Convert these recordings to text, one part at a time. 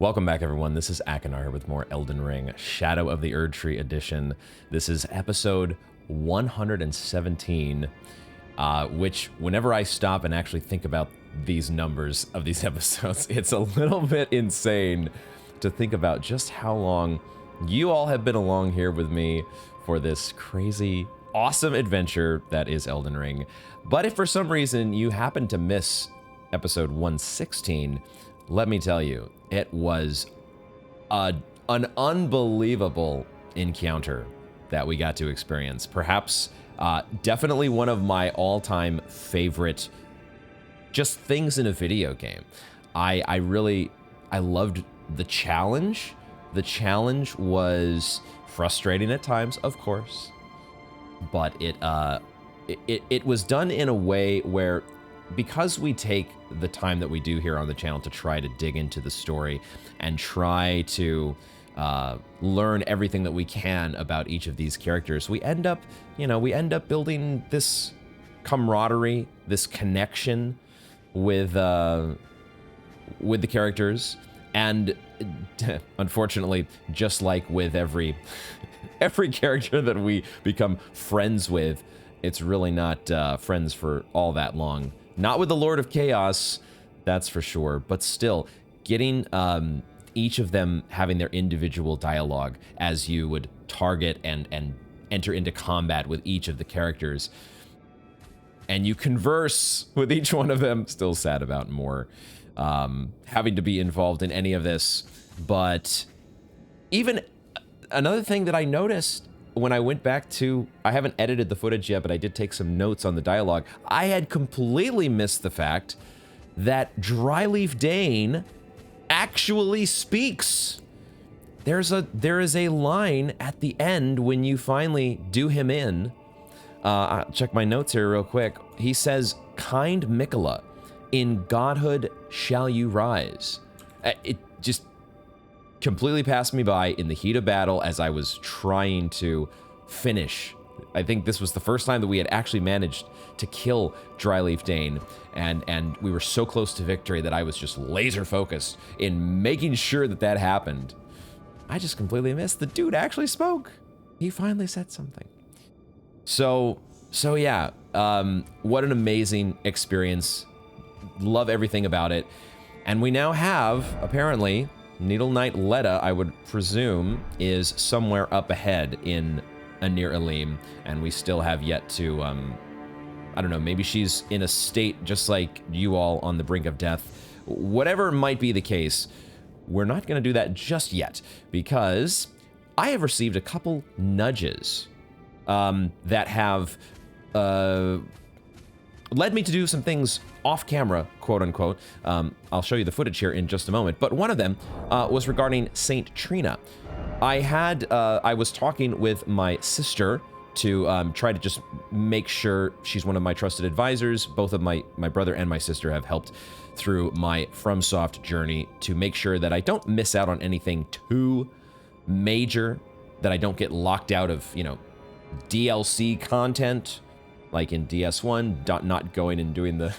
Welcome back, everyone. This is Akinar with more Elden Ring Shadow of the Erdtree edition. This is episode 117, which whenever I stop and actually think about these numbers of these episodes, it's a little bit insane to think about just how long you all have been along here with me for this crazy, awesome adventure that is Elden Ring. But if for some reason you happen to miss episode 116, let me tell you, it was an unbelievable encounter that we got to experience. Perhaps definitely one of my all-time favorite just things in a video game. I loved the challenge. The challenge was frustrating at times, of course, but it was done in a way where, because we take the time that we do here on the channel to try to dig into the story and try to learn everything that we can about each of these characters, we end up building this camaraderie, this connection with the characters. And unfortunately, just like with every character that we become friends with, it's really not friends for all that long. Not with the Lord of Chaos, that's for sure, but still, getting each of them having their individual dialogue as you would target and enter into combat with each of the characters, and you converse with each one of them. Still sad about more having to be involved in any of this, but even another thing that I noticed when I went back to, I haven't edited the footage yet, but I did take some notes on the dialogue. I had completely missed the fact that Dryleaf Dane actually speaks. There is a line at the end when you finally do him in. I'll check my notes here real quick. He says, "Kind Mikola, in godhood shall you rise." It just completely passed me by in the heat of battle as I was trying to finish. I think this was the first time that we had actually managed to kill Dryleaf Dane, and we were so close to victory that I was just laser focused in making sure that that happened. I just completely missed. The dude actually spoke. He finally said something. So yeah, what an amazing experience. Love everything about it. And we now have, apparently, Needle Knight Letta, I would presume, is somewhere up ahead in Anir Elim, and we still have yet to, I don't know, maybe she's in a state just like you all on the brink of death. Whatever might be the case, we're not going to do that just yet, because I have received a couple nudges that have led me to do some things off camera, quote unquote. I'll show you the footage here in just a moment, but one of them was regarding Saint Trina. I was talking with my sister to try to just make sure she's one of my trusted advisors. Both of my brother and my sister have helped through my FromSoft journey to make sure that I don't miss out on anything too major, that I don't get locked out of, DLC content, like in DS1, not going and doing the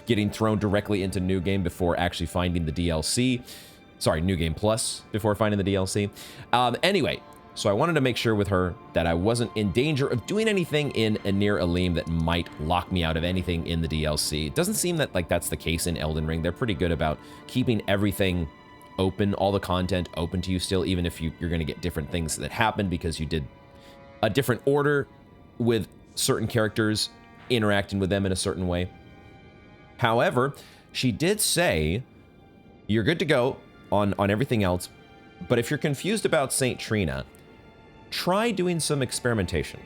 getting thrown directly into New Game before actually finding the DLC. Sorry, New Game Plus before finding the DLC. Anyway, so I wanted to make sure with her that I wasn't in danger of doing anything in Anir Elim that might lock me out of anything in the DLC. It doesn't seem that that's the case in Elden Ring. They're pretty good about keeping everything open, all the content open to you still, even if you're going to get different things that happen because you did a different order with certain characters, interacting with them in a certain way. However, she did say, you're good to go on everything else, but if you're confused about Saint Trina, try doing some experimentation.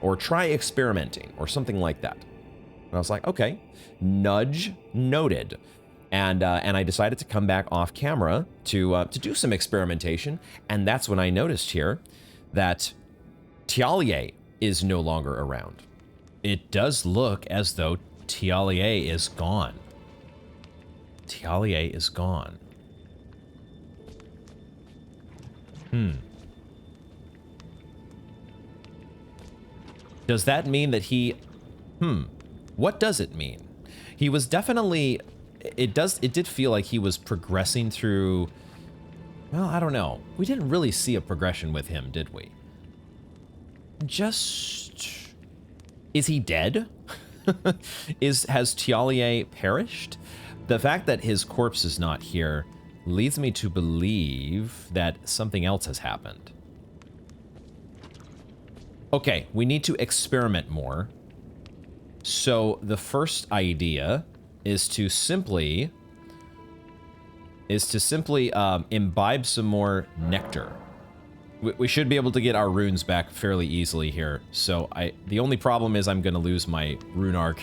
Or try experimenting, or something like that. And I was like, okay, nudge noted. And I decided to come back off camera to do some experimentation, and that's when I noticed here that Tialie is no longer around. It does look as though Tialie is gone. Tialie is gone. Does that mean that he... What does it mean? He was definitely it did feel like he was progressing through. Well, I don't know. We didn't really see a progression with him, did we? Just... Is he dead? Has Tialier perished? The fact that his corpse is not here leads me to believe that something else has happened. Okay, we need to experiment more. So the first idea is to simply imbibe some more nectar. We should be able to get our runes back fairly easily here. So the only problem is I'm going to lose my rune arc,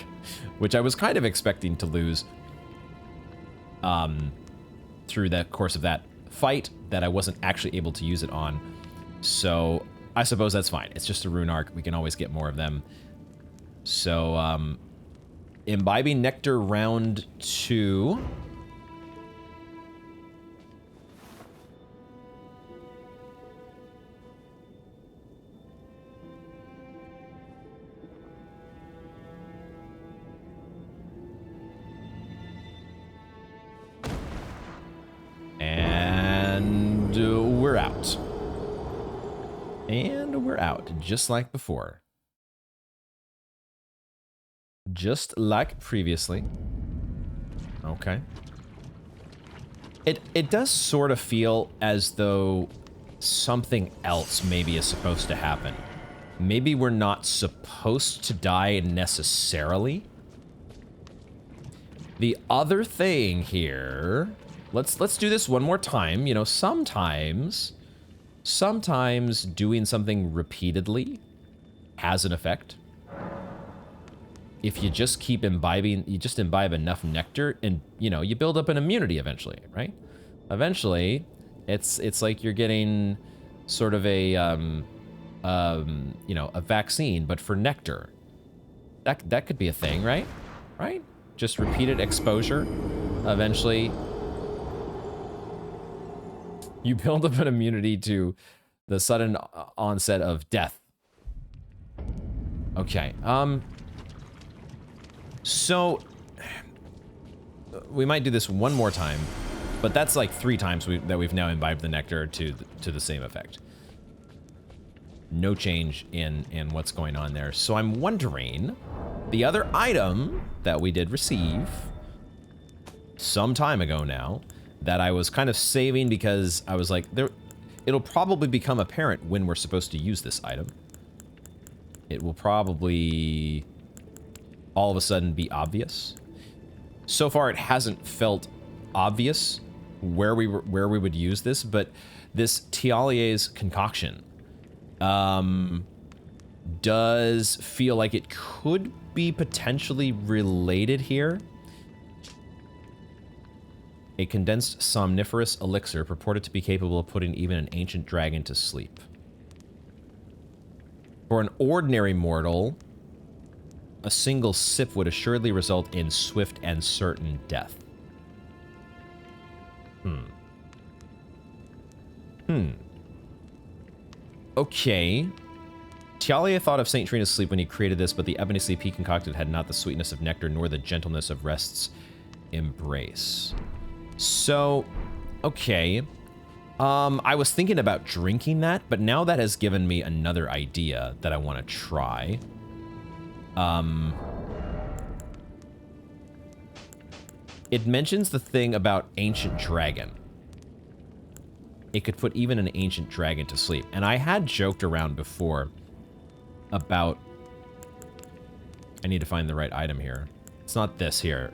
which I was kind of expecting to lose through the course of that fight that I wasn't actually able to use it on. So I suppose that's fine. It's just a rune arc. We can always get more of them. So imbibing nectar round 2. And we're out. And we're out, just like before. Just like previously. Okay. It does sort of feel as though something else maybe is supposed to happen. Maybe we're not supposed to die necessarily. The other thing here... Let's do this one more time. You know, sometimes doing something repeatedly has an effect. If you just keep imbibing, you just imbibe enough nectar and, you know, you build up an immunity eventually, right? Eventually, it's like you're getting sort of a, you know, a vaccine, but for nectar. That could be a thing, right? Right? Just repeated exposure. Eventually, you build up an immunity to the sudden onset of death. Okay, so we might do this one more time, but that's like 3 times that we've now imbibed the nectar to the same effect. No change in what's going on there. So I'm wondering, the other item that we did receive some time ago now, that I was kind of saving because I was like, it'll probably become apparent when we're supposed to use this item. It will probably all of a sudden be obvious. So far, it hasn't felt obvious where we would use this, but this Tialier's concoction does feel like it could be potentially related here. A condensed somniferous elixir purported to be capable of putting even an ancient dragon to sleep. For an ordinary mortal, a single sip would assuredly result in swift and certain death. Okay. Tialier thought of St. Trina's sleep when he created this, but the ebony sleep he concocted had not the sweetness of nectar nor the gentleness of rest's embrace. So, okay. I was thinking about drinking that, but now that has given me another idea that I want to try. It mentions the thing about ancient dragon. It could put even an ancient dragon to sleep. And I had joked around before about... I need to find the right item here. It's not this here.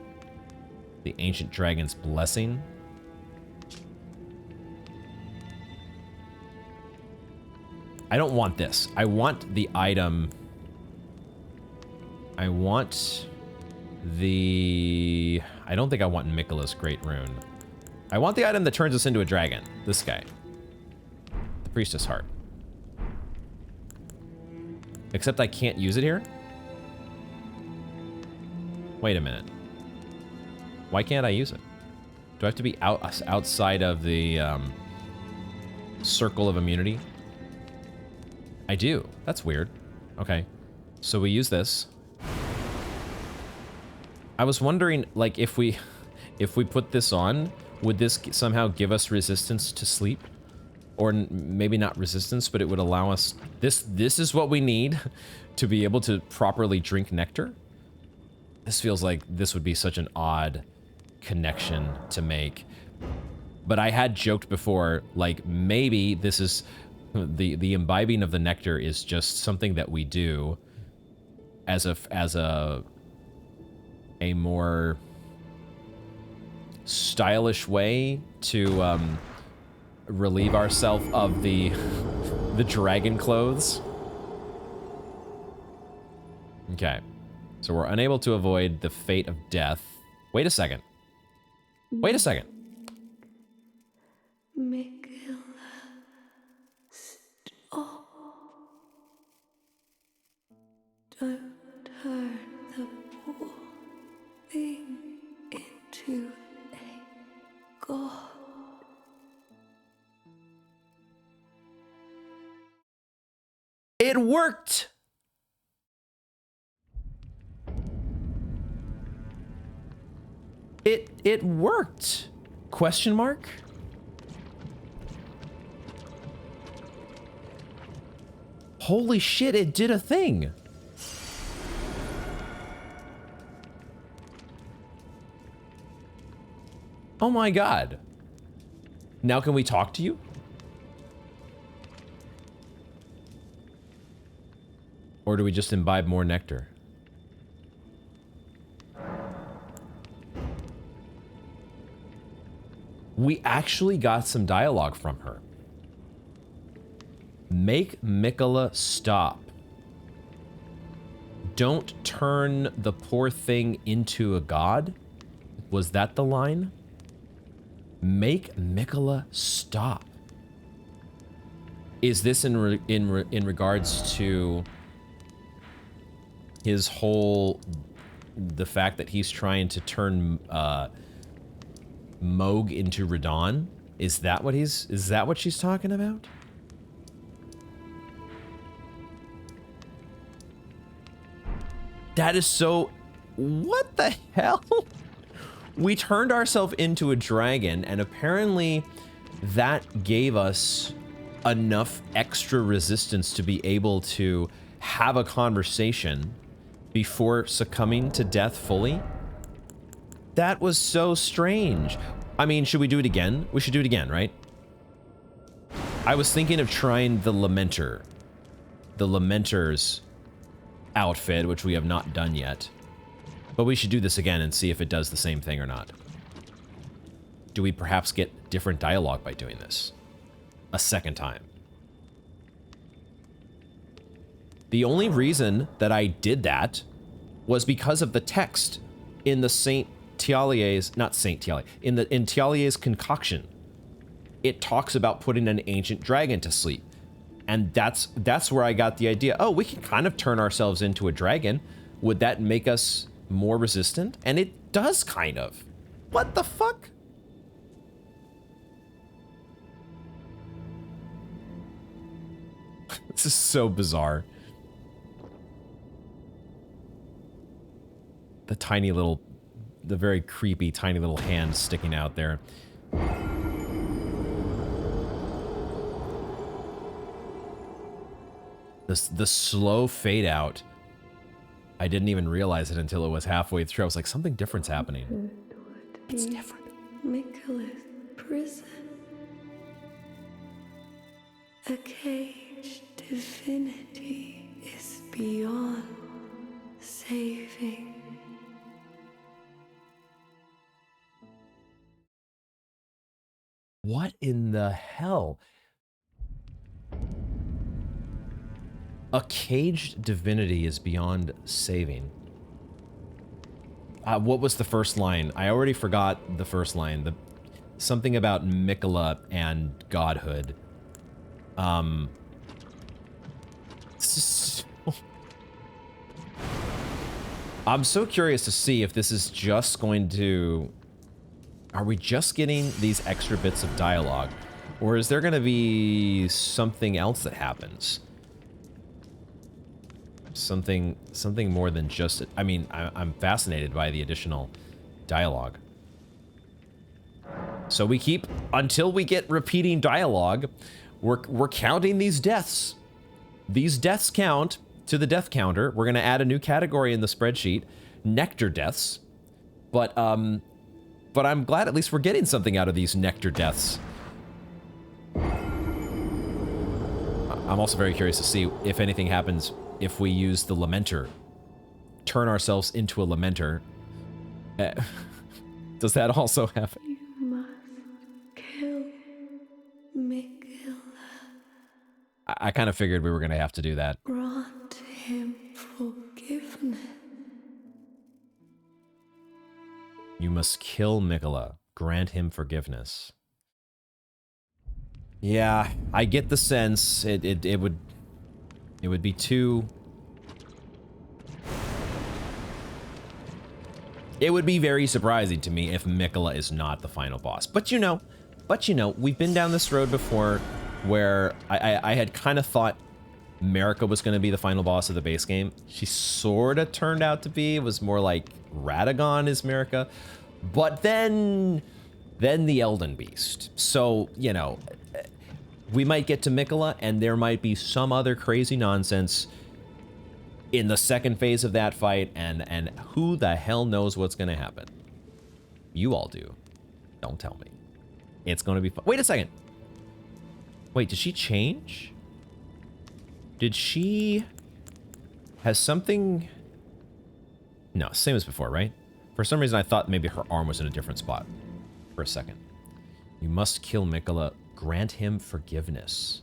The ancient dragon's blessing. I don't want this. I want the item. I want the... I don't think I want Mikola's Great Rune. I want the item that turns us into a dragon. This guy. The Priestess Heart. Except I can't use it here? Wait a minute. Why can't I use it? Do I have to be outside of the circle of immunity? I do. That's weird. Okay. So we use this. I was wondering, like, if we if we put this on, would this somehow give us resistance to sleep? Or maybe not resistance, but it would allow us... This is what we need to be able to properly drink nectar? This feels like this would be such an odd connection to make. But I had joked before, like, maybe this is... The imbibing of the nectar is just something that we do as a more stylish way to relieve ourselves of the dragon clothes. Okay, so we're unable to avoid the fate of death. Wait a second. Wait a second. Don't turn the poor thing into a god. It worked! It worked! Question mark? Holy shit, it did a thing! Oh my god. Now can we talk to you? Or do we just imbibe more nectar? We actually got some dialogue from her. Make Mikola stop. Don't turn the poor thing into a god? Was that the line? Make Mikola stop. Is this in regards to his whole, the fact that he's trying to turn Moog into Radon? Is that what she's talking about? That is so, what the hell? We turned ourselves into a dragon, and apparently that gave us enough extra resistance to be able to have a conversation before succumbing to death fully. That was so strange. I mean, should we do it again? We should do it again, right? I was thinking of trying the Lamenter's outfit, which we have not done yet. But we should do this again and see if it does the same thing or not. Do we perhaps get different dialogue by doing this a second time? The only reason that I did that was because of the text in the in Tialie's concoction. It talks about putting an ancient dragon to sleep. And that's where I got the idea. Oh, we can kind of turn ourselves into a dragon. Would that make us more resistant? And it does kind of. What the fuck? This is so bizarre. The very creepy tiny little hand sticking out there. The slow fade out. I didn't even realize it until it was halfway through. I was like, something different's happening. It's different. Mikola's prison. A caged divinity is beyond saving. What in the hell? A caged divinity is beyond saving. What was the first line? I already forgot the first line. Something about Mikola and godhood. I'm so curious to see if this is just going to... Are we just getting these extra bits of dialogue? Or is there going to be something else that happens? Something more than just... I mean, I'm fascinated by the additional dialogue. So we keep, until we get repeating dialogue, we're counting these deaths. These deaths count to the death counter. We're gonna add a new category in the spreadsheet, nectar deaths. But I'm glad at least we're getting something out of these nectar deaths. I'm also very curious to see if anything happens if we use the Lamenter. Turn ourselves into a Lamenter. Does that also happen? You must kill Miguel. I kind of figured we were going to have to do that. Grant him forgiveness. You must kill Mikola. Grant him forgiveness. Yeah, I get the sense it would be too... It would be very surprising to me if Mikola is not the final boss. But you know, we've been down this road before where I had kind of thought Marika was going to be the final boss of the base game. She sort of turned out to be. It was more like Radagon is Marika. But then the Elden Beast. So, you know, we might get to Mikola and there might be some other crazy nonsense in the second phase of that fight, and who the hell knows what's going to happen. You all do. Don't tell me. It's going to be fun. Wait a second. Wait, did she change? Did she... Has something... No, same as before, right? For some reason I thought maybe her arm was in a different spot. For a second. You must kill Mikola. Grant him forgiveness.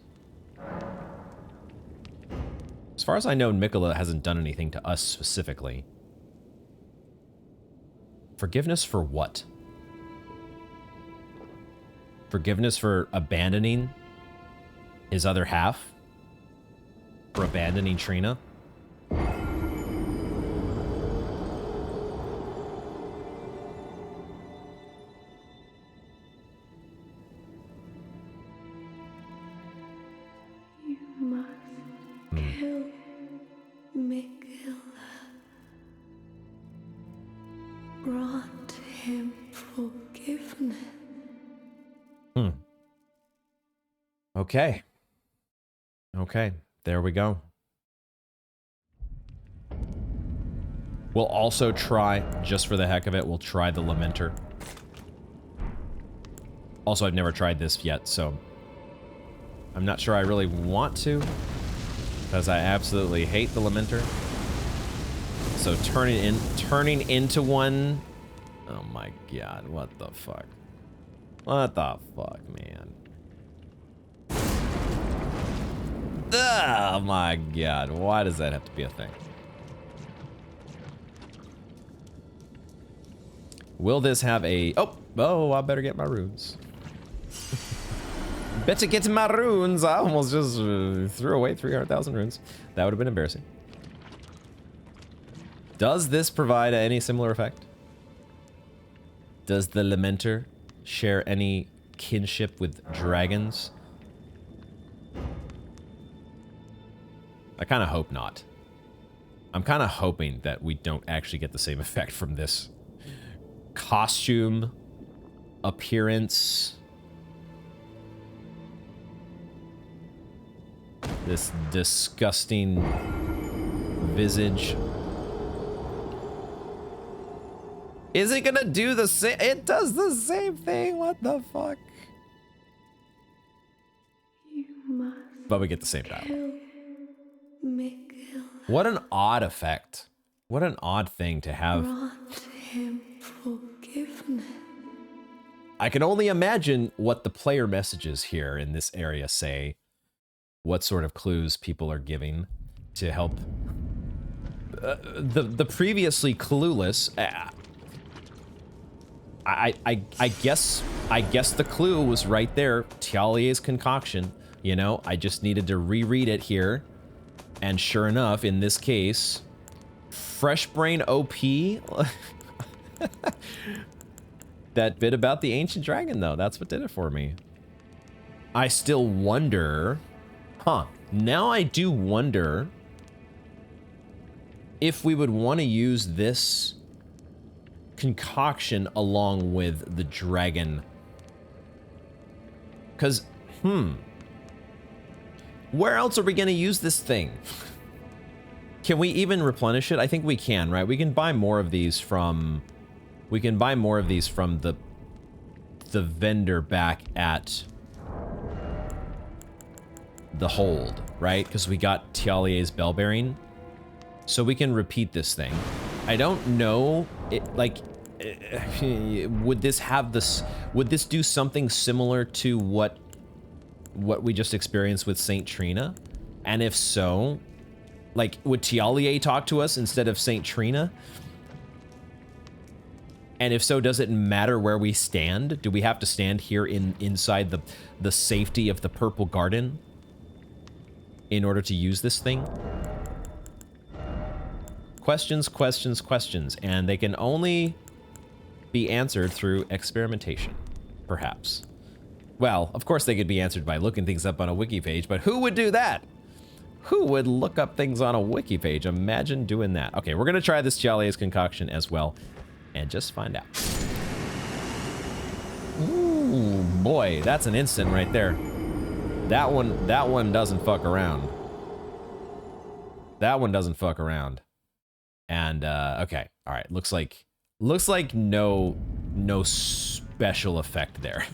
As far as I know, Mikola hasn't done anything to us specifically. Forgiveness for what? Forgiveness for abandoning his other half? For abandoning Trina? You must kill Miguel. Grant him forgiveness. Okay. Okay, there we go. We'll also try, just for the heck of it, we'll try the Lamenter. Also, I've never tried this yet, so I'm not sure I really want to, because I absolutely hate the Lamenter. So turning into one, oh my god, what the fuck? What the fuck, man? Oh my god, why does that have to be a thing? Will this have a... Oh, I better get my runes. Better get my runes. I almost just threw away 300,000 runes. That would have been embarrassing. Does this provide any similar effect? Does the Lamenter share any kinship with dragons? I kind of hope not. I'm kind of hoping that we don't actually get the same effect from this costume, appearance, this disgusting visage. Is it gonna do the same? It does the same thing. What the fuck? You must But we get the same dialogue. kill Miguel. What an odd effect. What an odd thing to have. Grant him forgiveness. I can only imagine what the player messages here in this area say. What sort of clues people are giving to help the previously clueless. I guess the clue was right there. Tialier's concoction. You know, I just needed to reread it here, and sure enough, in this case, Fresh Brain OP. That bit about the ancient dragon, though, that's what did it for me. I still wonder, now I do wonder if we would want to use this concoction along with the dragon Because, where else are we going to use this thing? Can we even replenish it? I think we can, right? We can buy more of these from... We can buy more of these from the vendor back at the hold, right? Because we got Tialier's bell bearing. So we can repeat this thing. I don't know, would this have this, would this do something similar to what we just experienced with Saint Trina? And if so, like, would Tialier talk to us instead of Saint Trina? And if so, does it matter where we stand? Do we have to stand here inside the safety of the Purple Garden in order to use this thing? Questions, questions, questions, and they can only be answered through experimentation, perhaps. Well, of course they could be answered by looking things up on a wiki page, but who would do that? Who would look up things on a wiki page? Imagine doing that. Okay, we're gonna try this Tialier's concoction as well, and just find out. Ooh, boy, that's an instant right there. That one doesn't fuck around. That one doesn't fuck around. And okay, all right. Looks like no special effect there.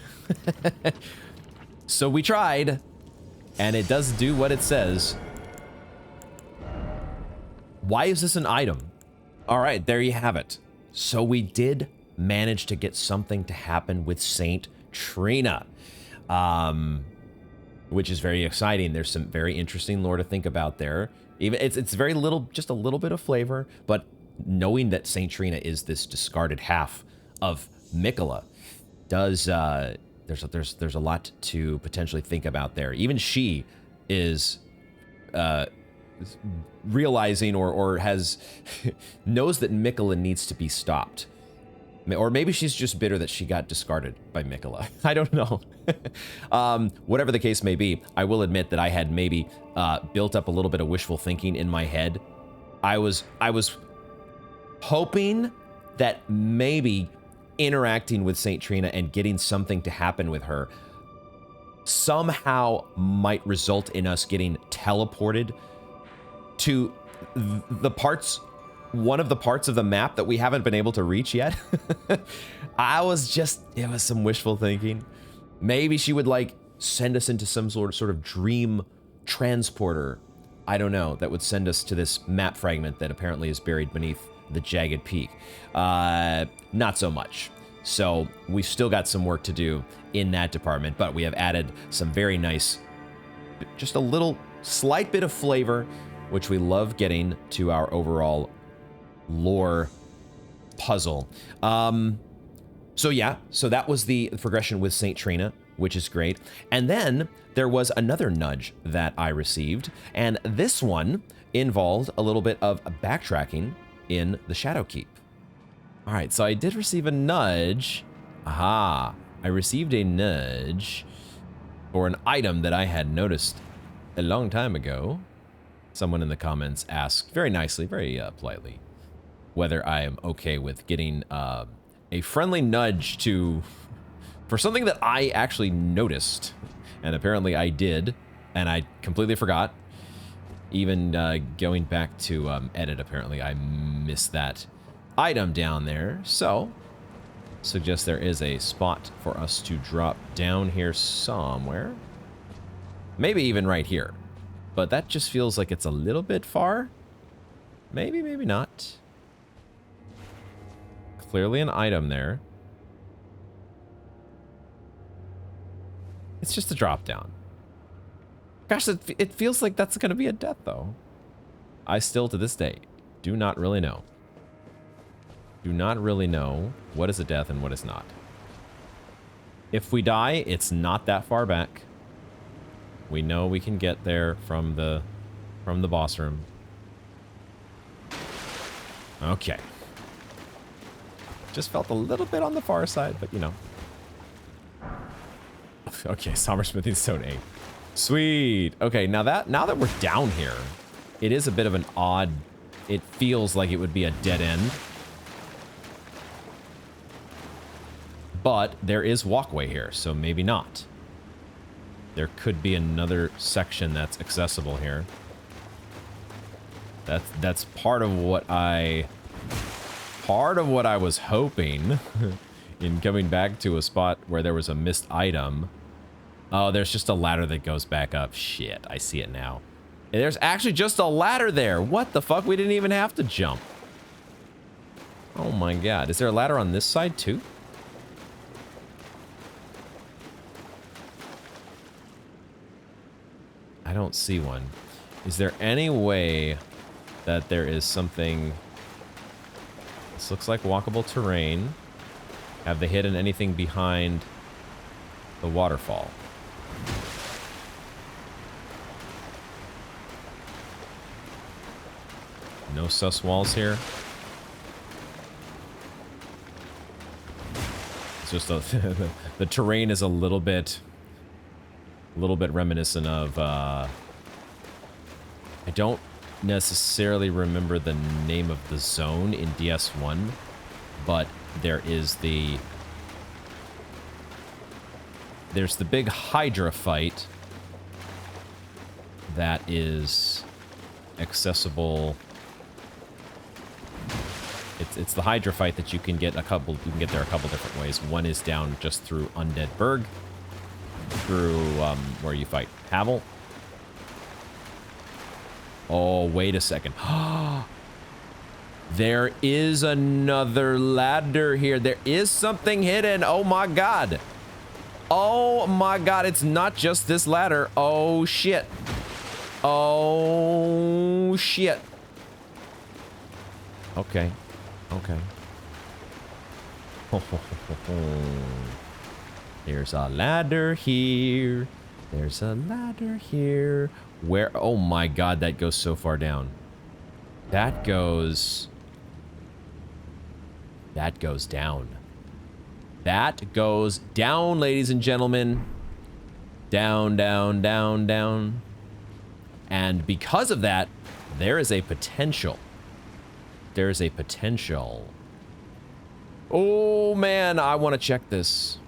So we tried, and it does do what it says. Why is this an item? All right, there you have it. So we did manage to get something to happen with Saint Trina, which is very exciting. There's some very interesting lore to think about there. Even it's very little, just a little bit of flavor, but knowing that Saint Trina is this discarded half of Miquella does there's a lot to potentially think about there. Even she is realizing or has knows that Miquella needs to be stopped. Or maybe she's just bitter that she got discarded by Miquella. I don't know. Whatever the case may be, I will admit that I had maybe built up a little bit of wishful thinking in my head. I was hoping that maybe interacting with Saint Trina and getting something to happen with her somehow might result in us getting teleported to one of the parts of the map that we haven't been able to reach yet. It was some wishful thinking. Maybe she would like send us into some sort of dream transporter. I don't know, that would send us to this map fragment that apparently is buried beneath the jagged peak. Not so much. So we've still got some work to do in that department, but we have added some very nice, just a little slight bit of flavor, which we love getting to our overall lore puzzle. So that was the progression with Saint Trina, which is great. And then there was another nudge that I received, and this one involved a little bit of backtracking in the Shadow Keep. All right, so I did receive a nudge. Aha, I received a nudge for an item that I had noticed a long time ago. Someone in the comments asked very nicely, very politely, whether I am okay with getting a friendly nudge for something that I actually noticed, and apparently I did, and I completely forgot. Even going back to edit, apparently I missed that item down there. So, suggest there is a spot for us to drop down here somewhere. Maybe even right here. But that just feels like it's a little bit far. Maybe, maybe not. Clearly an item there. It's just a drop down. Gosh, it feels like that's going to be a death, though. I still, to this day, do not really know. Do not really know what is a death and what is not. If we die, it's not that far back. We know we can get there from the boss room. Okay. Just felt a little bit on the far side, but you know. Okay, Sommersmithing Stone 8. Sweet. Okay, now that we're down here, it is a bit of an odd, it feels like it would be a dead end. But there is walkway here, so maybe not. there could be another section that's accessible here. That's part of what I was hoping in coming back to a spot where there was a missed item. Oh, there's just a ladder that goes back up. Shit, I see it now. There's actually just a ladder there. What the fuck? We didn't even have to jump. Oh my god. Is there a ladder on this side too? I don't see one. Is there any way that there is something... This looks like walkable terrain. Have they hidden anything behind the waterfall? No sus walls here. It's just the terrain is a little bit reminiscent of. I don't necessarily remember the name of the zone in DS1, but there's the big Hydra fight that is accessible. It's the Hydra fight that you can get there a couple different ways. One is down just through Undead Burg, through where you fight Havel. Oh, wait a second. There is another ladder here. There is something hidden. Oh my god. Oh my god, it's not just this ladder. Oh shit. Oh shit. Okay. Okay. There's a ladder here. There's a ladder here. Where? Oh my god, that goes so far down. That goes down. That goes down, ladies and gentlemen. Down, down, down, down. And because of that, there is a potential. There's a potential. Oh man, I want to check this.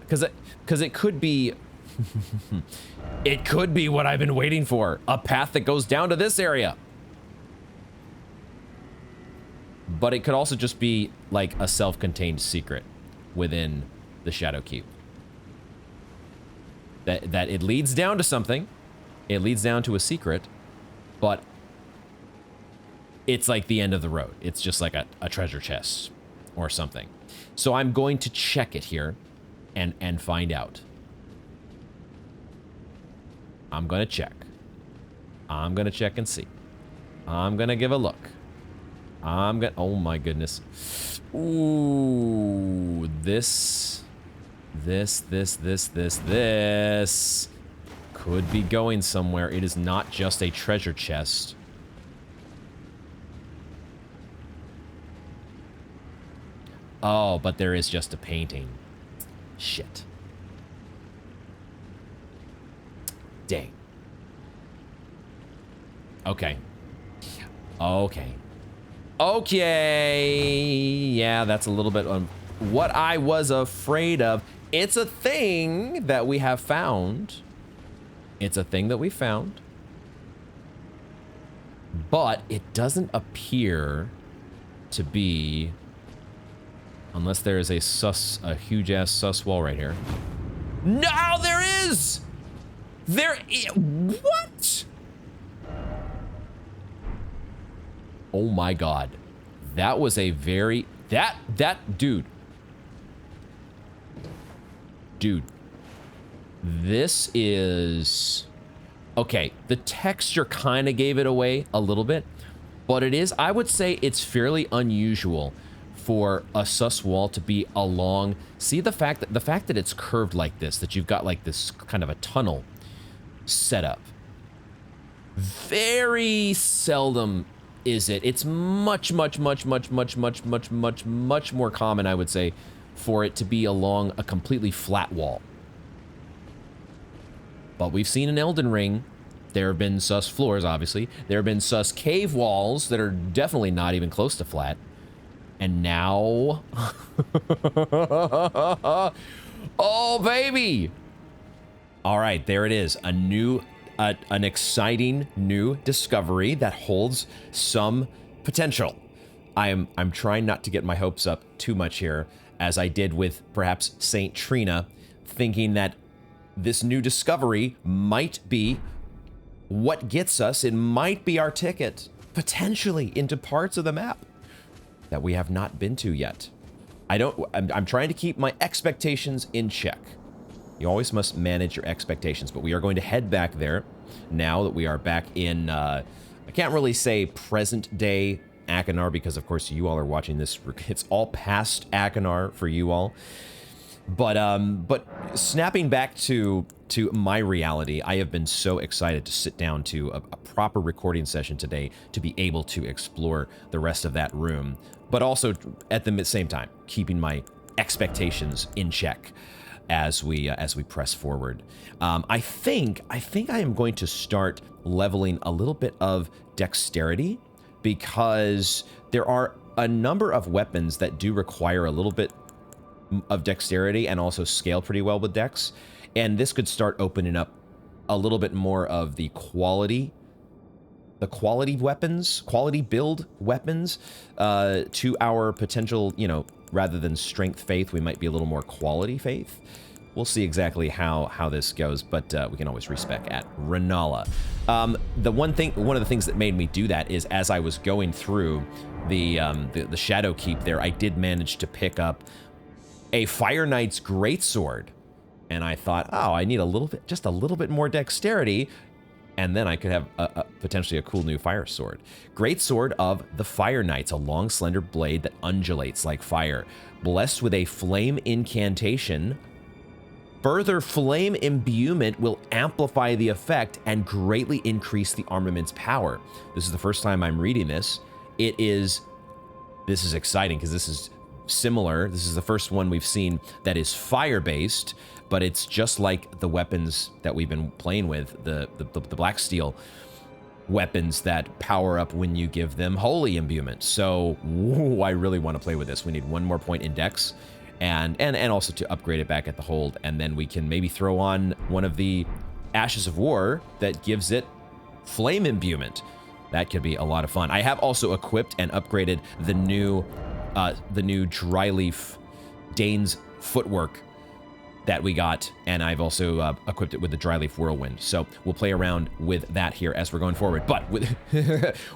Because it could be... It could be what I've been waiting for. A path that goes down to this area. But it could also just be like a self-contained secret within the Shadow Cube. That it leads down to something. It leads down to a secret. But it's like the end of the road. It's just like a treasure chest or something. So I'm going to check it here and find out. I'm gonna check. I'm gonna check and see. I'm gonna give a look. Oh my goodness. Ooh, this could be going somewhere. It is not just a treasure chest. Oh, but there is just a painting. Shit. Dang. Okay. Okay. Okay. Yeah, that's a little bit what I was afraid of. It's a thing that we have found. It's a thing that we found. But it doesn't appear to be... Unless there is a huge-ass sus wall right here. No, there is! What? Oh my god. That was a very... Dude. Dude. This is... Okay, the texture kind of gave it away a little bit. But it is, I would say it's fairly unusual for a sus wall to be along... See the fact that it's curved like this, that you've got like this kind of a tunnel setup. Very seldom is it. It's much more common, I would say, for it to be along a completely flat wall. But we've seen in Elden Ring, there have been sus floors, obviously. There have been sus cave walls that are definitely not even close to flat. And now... Oh, baby! All right, there it is. An exciting new discovery that holds some potential. I'm trying not to get my hopes up too much here, as I did with perhaps Saint Trina, thinking that this new discovery might be what gets us. It might be our ticket, potentially, into parts of the map that we have not been to yet. I'm trying to keep my expectations in check. You always must manage your expectations, but we are going to head back there now that we are back in, I can't really say present day Akinar, because of course you all are watching this. It's all past Akinar for you all. But snapping back to my reality, I have been so excited to sit down to a proper recording session today to be able to explore the rest of that room, but also at the same time keeping my expectations in check as we press forward. I think I am going to start leveling a little bit of dexterity, because there are a number of weapons that do require a little bit of dexterity and also scale pretty well with dex, and this could start opening up a little bit more of the quality weapons, quality build weapons to our potential, you know, rather than strength faith, we might be a little more quality faith. We'll see exactly how this goes, but we can always respec at Renala. One of the things that made me do that is, as I was going through the Shadow Keep there, I did manage to pick up a Fire Knight's Greatsword, and I thought, oh, I need just a little bit more dexterity, and then I could have potentially a cool new fire sword. Greatsword of the Fire Knights, a long, slender blade that undulates like fire, blessed with a flame incantation. Further flame imbuement will amplify the effect and greatly increase the armament's power. This is the first time I'm reading this. This is exciting because this is similar. This is the first one we've seen that is fire-based, but it's just like the weapons that we've been playing with, the Black Steel weapons that power up when you give them holy imbuement. So, I really want to play with this. We need one more point in dex, and also to upgrade it back at the hold, and then we can maybe throw on one of the Ashes of War that gives it flame imbuement. That could be a lot of fun. I have also equipped and upgraded the new Dryleaf Dane's footwork that we got, and I've also equipped it with the Dryleaf Whirlwind. So we'll play around with that here as we're going forward. But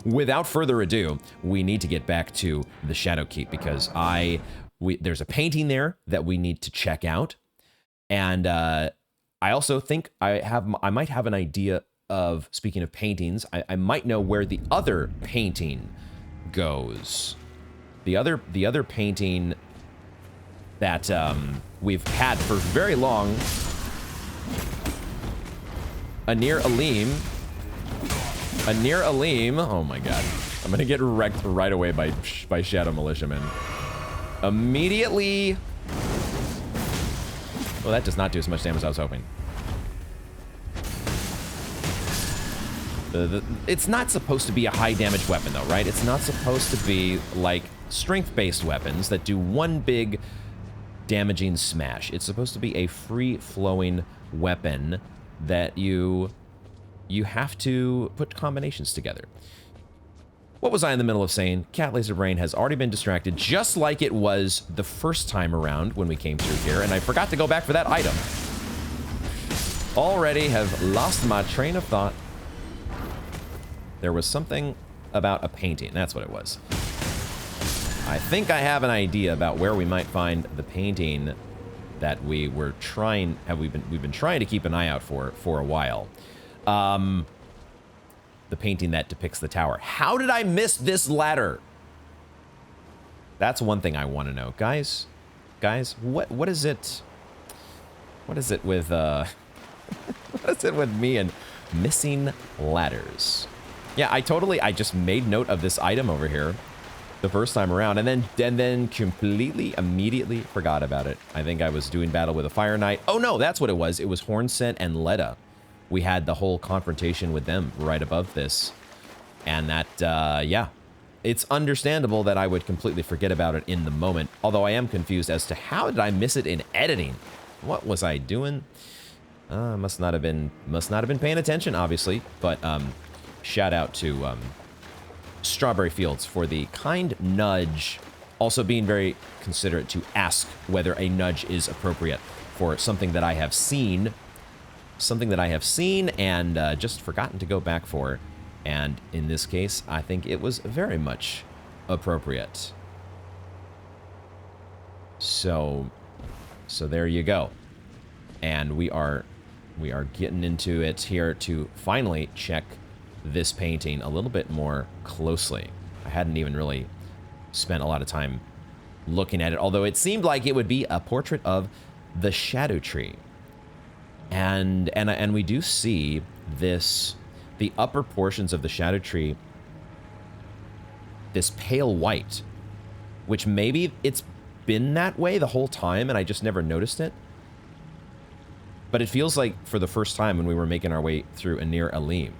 without further ado, we need to get back to the Shadow Keep, because there's a painting there that we need to check out, and I also think I might have an idea of, speaking of paintings, I might know where the other painting goes. The other painting that we've had for very long, Anir Alim. Oh my god, I'm gonna get wrecked right away by Shadow Militiamen. Immediately. Well, that does not do as much damage as I was hoping. It's not supposed to be a high damage weapon though, right? It's not supposed to be like strength-based weapons that do one big damaging smash. It's supposed to be a free-flowing weapon that you have to put combinations together. What was I in the middle of saying? Cat Laser Brain has already been distracted, just like it was the first time around when we came through here, and I forgot to go back for that item. Already have lost my train of thought. There was something about a painting. That's what it was. I think I have an idea about where we might find the painting that we've been trying to keep an eye out for a while. The painting that depicts the tower. How did I miss this ladder? That's one thing I want to know, guys. What is it? What is it with what is it with me and missing ladders? Yeah, I just made note of this item over here the first time around, and then immediately forgot about it. I think I was doing battle with a Fire Knight. Oh no, that's what it was. It was Hornsent and Leda. We had the whole confrontation with them right above this, and that, yeah. It's understandable that I would completely forget about it in the moment, although I am confused as to how did I miss it in editing? What was I doing? Must not have been paying attention, obviously. But shout out to Strawberry Fields for the kind nudge. Also being very considerate to ask whether a nudge is appropriate for something that I have seen. Something that I have seen and just forgotten to go back for. And in this case, I think it was very much appropriate. So there you go. And we are getting into it here to finally check this painting a little bit more closely. I hadn't even really spent a lot of time looking at it, although it seemed like it would be a portrait of the Shadow Tree. And we do see this, the upper portions of the Shadow Tree, this pale white, which maybe it's been that way the whole time and I just never noticed it. But it feels like for the first time when we were making our way through Anir Alim,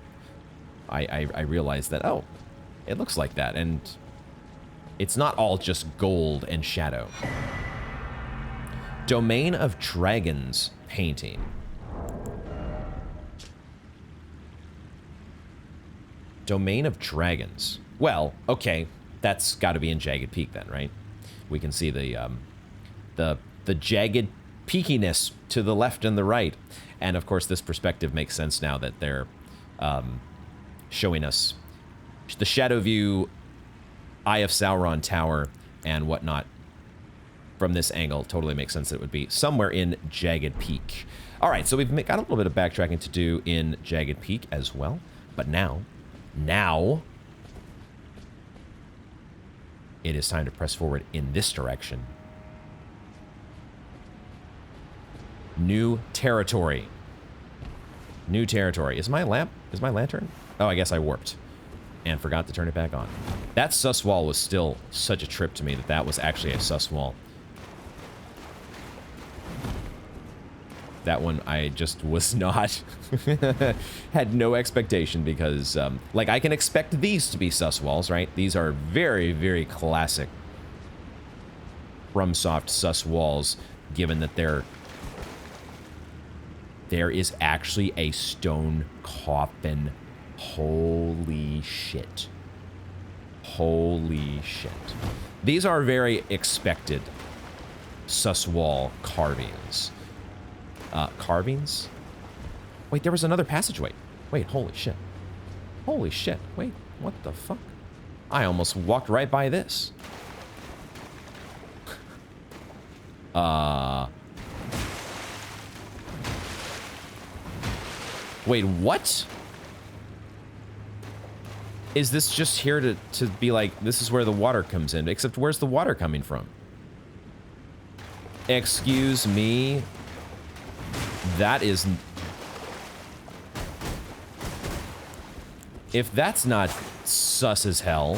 I realized that, oh, it looks like that. And it's not all just gold and shadow. Domain of Dragons painting. Domain of Dragons. Well, okay, that's got to be in Jagged Peak then, right? We can see the jagged peakiness to the left and the right. And of course, this perspective makes sense now that they're showing us the Shadow View, Eye of Sauron Tower, and whatnot. From this angle, totally makes sense that it would be somewhere in Jagged Peak. All right, so we've got a little bit of backtracking to do in Jagged Peak as well. But now, it is time to press forward in this direction. New territory. New territory. Is my lantern? Oh, I guess I warped and forgot to turn it back on. That sus wall was still such a trip to me that was actually a sus wall. That one I just was not, had no expectation because, like, I can expect these to be sus walls, right? These are very, very classic FromSoft sus walls, given that there is actually a stone coffin. Holy shit. Holy shit. These are very expected sus wall carvings. Carvings? Wait, there was another passageway. Wait, holy shit. Holy shit. Wait, what the fuck? I almost walked right by this. Wait, what? Is this just here to be like, this is where the water comes in? Except where's the water coming from? Excuse me? That is... If that's not sus as hell...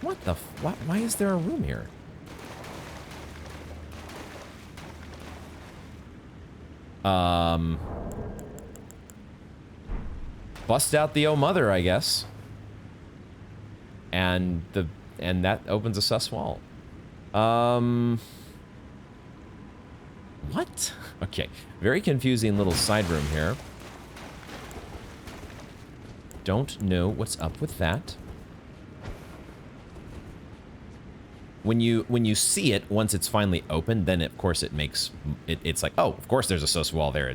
What the... Why is there a room here? Bust out the Oh Mother, I guess. And that opens a sus wall. What? Okay, very confusing little side room here. Don't know what's up with that. When you see it, once it's finally open, then of course it makes it's like, oh, of course there's a sus wall there,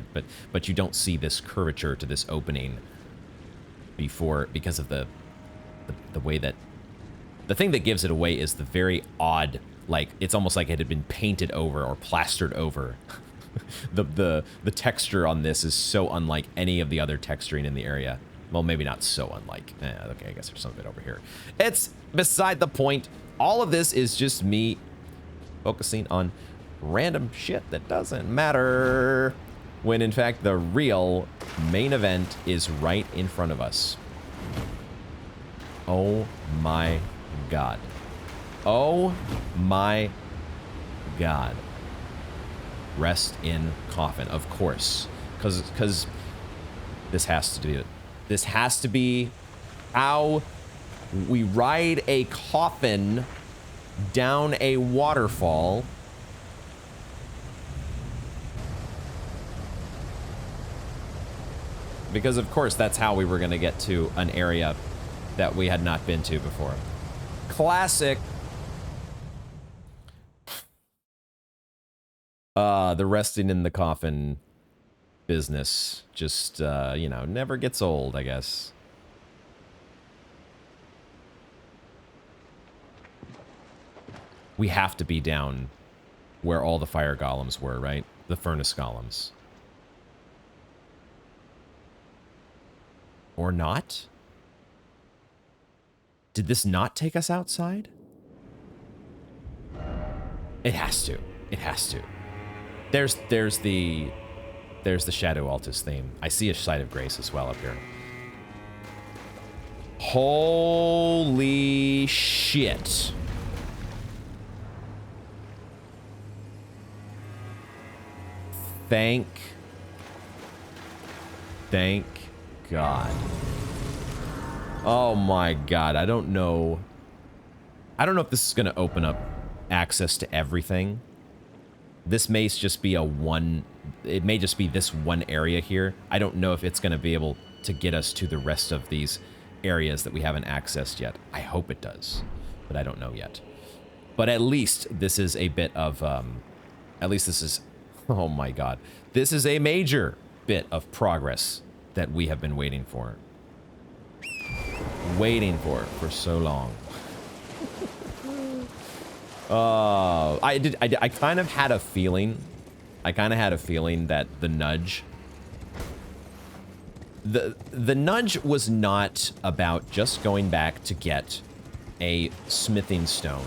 but you don't see this curvature to this opening before, because of the way that the thing that gives it away is the very odd, like, it's almost like it had been painted over or plastered over. the texture on this is so unlike any of the other texturing in the area. Well, maybe not so unlike. Okay, I guess there's some of it over here. It's beside the point. All of this is just me focusing on random shit that doesn't matter, when in fact the real main event is right in front of us. Oh my god. Oh my god. Rest in coffin, of course. Because this has to do it. This has to be how we ride a coffin down a waterfall Because of course that's how we were going to get to an area that we had not been to before. Classic. The resting in the coffin business just, you know, never gets old, I guess. We have to be down where all the fire golems were, right? The furnace golems. Or not? Did this not take us outside? It has to. It has to. There's the Shadow Altus theme. I see a Site of Grace as well up here. Holy shit. Thank God. Oh my God. I don't know if this is going to open up access to everything. This may just be it may just be this one area here. I don't know if it's going to be able to get us to the rest of these areas that we haven't accessed yet. I hope it does, but I don't know yet. But at least this is a bit of, at least this is, oh my God. This is a major bit of progress that we have been waiting for. Waiting for so long. I kind of had a feeling. I kind of had a feeling that the nudge. The nudge was not about just going back to get a smithing stone.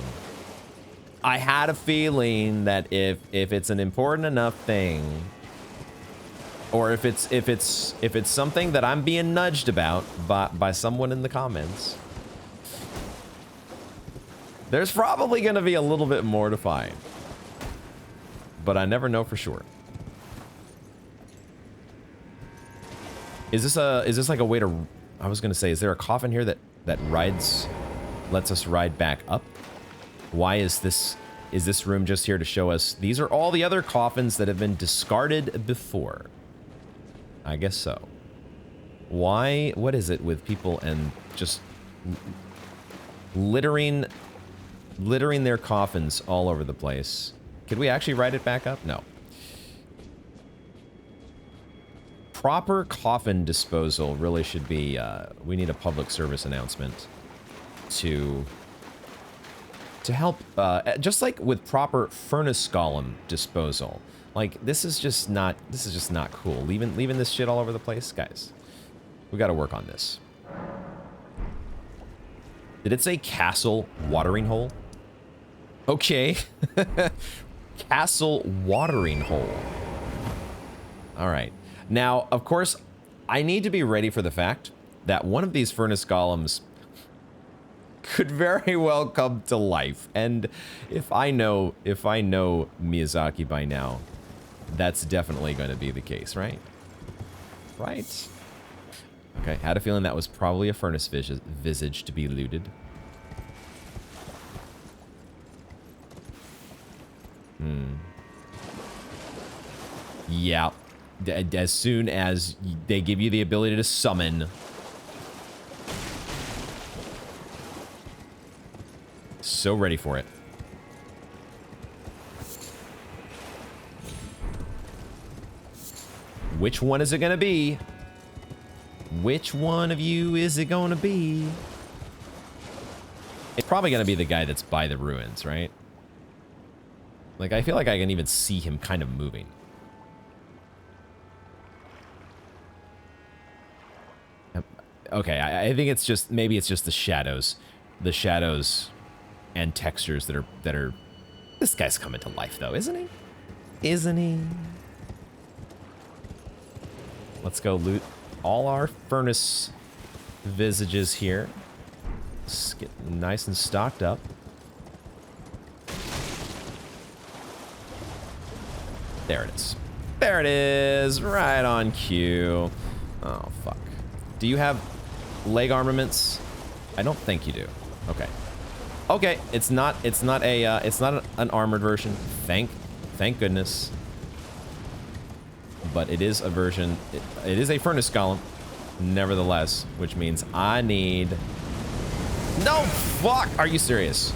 I had a feeling that if it's an important enough thing, or if it's something that I'm being nudged about by someone in the comments, there's probably going to be a little bit more to find. But I never know for sure. Is this like a way to, I was going to say, is there a coffin here that lets us ride back up? Why is this room just here to show us these are all the other coffins that have been discarded before? I guess so. Why? What is it with people and just littering their coffins all over the place? Could we actually ride it back up? No. Proper coffin disposal really should be, we need a public service announcement to help, just like with proper furnace golem disposal. Like, this is just not cool. Leaving this shit all over the place? Guys, we gotta work on this. Did it say castle watering hole? Okay. Castle watering hole. All right. Now, of course, I need to be ready for the fact that one of these furnace golems could very well come to life. And if I know Miyazaki by now, that's definitely going to be the case, right? Right? Okay, had a feeling that was probably a furnace visage to be looted. Yeah. As soon as they give you the ability to summon, so ready for it. Which one is it gonna be? Which one of you is it gonna be? It's probably gonna be the guy that's by the ruins, right? Like, I feel like I can even see him kind of moving. Okay, I think it's just, maybe it's just the shadows and textures that are. This guy's coming to life, though, isn't he? Isn't he? Let's go loot all our furnace visages here. Let's get nice and stocked up. There it is. There it is, right on cue. Oh fuck. Do you have leg armaments? I don't think you do. Okay. Okay, it's not an armored version. Thank goodness. But it is a version. It is a furnace golem. nevertheless, which means I need... No, fuck! Are you serious?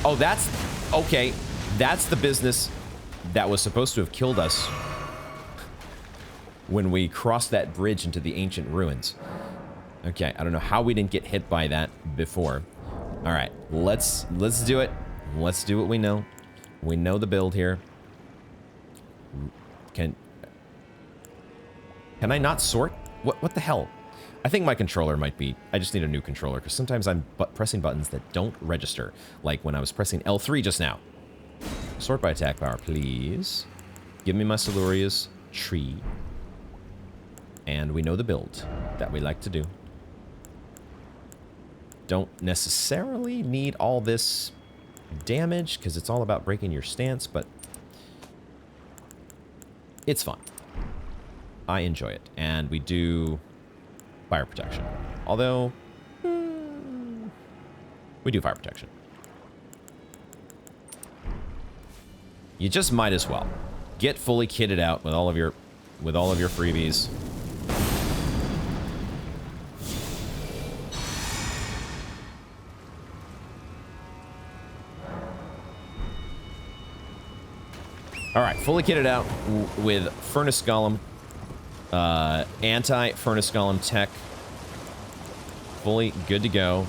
Oh, that's... Okay, that's the business that was supposed to have killed us when we crossed that bridge into the ancient ruins. Okay, I don't know how we didn't get hit by that before. All right, let's do it. Let's do what we know. We know the build here. Can I not sort? What the hell? I think my controller might be... I just need a new controller, because sometimes I'm pressing buttons that don't register, like when I was pressing L3 just now. Sort by attack power, please. Give me my Masoleum's tree. And we know the build that we like to do. Don't necessarily need all this damage, because it's all about breaking your stance, but it's fun. I enjoy it. And we do fire protection. Although, we do fire protection. You just might as well get fully kitted out with all of your freebies. All right, fully kitted out with Furnace Golem, anti-Furnace Golem tech, fully good to go.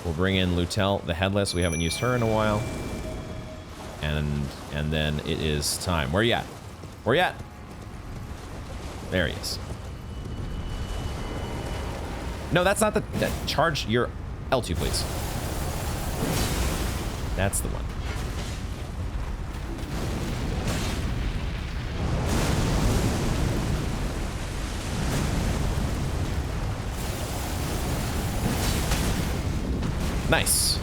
We'll bring in Lutel, the Headless. We haven't used her in a while. And then it is time. Where you at? Where you at? There he is. No, that's not the... charge your L2, please. That's the one. Nice.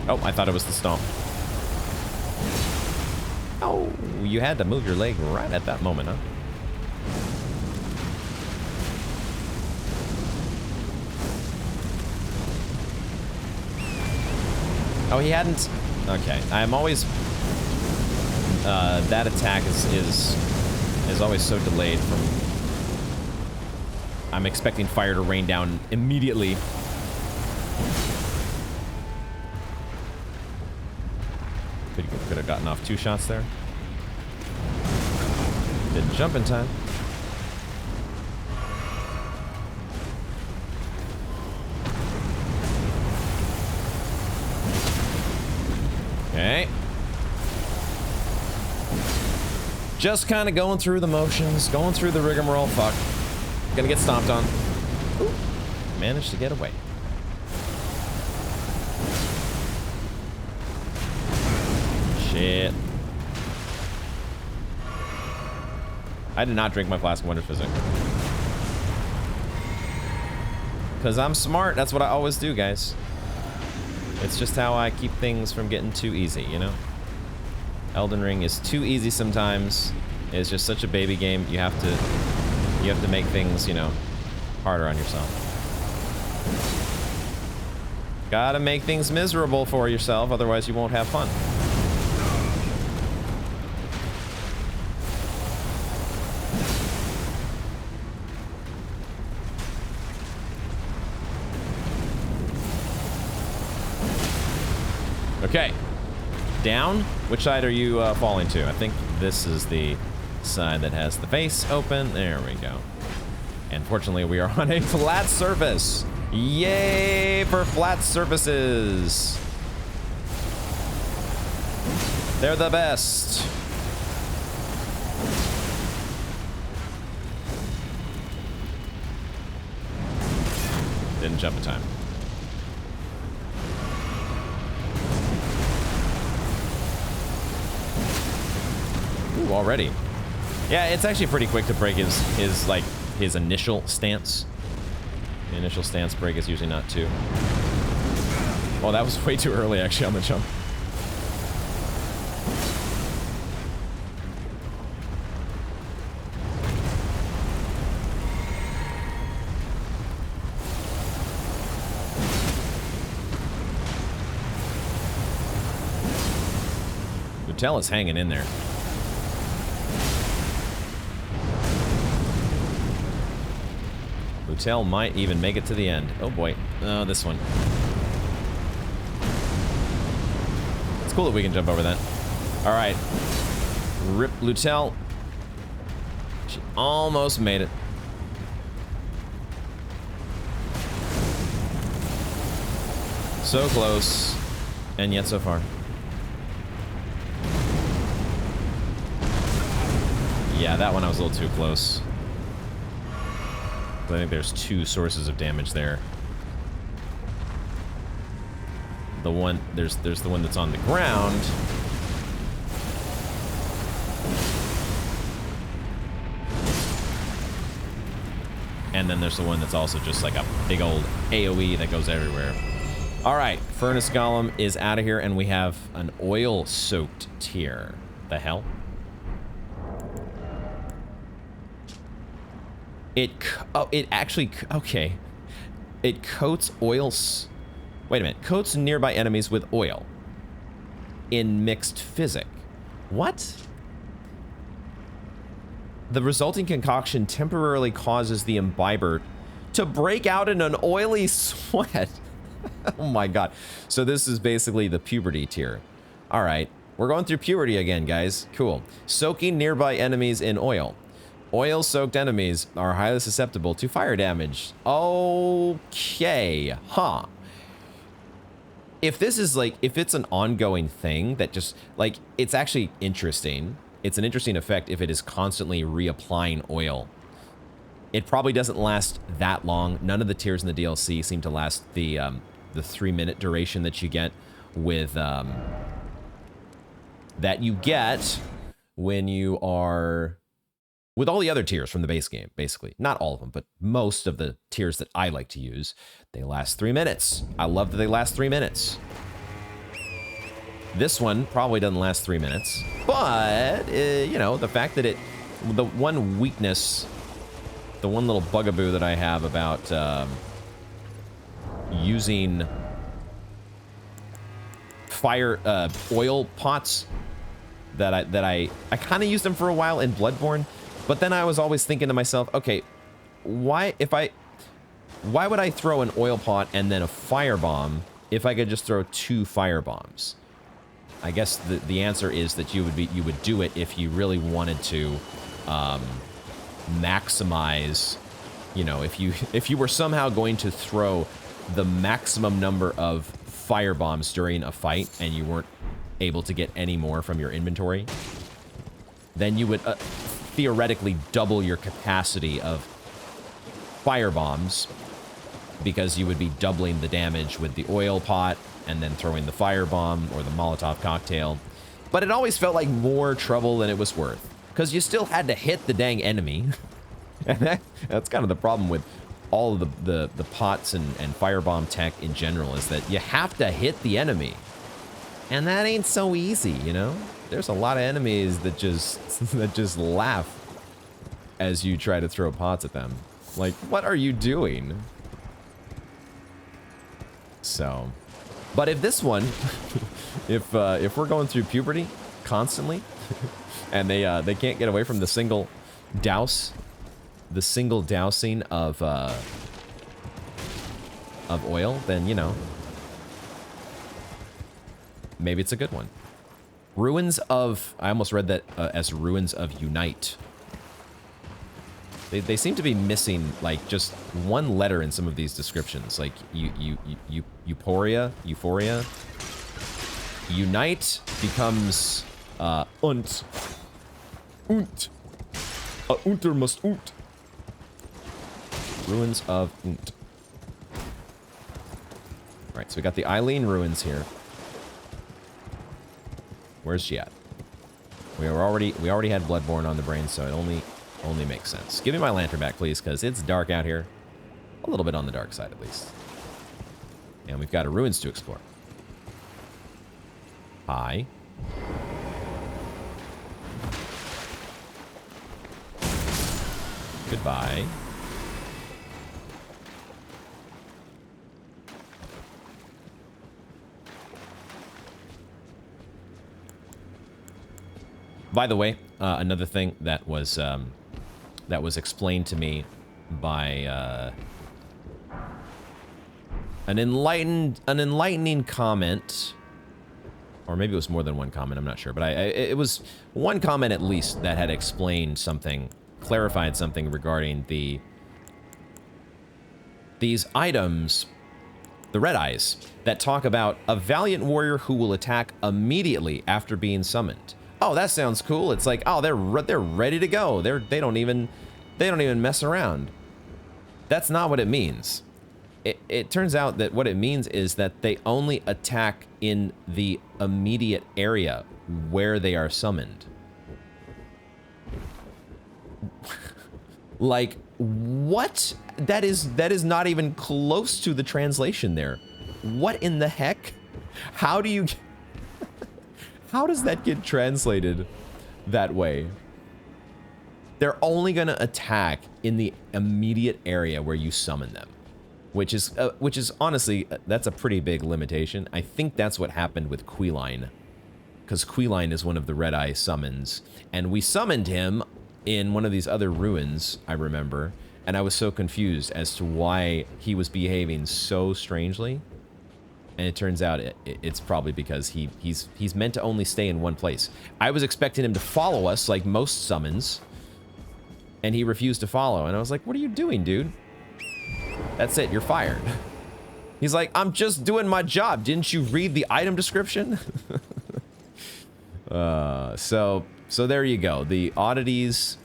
Oh, I thought it was the stomp. Oh, you had to move your leg right at that moment, huh? Oh, he hadn't... Okay, I'm always... that attack is always so delayed from... I'm expecting fire to rain down immediately. Could have gotten off 2 shots there. Didn't jump in time. Okay. Just kind of going through the motions, going through the rigmarole. Fuck. Gonna get stomped on. Ooh. Managed to get away. Shit. I did not drink my flask of Wonder Physic. Because I'm smart. That's what I always do, guys. It's just how I keep things from getting too easy, you know? Elden Ring is too easy sometimes. It's just such a baby game. You have to make things, you know, harder on yourself. Gotta make things miserable for yourself, otherwise you won't have fun. Okay. Down. Which side are you falling to? I think this is the side that has the face open. There we go. And fortunately, we are on a flat surface. Yay for flat surfaces. They're the best. Didn't jump in time. Ooh, already. Yeah, it's actually pretty quick to break his initial stance. The initial stance break is usually not too. Oh, that was way too early actually on the jump. Lutel is hanging in there. Lutel might even make it to the end. Oh boy. Oh, this one. It's cool that we can jump over that. All right. Rip Lutel. She almost made it. So close, and yet so far. Yeah, that one I was a little too close. I think there's two sources of damage there. The one there's the one that's on the ground. And then there's the one that's also just like a big old AoE that goes everywhere. All right, Furnace Golem is out of here, and we have an oil-soaked tier. The hell? It actually, okay. It coats oils. Wait a minute. Coats nearby enemies with oil. In mixed physic. What? The resulting concoction temporarily causes the imbiber to break out in an oily sweat. Oh my god. So this is basically the puberty tier. All right. We're going through puberty again, guys. Cool. Soaking nearby enemies in oil. Oil-soaked enemies are highly susceptible to fire damage. Okay. Huh. If this is like, if it's an ongoing thing that just, like, it's actually interesting. It's an interesting effect if it is constantly reapplying oil. It probably doesn't last that long. None of the tiers in the DLC seem to last the 3-minute duration that you get with, that you get when you are... with all the other tiers from the base game, basically. Not all of them, but most of the tiers that I like to use, they last 3 minutes. I love that they last 3 minutes. This one probably doesn't last 3 minutes, but, you know, the fact that the one weakness, the one little bugaboo that I have about using oil pots, that I kind of used them for a while in Bloodborne. But then I was always thinking to myself, okay, why would I throw an oil pot and then a firebomb if I could just throw 2 firebombs? I guess the answer is that you would do it if you really wanted to maximize, you know, if you were somehow going to throw the maximum number of firebombs during a fight and you weren't able to get any more from your inventory, then you would theoretically double your capacity of firebombs, because you would be doubling the damage with the oil pot and then throwing the firebomb or the Molotov cocktail. But it always felt like more trouble than it was worth, because you still had to hit the dang enemy. And that's kind of the problem with all of the pots and firebomb tech in general, is that you have to hit the enemy. And that ain't so easy, you know? There's a lot of enemies that just laugh as you try to throw pots at them. Like, what are you doing? So, but if this one, if we're going through puberty constantly, and they can't get away from the single dousing of oil, then, you know, maybe it's a good one. Ruins of... I almost read that as Ruins of Unite. They seem to be missing, like, just one letter in some of these descriptions. Like, Euphoria. Unite becomes, Unt. Unter must unt. Ruins of Unt. Alright, so we got the Eileen ruins here. Where's she at? We already had Bloodborne on the brain, so it only makes sense. Give me my lantern back, please, because it's dark out here. A little bit on the dark side, at least. And we've got a ruins to explore. Hi. Goodbye. By the way, another thing that was explained to me by an enlightening comment, or maybe it was more than one comment, I'm not sure, but it was one comment at least that had explained something, clarified something regarding these items, the red eyes, that talk about a valiant warrior who will attack immediately after being summoned. Oh, that sounds cool. It's like, oh, they're ready to go. They don't even mess around. That's not what it means. It turns out that what it means is that they only attack in the immediate area where they are summoned. Like, what? That is not even close to the translation there. What in the heck? How do you... How does that get translated that way? They're only going to attack in the immediate area where you summon them. Which is honestly, that's a pretty big limitation. I think that's what happened with Queeline. Because Queeline is one of the Red Eye summons. And we summoned him in one of these other ruins, I remember. And I was so confused as to why he was behaving so strangely. And it turns out it's probably because he's meant to only stay in one place. I was expecting him to follow us like most summons. And he refused to follow. And I was like, what are you doing, dude? That's it, you're fired. He's like, I'm just doing my job. Didn't you read the item description? So there you go. The oddities,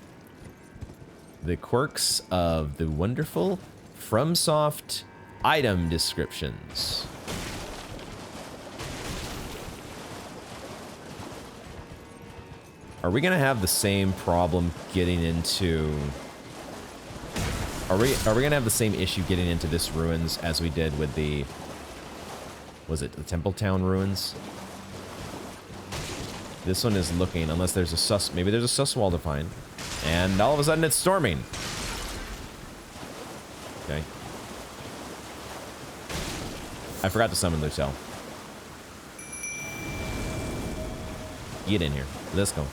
the quirks of the wonderful FromSoft item descriptions. Are we gonna have the same problem getting into... Are we gonna have the same issue getting into this ruins as we did with the... Was it the Templetown ruins? This one is looking, unless there's a sus... Maybe there's a sus wall to find. And all of a sudden it's storming. Okay. I forgot to summon Lucelle. Get in here. Let's go.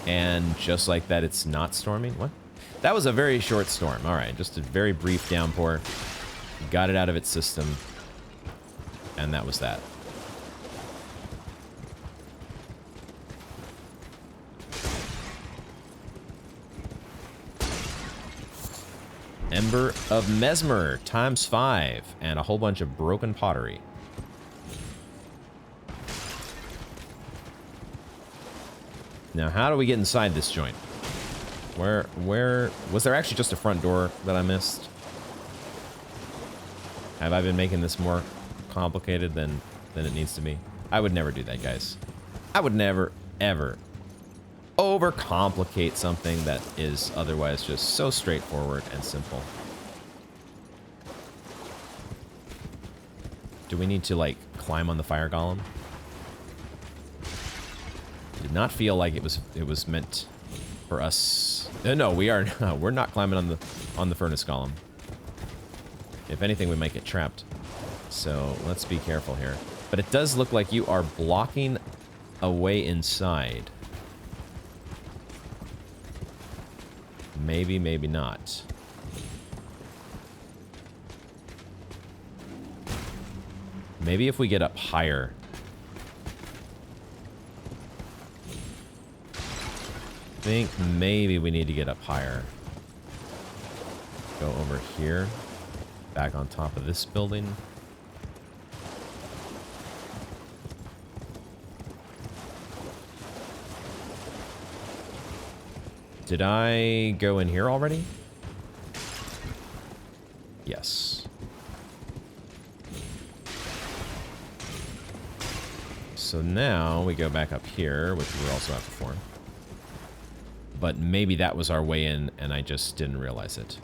And just like that, it's not storming? What? That was a very short storm. All right, just a very brief downpour. Got it out of its system. And that was that. Ember of Mesmer ×5 and a whole bunch of broken pottery. Now, how do we get inside this joint? Where, was there actually just a front door that I missed? Have I been making this more complicated than it needs to be? I would never do that, guys. I would never, ever overcomplicate something that is otherwise just so straightforward and simple. Do we need to, like, climb on the fire golem? Did not feel like it was meant for us. No, we're not climbing on the furnace golem. If anything, we might get trapped. So let's be careful here. But it does look like you are blocking a way inside. Maybe, maybe not. Maybe if we get up higher. I think maybe we need to get up higher. Go over here. Back on top of this building. Did I go in here already? Yes. So now we go back up here, which we were also at before. But maybe that was our way in, and I just didn't realize it.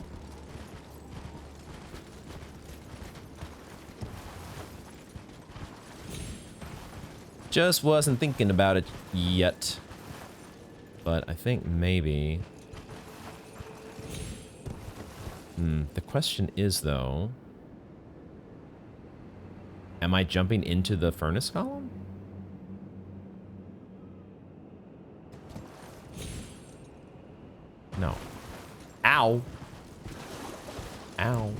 Just wasn't thinking about it yet. But I think maybe... The question is, though... Am I jumping into the furnace column? No. Ow. Ow.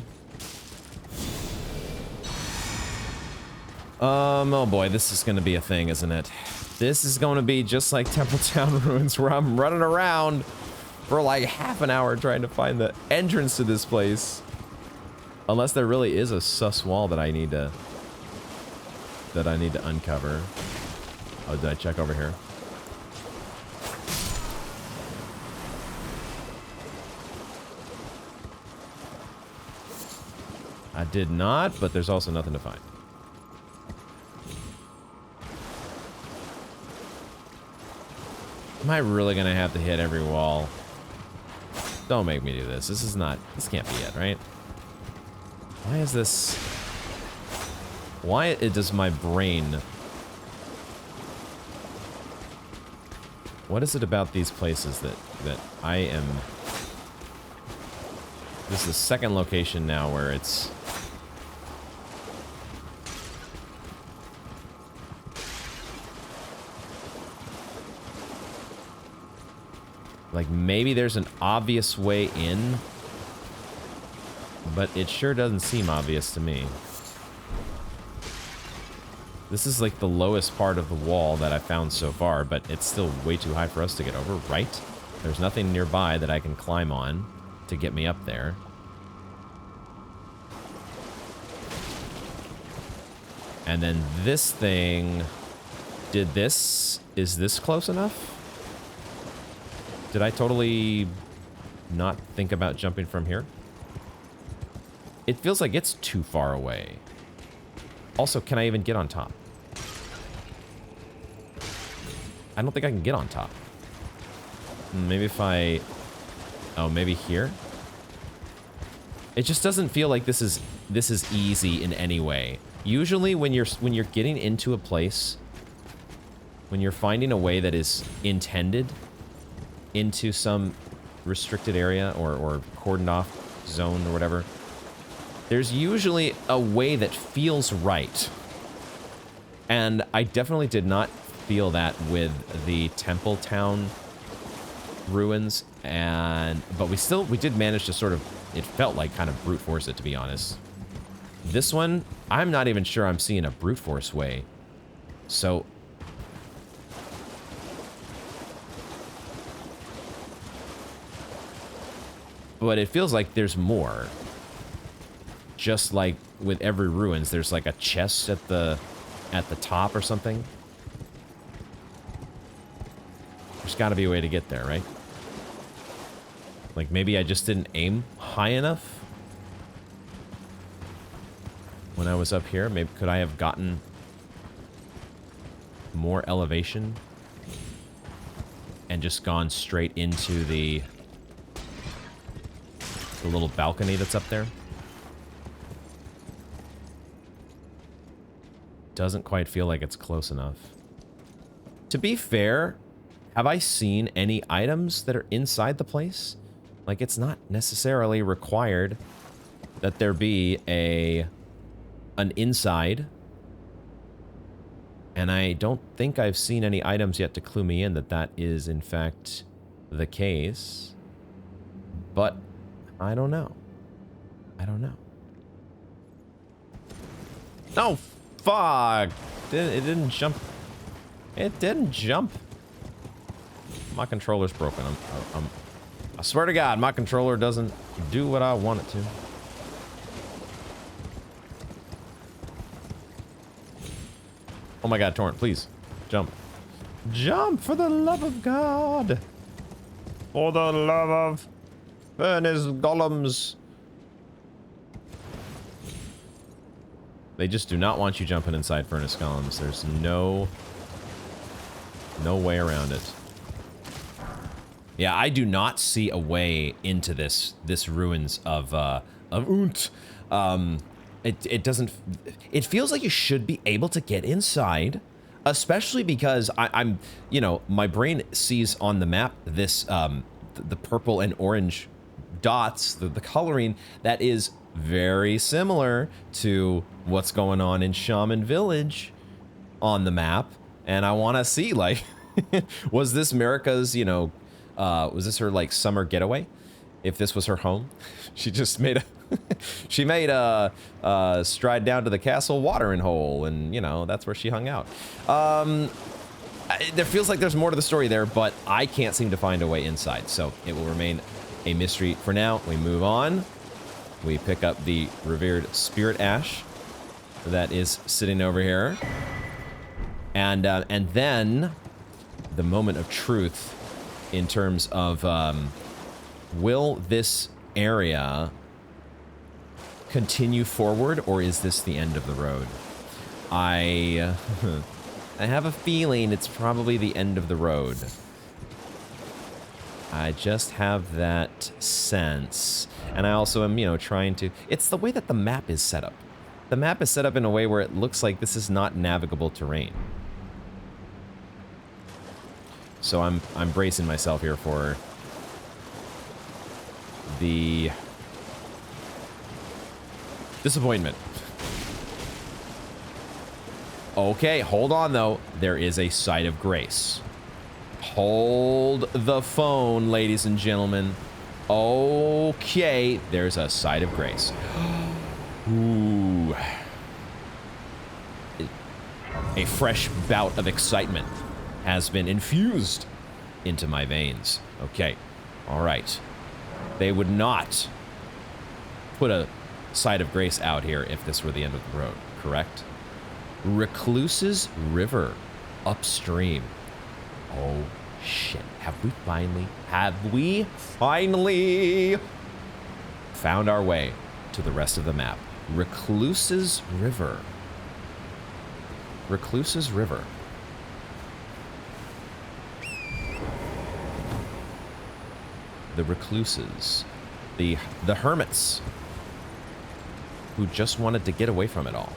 Oh boy, this is gonna be a thing, isn't it? This is gonna be just like Templetown Ruins, where I'm running around for like half an hour trying to find the entrance to this place. Unless there really is a sus wall that I need to uncover. Oh, did I check over here? I did not, but there's also nothing to find. Am I really gonna have to hit every wall? Don't make me do this. This can't be it, right? Why is this... Why does my brain... What is it about these places that I am... This is the second location now where it's... Like, maybe there's an obvious way in, but it sure doesn't seem obvious to me. This is like the lowest part of the wall that I found so far, but it's still way too high for us to get over, right? There's nothing nearby that I can climb on to get me up there. And then this thing... Is this close enough? Did I totally not think about jumping from here? It feels like it's too far away. Also, can I even get on top? I don't think I can get on top. Maybe if I... Oh, maybe here? It just doesn't feel like this is easy in any way. Usually when you're getting into a place, when you're finding a way that is intended into some restricted area or cordoned off zone or whatever, there's usually a way that feels right. And I definitely did not feel that with the Templetown ruins, but we did manage to sort of, it felt like kind of brute force it, to be honest. This one, I'm not even sure I'm seeing a brute force way. So but it feels like there's more. Just like with every ruins, there's like a chest at the top or something. There's got to be a way to get there, right? Like maybe I just didn't aim high enough when I was up here. Maybe could I have gotten more elevation and just gone straight into the little balcony that's up there? Doesn't quite feel like it's close enough. To be fair, have I seen any items that are inside the place? Like, it's not necessarily required that there be an inside. And I don't think I've seen any items yet to clue me in that that is, in fact, the case. But I don't know. I don't know. No, fuck! It didn't jump. It didn't jump. My controller's broken. I swear to God, my controller doesn't do what I want it to. Oh my God, Torrent, please jump. Jump for the love of God. For the love of furnace golems. They just do not want you jumping inside furnace golems. There's no way around it. Yeah, I do not see a way into this ruins of Unt. It doesn't. It feels like you should be able to get inside, especially because I'm, you know, my brain sees on the map this the purple and orange dots, the coloring that is very similar to what's going on in Shaman Village on the map, and I want to see, like, was this Marika's, you know, was this her, like, summer getaway? If this was her home? She just made a, she made a, stride down to the castle watering hole, and, you know, that's where she hung out. There feels like there's more to the story there, but I can't seem to find a way inside, so it will remain a mystery for now. We move on. We pick up the revered spirit ash that is sitting over here. And then the moment of truth in terms of, will this area continue forward, or is this the end of the road? I have a feeling it's probably the end of the road. I just have that sense. And I also am, you know, trying to... It's the way that the map is set up. The map is set up in a way where it looks like this is not navigable terrain. So I'm bracing myself here for the disappointment. Okay, hold on though. There is a site of grace. Hold the phone, ladies and gentlemen. Okay, there's a site of grace. Ooh. A fresh bout of excitement has been infused into my veins. Okay, all right. They would not put a site of grace out here if this were the end of the road, correct? Recluses River, upstream. Oh, shit. Have we finally found our way to the rest of the map? Recluses River. Recluses River. The recluses. The hermits who just wanted to get away from it all.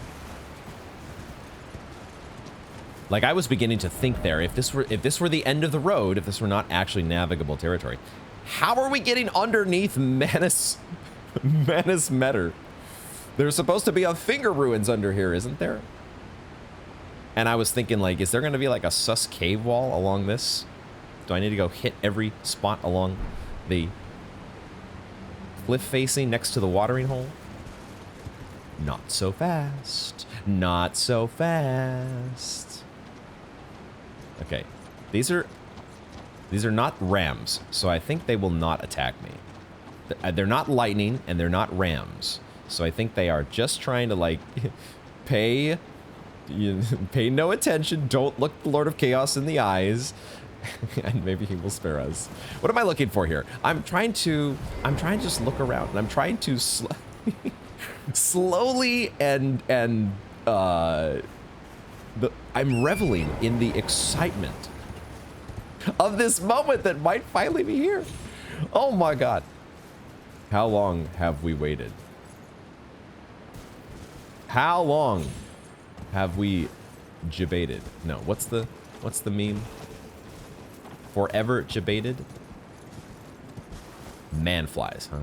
Like, I was beginning to think there, if this were the end of the road, if this were not actually navigable territory, how are we getting underneath Manus Metter? There's supposed to be a finger ruins under here, isn't there? And I was thinking, like, is there going to be like a sus cave wall along this? Do I need to go hit every spot along the cliff facing next to the watering hole? Not so fast. Not so fast. Okay, these are not rams, so I think they will not attack me. They're not lightning, and they're not rams, so I think they are just trying to, like, pay no attention. Don't look the Lord of Chaos in the eyes, and maybe he will spare us. What am I looking for here? I'm trying to just look around, and I'm trying to slowly I'm reveling in the excitement of this moment that might finally be here. Oh my God. How long have we waited? How long have we debated? No, what's the meme? Forever debated? Man flies, huh?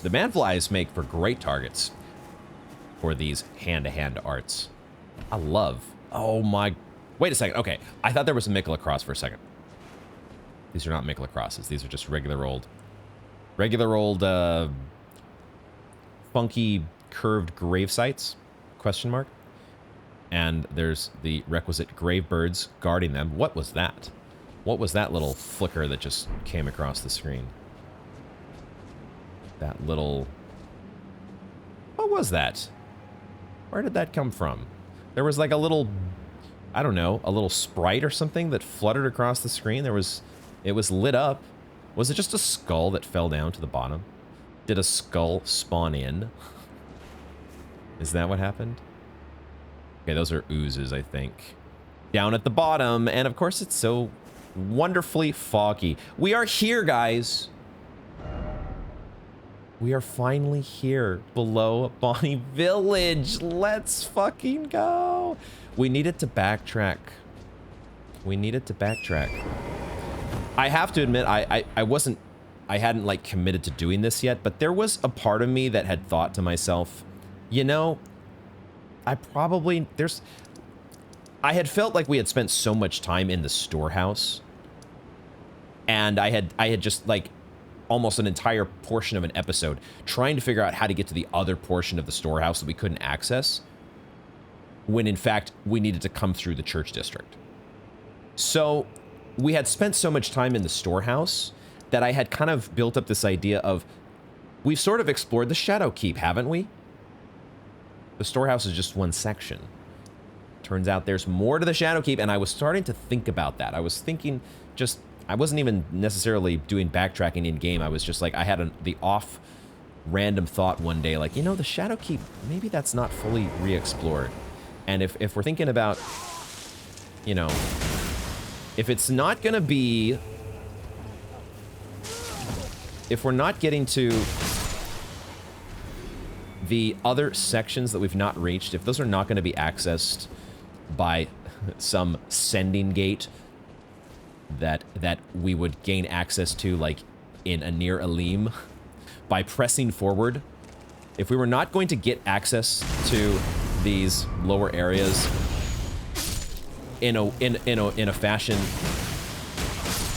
The manflies make for great targets for these hand-to-hand arts. I love... Oh my... Wait a second. Okay, I thought there was a Mikula cross for a second. These are not Mikula crosses. These are just regular old, funky curved grave sites? Question mark. And there's the requisite grave birds guarding them. What was that? What was that little flicker that just came across the screen? That little... What was that? Where did that come from? There was like a little... I don't know, a little sprite or something that fluttered across the screen. It was lit up. Was it just a skull that fell down to the bottom? Did a skull spawn in? Is that what happened? Okay, those are oozes, I think. Down at the bottom, and of course it's so wonderfully foggy. We are here, guys. We are finally here below Bonnie Village. Let's fucking go. We needed to backtrack. We needed to backtrack. I have to admit, I hadn't like committed to doing this yet, but there was a part of me that had thought to myself, you know, I had felt like we had spent so much time in the storehouse, and I had just like almost an entire portion of an episode trying to figure out how to get to the other portion of the storehouse that we couldn't access, when in fact we needed to come through the church district. So we had spent so much time in the storehouse that I had kind of built up this idea of, we've sort of explored the Shadow Keep, haven't we? The storehouse is just one section. Turns out there's more to the Shadow Keep, and I was starting to think about that. I was thinking just, I wasn't even necessarily doing backtracking in-game. I was just like, I had the off random thought one day, like, you know, the Shadow Keep, maybe that's not fully re-explored. And if we're thinking about, you know, if it's not gonna be, if we're not getting to the other sections that we've not reached, if those are not going to be accessed by some sending gate that we would gain access to, like in a near Alim, by pressing forward, if we were not going to get access to these lower areas in a fashion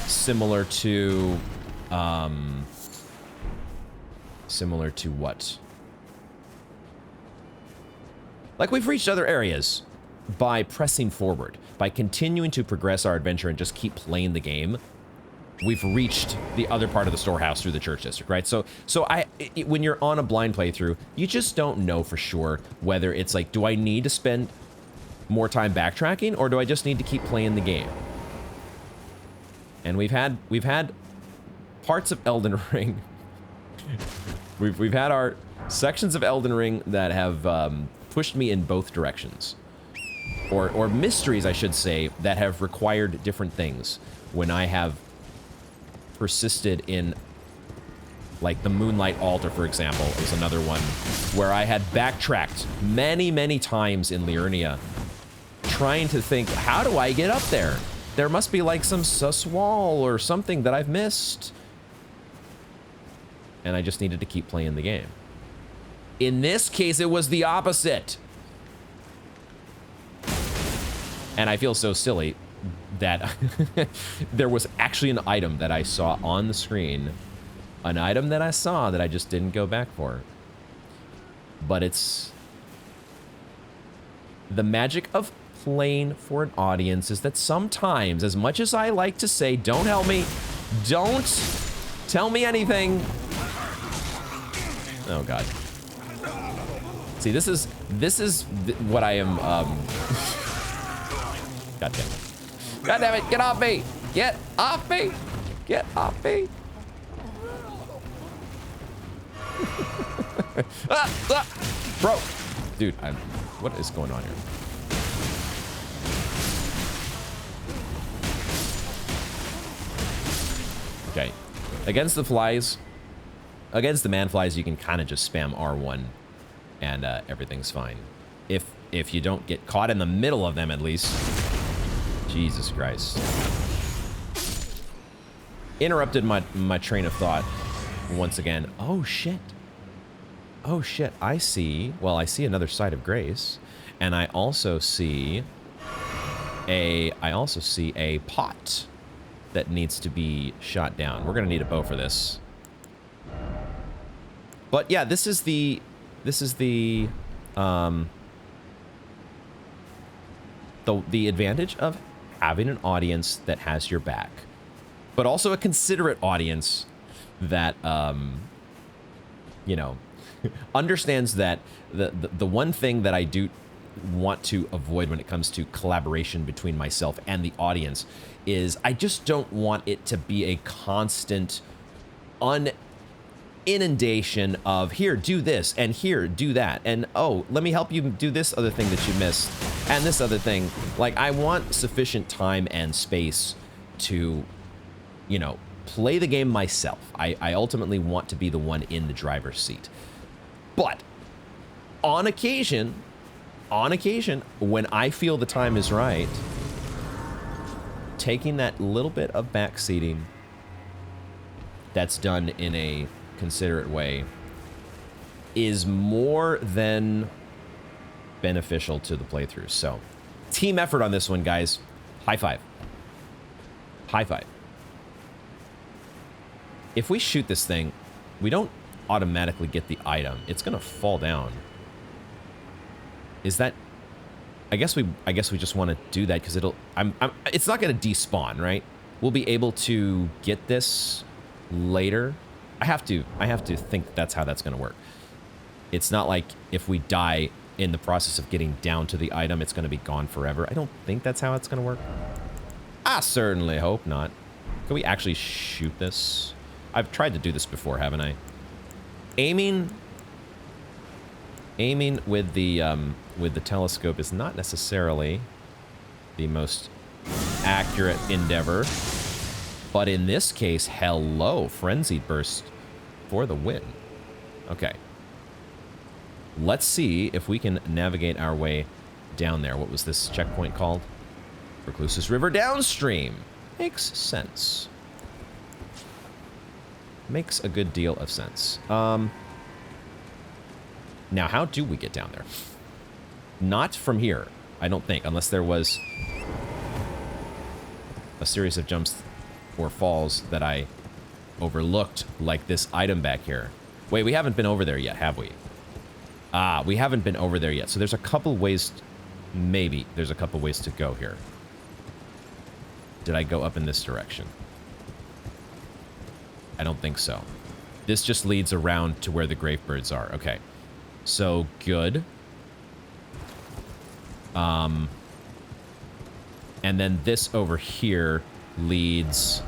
similar to what? Like, we've reached other areas by pressing forward, by continuing to progress our adventure and just keep playing the game. We've reached the other part of the storehouse through the church district, right? So when you're on a blind playthrough, you just don't know for sure whether it's like, do I need to spend more time backtracking, or do I just need to keep playing the game? And we've had parts of Elden Ring. We've had our sections of Elden Ring that have pushed me in both directions, or mysteries, I should say, that have required different things. When I have persisted in, like, the Moonlight Altar, for example, is another one where I had backtracked many times in Liurnia, trying to think, how do I get up there? There must be like some sus wall or something that I've missed. And I just needed to keep playing the game. In this case, it was the opposite. And I feel so silly that there was actually an item that I saw on the screen. An item that I saw that I just didn't go back for. But it's... the magic of playing for an audience is that sometimes, as much as I like to say, don't help me, don't tell me anything. Oh, God. See, this is what I am, God damn it. God damn it, get off me! Get off me! Get off me! Bro! Dude, what is going on here? Okay. Against the flies, against the man flies, you can kind of just spam R1 and everything's fine. If you don't get caught in the middle of them, at least. Jesus Christ. Interrupted my train of thought once again. Oh, shit. Oh, shit. I see another side of grace. And I also see a pot that needs to be shot down. We're gonna need a bow for this. But yeah, this is the advantage of having an audience that has your back, but also a considerate audience that you know, understands that the one thing that I do want to avoid when it comes to collaboration between myself and the audience is I just don't want it to be a constant inundation of, here, do this, and here, do that, and oh, let me help you do this other thing that you missed, and this other thing. Like, I want sufficient time and space to, you know, play the game myself. I ultimately want to be the one in the driver's seat. But on occasion, when I feel the time is right, taking that little bit of backseating that's done in a considerate way is more than beneficial to the playthrough. So, team effort on this one, guys. High five. High five. If we shoot this thing, we don't automatically get the item. It's gonna fall down. Is that... I guess we just want to do that because it's not going to despawn, right? We'll be able to get this later. I have to think that's how that's going to work. It's not like if we die in the process of getting down to the item, it's going to be gone forever. I don't think that's how it's going to work. I certainly hope not. Can we actually shoot this? I've tried to do this before, haven't I? Aiming with the telescope is not necessarily the most accurate endeavor, but in this case, hello, Frenzied Burst for the win. Okay. Let's see if we can navigate our way down there. What was this checkpoint called? Recluses River downstream. Makes sense. Makes a good deal of sense. Now, how do we get down there? Not from here, I don't think, unless there was a series of jumps or falls that I overlooked, like this item back here. Wait, we haven't been over there yet, have we? Ah, we haven't been over there yet. So there's a couple ways, maybe there's a couple ways to go here. Did I go up in this direction? I don't think so. This just leads around to where the grave birds are. Okay. So, good. And then this over here leads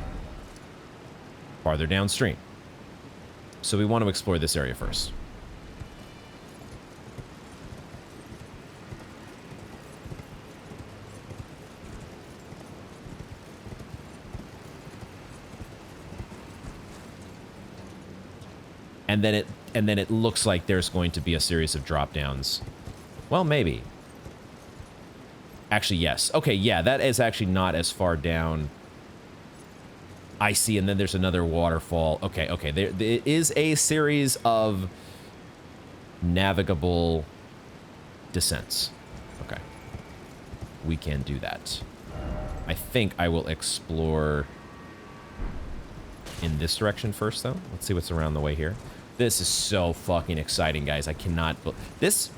farther downstream. So we want to explore this area first. And then it looks like there's going to be a series of drop downs. Well, maybe. Actually, yes. Okay, yeah, that is actually not as far down. I see, and then there's another waterfall. Okay, okay. There is a series of navigable descents. Okay. We can do that. I think I will explore in this direction first, though. Let's see what's around the way here. This is so fucking exciting, guys. I cannot... This...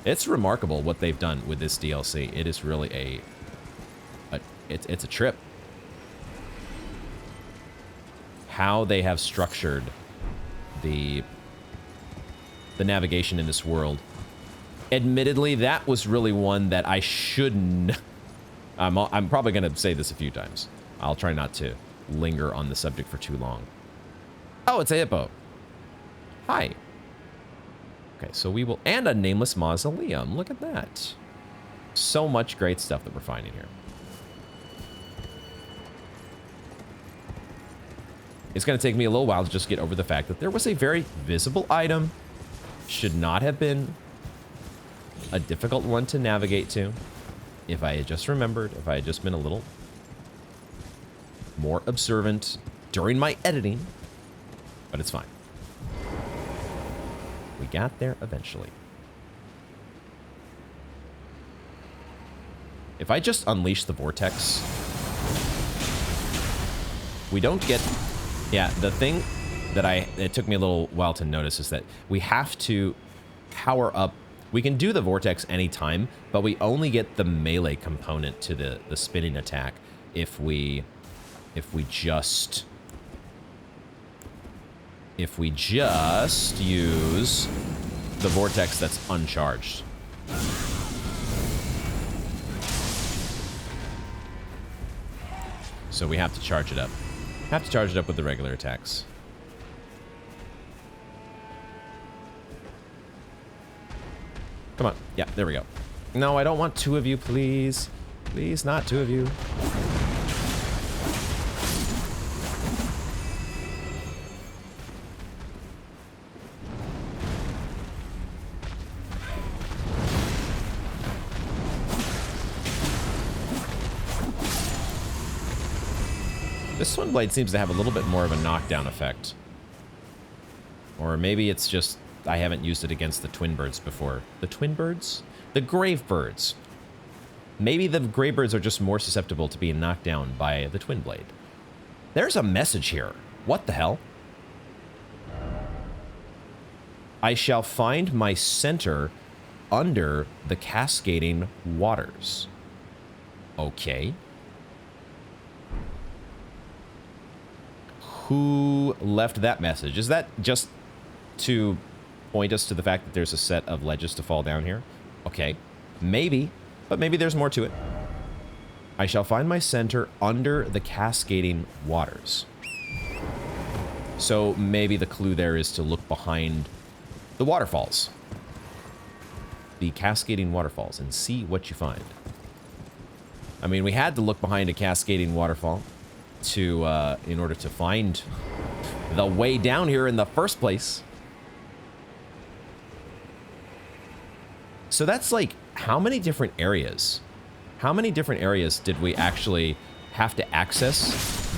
It's remarkable what they've done with this DLC. It is really it's a trip. How they have structured the navigation in this world. Admittedly, that was really one that I shouldn't... I'm probably going to say this a few times. I'll try not to linger on the subject for too long. Oh, it's a hippo. Hi. Okay, so we will... And a Nameless Mausoleum. Look at that. So much great stuff that we're finding here. It's going to take me a little while to just get over the fact that there was a very visible item. Should not have been a difficult one to navigate to. If I had just remembered, if I had just been a little more observant during my editing. But it's fine. We got there eventually. If I just unleash the vortex, we don't get... Yeah, the thing that it took me a little while to notice is that we have to power up. We can do the vortex anytime, but we only get the melee component to the spinning attack if we just use the vortex that's uncharged. So we have to charge it up. Have to charge it up with the regular attacks. Come on. Yeah, there we go. No, I don't want two of you, please. Please, not two of you. This Twin Blade seems to have a little bit more of a knockdown effect. Or maybe it's just I haven't used it against the Twin Birds before. The Twin Birds? The Grave Birds. Maybe the Grave Birds are just more susceptible to being knocked down by the Twin Blade. There's a message here. What the hell? I shall find my center under the cascading waters. Okay. Who left that message? Is that just to point us to the fact that there's a set of ledges to fall down here? Okay. Maybe. But maybe there's more to it. I shall find my center under the cascading waters. So maybe the clue there is to look behind the waterfalls. The cascading waterfalls and see what you find. I mean, we had to look behind a cascading waterfall to in order to find the way down here in the first place. So that's like, how many different areas? How many different areas did we actually have to access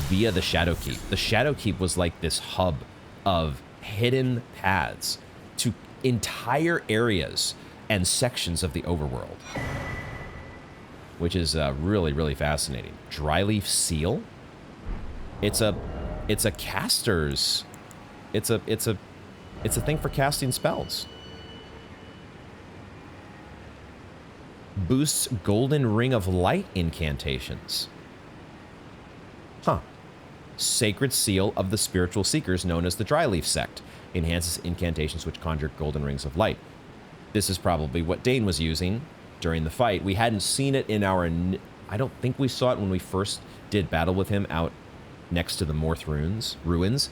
via the Shadow Keep? The Shadow Keep was like this hub of hidden paths to entire areas and sections of the overworld, which is really, really fascinating. Dryleaf seal. It's a caster's. It's a thing for casting spells. Boosts Golden Ring of Light incantations. Huh. Sacred Seal of the Spiritual Seekers, known as the Dryleaf Sect. Enhances incantations which conjure Golden Rings of Light. This is probably what Dane was using during the fight. We hadn't seen it in our... I don't think we saw it when we first did battle with him out next to the Morth ruins.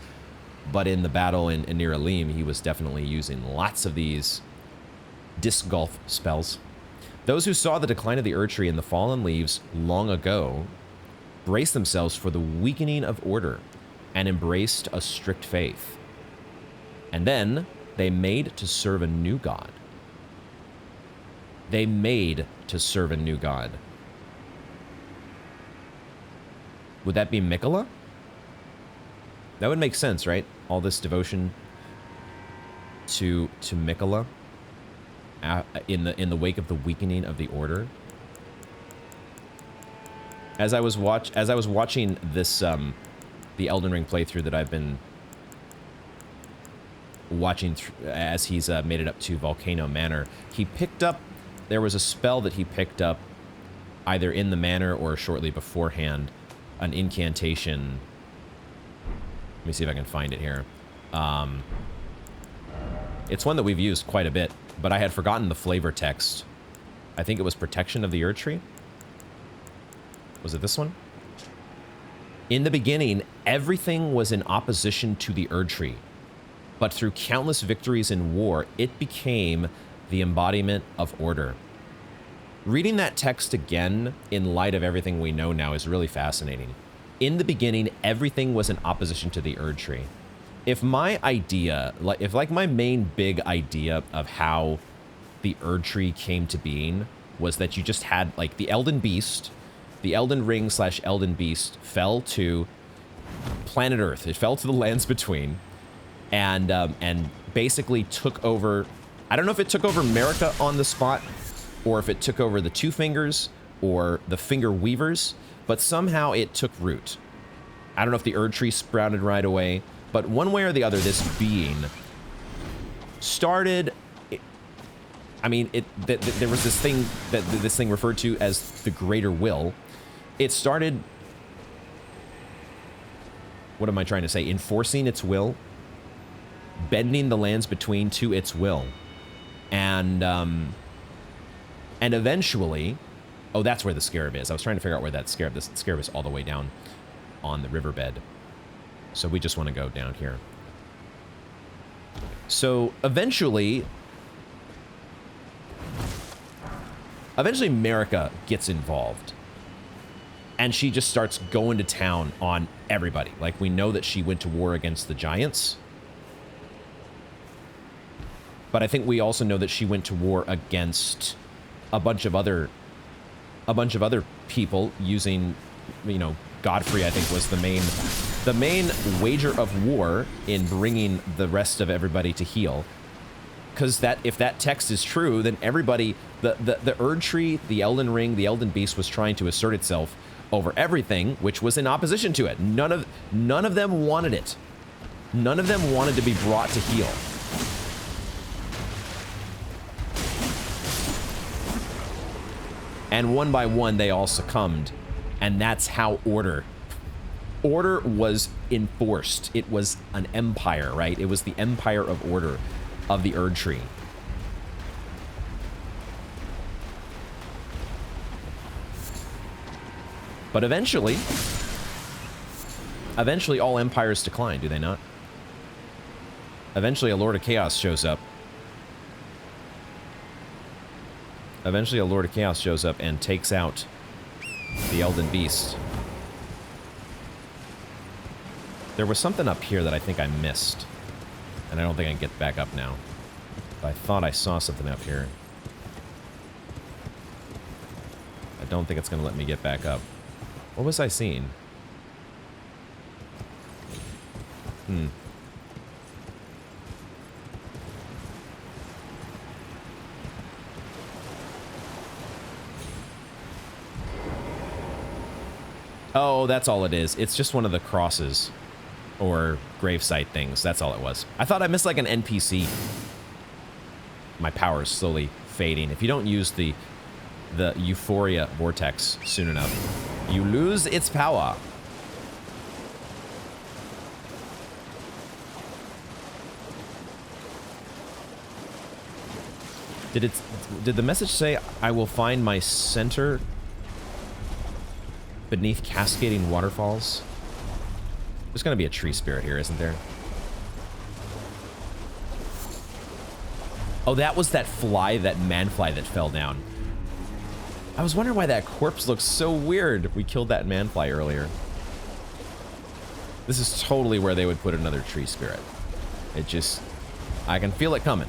But in the battle in near Alim, he was definitely using lots of these Disc Golf spells. Those who saw the decline of the Erdtree and the fallen leaves long ago braced themselves for the weakening of order and embraced a strict faith. And then they made to serve a new god. They made to serve a new god. Would that be Mikola? That would make sense, right? All this devotion to Mikola. In the wake of the weakening of the order. As I was watching this the Elden Ring playthrough that I've been watching as he's made it up to Volcano Manor, there was a spell that he picked up either in the manor or shortly beforehand, an incantation. Let me see if I can find it here. It's one that we've used quite a bit, but I had forgotten the flavor text. I think it was Protection of the Erdtree. Was it this one? In the beginning, everything was in opposition to the Erdtree, but through countless victories in war, it became the embodiment of order. Reading that text again in light of everything we know now is really fascinating. In the beginning, everything was in opposition to the Erdtree. If my idea, like my main big idea of how the Erdtree came to being was that you just had like the Elden Beast, the Elden Ring / Elden Beast fell to planet Earth. It fell to the lands between, and basically took over. I don't know if it took over America on the spot, or if it took over the Two Fingers or the Finger Weavers, but somehow it took root. I don't know if the Erdtree sprouted right away. But one way or the other, this being started. I mean, there was this thing that this thing referred to as the Greater Will. It started. What am I trying to say? Enforcing its will, bending the lands between to its will, and eventually, oh, that's where the scarab is. I was trying to figure out where that scarab. This scarab is all the way down on the riverbed. So we just want to go down here. So eventually Marika gets involved. And she just starts going to town on everybody. Like, we know that she went to war against the giants. But I think we also know that she went to war against a bunch of other people using, you know, Godfrey, I think, was the main wager of war in bringing the rest of everybody to heal. Because if that text is true, then everybody, the Erdtree, the Elden Ring, the Elden Beast was trying to assert itself over everything, which was in opposition to it. None of them wanted it. None of them wanted to be brought to heal. And one by one, they all succumbed. And that's how order was enforced. It was an empire, right? It was the empire of order of the Erdtree. But eventually all empires decline, do they not? Eventually a Lord of Chaos shows up. Eventually a Lord of Chaos shows up and takes out the Elden Beast. There was something up here that I think I missed. And I don't think I can get back up now. But I thought I saw something up here. I don't think it's going to let me get back up. What was I seeing? Oh, that's all it is. It's just one of the crosses or gravesite things. That's all it was. I thought I missed like an NPC. My power is slowly fading. If you don't use the Euphoria Vortex soon enough, you lose its power. Did the message say I will find my center beneath cascading waterfalls? There's gonna be a tree spirit here, isn't there? Oh, that was that fly, that man-fly that fell down. I was wondering why that corpse looks so weird. We killed that man-fly earlier. This is totally where they would put another tree spirit. It just... I can feel it coming.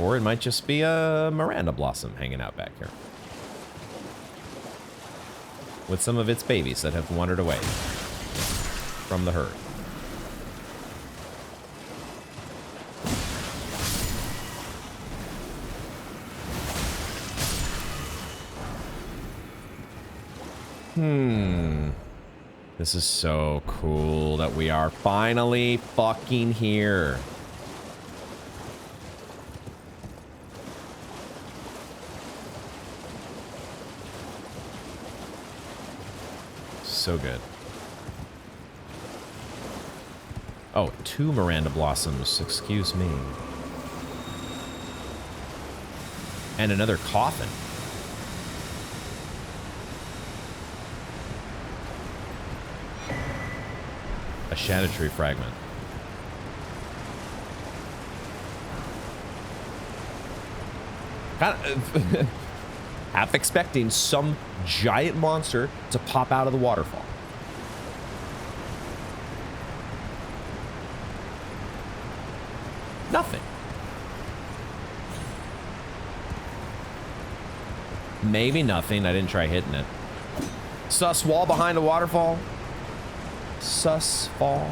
Or it might just be a Miranda blossom hanging out back here. With some of its babies that have wandered away from the herd. This is so cool that we are finally fucking here. So good. Oh, 2 Miranda blossoms, excuse me. And another coffin. A Shadow Tree fragment. Kind of half expecting some giant monster to pop out of the waterfall. Nothing. Maybe nothing. I didn't try hitting it. Sus wall behind the waterfall. Sus fall.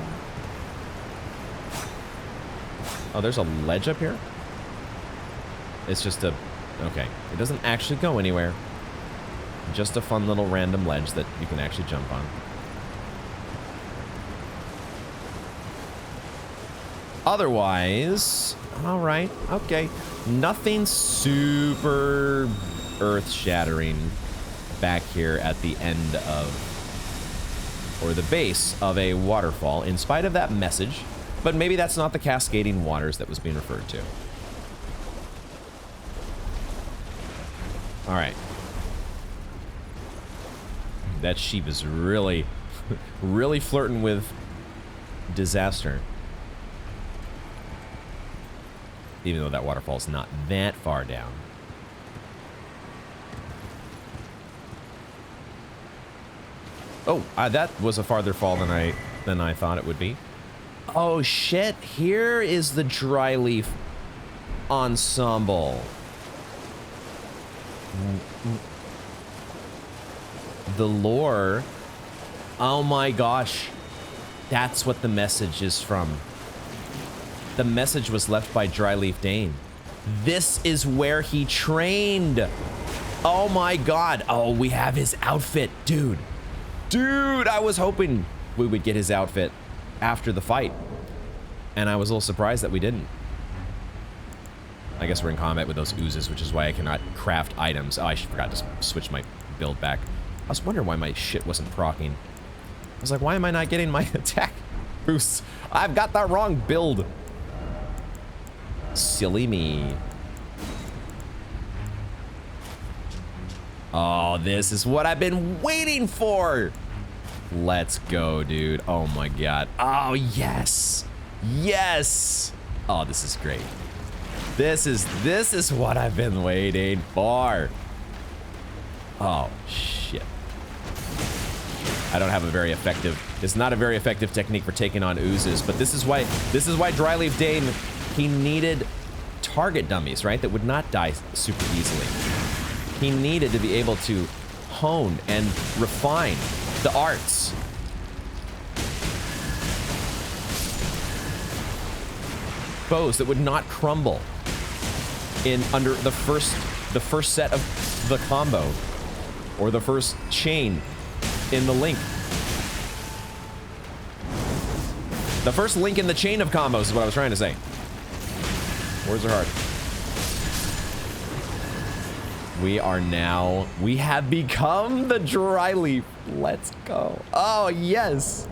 Oh, there's a ledge up here? It's just a... Okay. It doesn't actually go anywhere. Just a fun little random ledge that you can actually jump on. Otherwise... Alright. Okay. Nothing super earth-shattering back here at the end of... or the base of a waterfall, in spite of that message. But maybe that's not the cascading waters that was being referred to. Alright. That sheep is really, really flirting with disaster. Even though that waterfall's not that far down. Oh, that was a farther fall than I thought it would be. Oh shit, here is the dry leaf ensemble. The lore. Oh my gosh. That's what the message is from. The message was left by Dryleaf Dane. This is where he trained. Oh my god. Oh, we have his outfit. Dude. Dude, I was hoping we would get his outfit after the fight. And I was a little surprised that we didn't. I guess we're in combat with those oozes, which is why I cannot craft items. Oh, I forgot to switch my build back. I was wondering why my shit wasn't proccing. I was like, why am I not getting my attack boosts? I've got that wrong build. Silly me. Oh, this is what I've been waiting for. Let's go, dude. Oh my god. Oh, yes. Yes. Oh, this is great. This is what I've been waiting for. Oh, shit. I don't have a very effective, it's not a very effective technique for taking on oozes, but this is why Dryleaf Dane, he needed target dummies, right? That would not die super easily. He needed to be able to hone and refine the arts. Bows that would not crumble in under the first set of the combo, or the first chain in the link. The first link in the chain of combos is what I was trying to say. Words are hard. We have become the Dryleaf. Let's go. Oh, yes.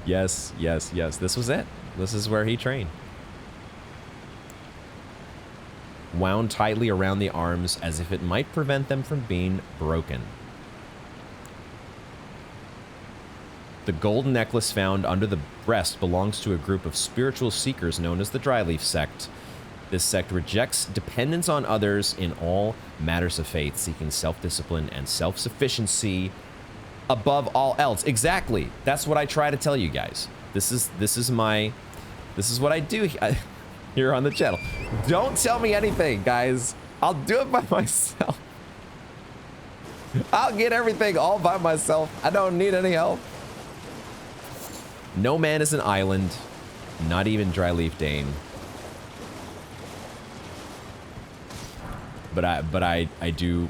Yes, yes, yes. This was it. This is where he trained. Wound tightly around the arms as if it might prevent them from being broken. The golden necklace found under the breast belongs to a group of spiritual seekers known as the Dryleaf sect. This sect rejects dependence on others in all matters of faith, seeking self-discipline and self-sufficiency above all else. Exactly. That's what I try to tell you guys. This is what I do here on the channel. Don't tell me anything, guys. I'll do it by myself. I'll get everything all by myself. I don't need any help. No man is an island, not even Dryleaf Dane. But I do,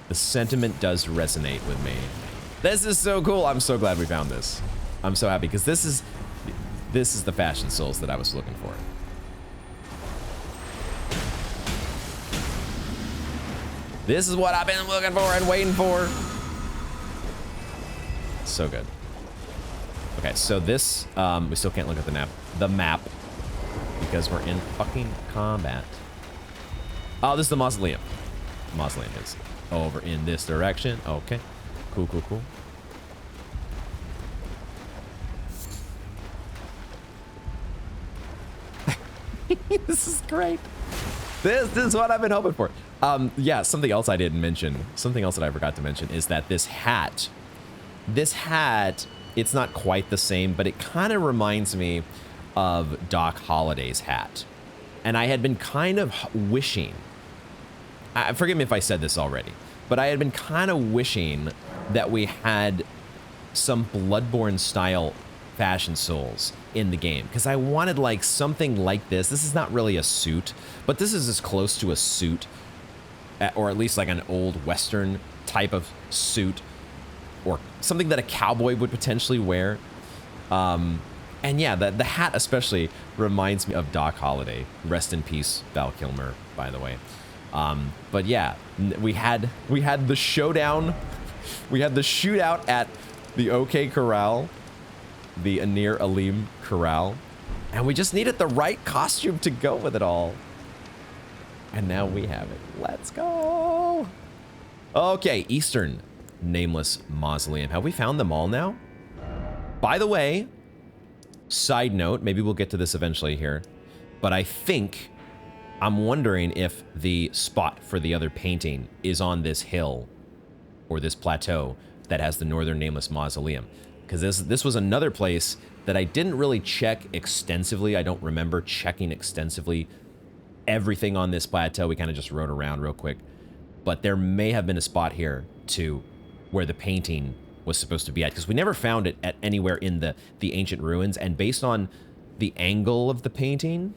the sentiment does resonate with me. This is so cool. I'm so glad we found this. I'm so happy because this is the fashion souls that I was looking for. This is what I've been looking for and waiting for. So good. Okay, so this, we still can't look at the map because we're in fucking combat. Oh, this is the Masoleum. Masoleum is over in this direction. Okay, cool, cool, cool. This is great. This is what I've been hoping for. Yeah, something else I didn't mention, something else that I forgot to mention is that this hat, it's not quite the same, but it kind of reminds me of Doc Holliday's hat. And I had been kind of wishing, forgive me if I said this already, but I had been kind of wishing that we had some Bloodborne style fashion souls in the game, because I wanted like something like this. This is not really a suit, but this is as close to a suit, or at least like an old Western type of suit, or something that a cowboy would potentially wear. And yeah, the hat especially reminds me of Doc Holliday. Rest in peace, Val Kilmer, by the way. But yeah, we had the showdown. We had the shootout at the OK Corral, the Anir Alim Corral, and we just needed the right costume to go with it all. And now we have it. Let's go. Okay, Eastern Nameless Mausoleum. Have we found them all now? By the way, side note, maybe we'll get to this eventually here, but I'm wondering if the spot for the other painting is on this hill or this plateau that has the Northern Nameless Mausoleum. Because this was another place that I didn't really check extensively. I don't remember checking extensively everything on this plateau. We kind of just rode around real quick. But there may have been a spot here, too, where the painting was supposed to be at, because we never found it at anywhere in the ancient ruins, and based on the angle of the painting,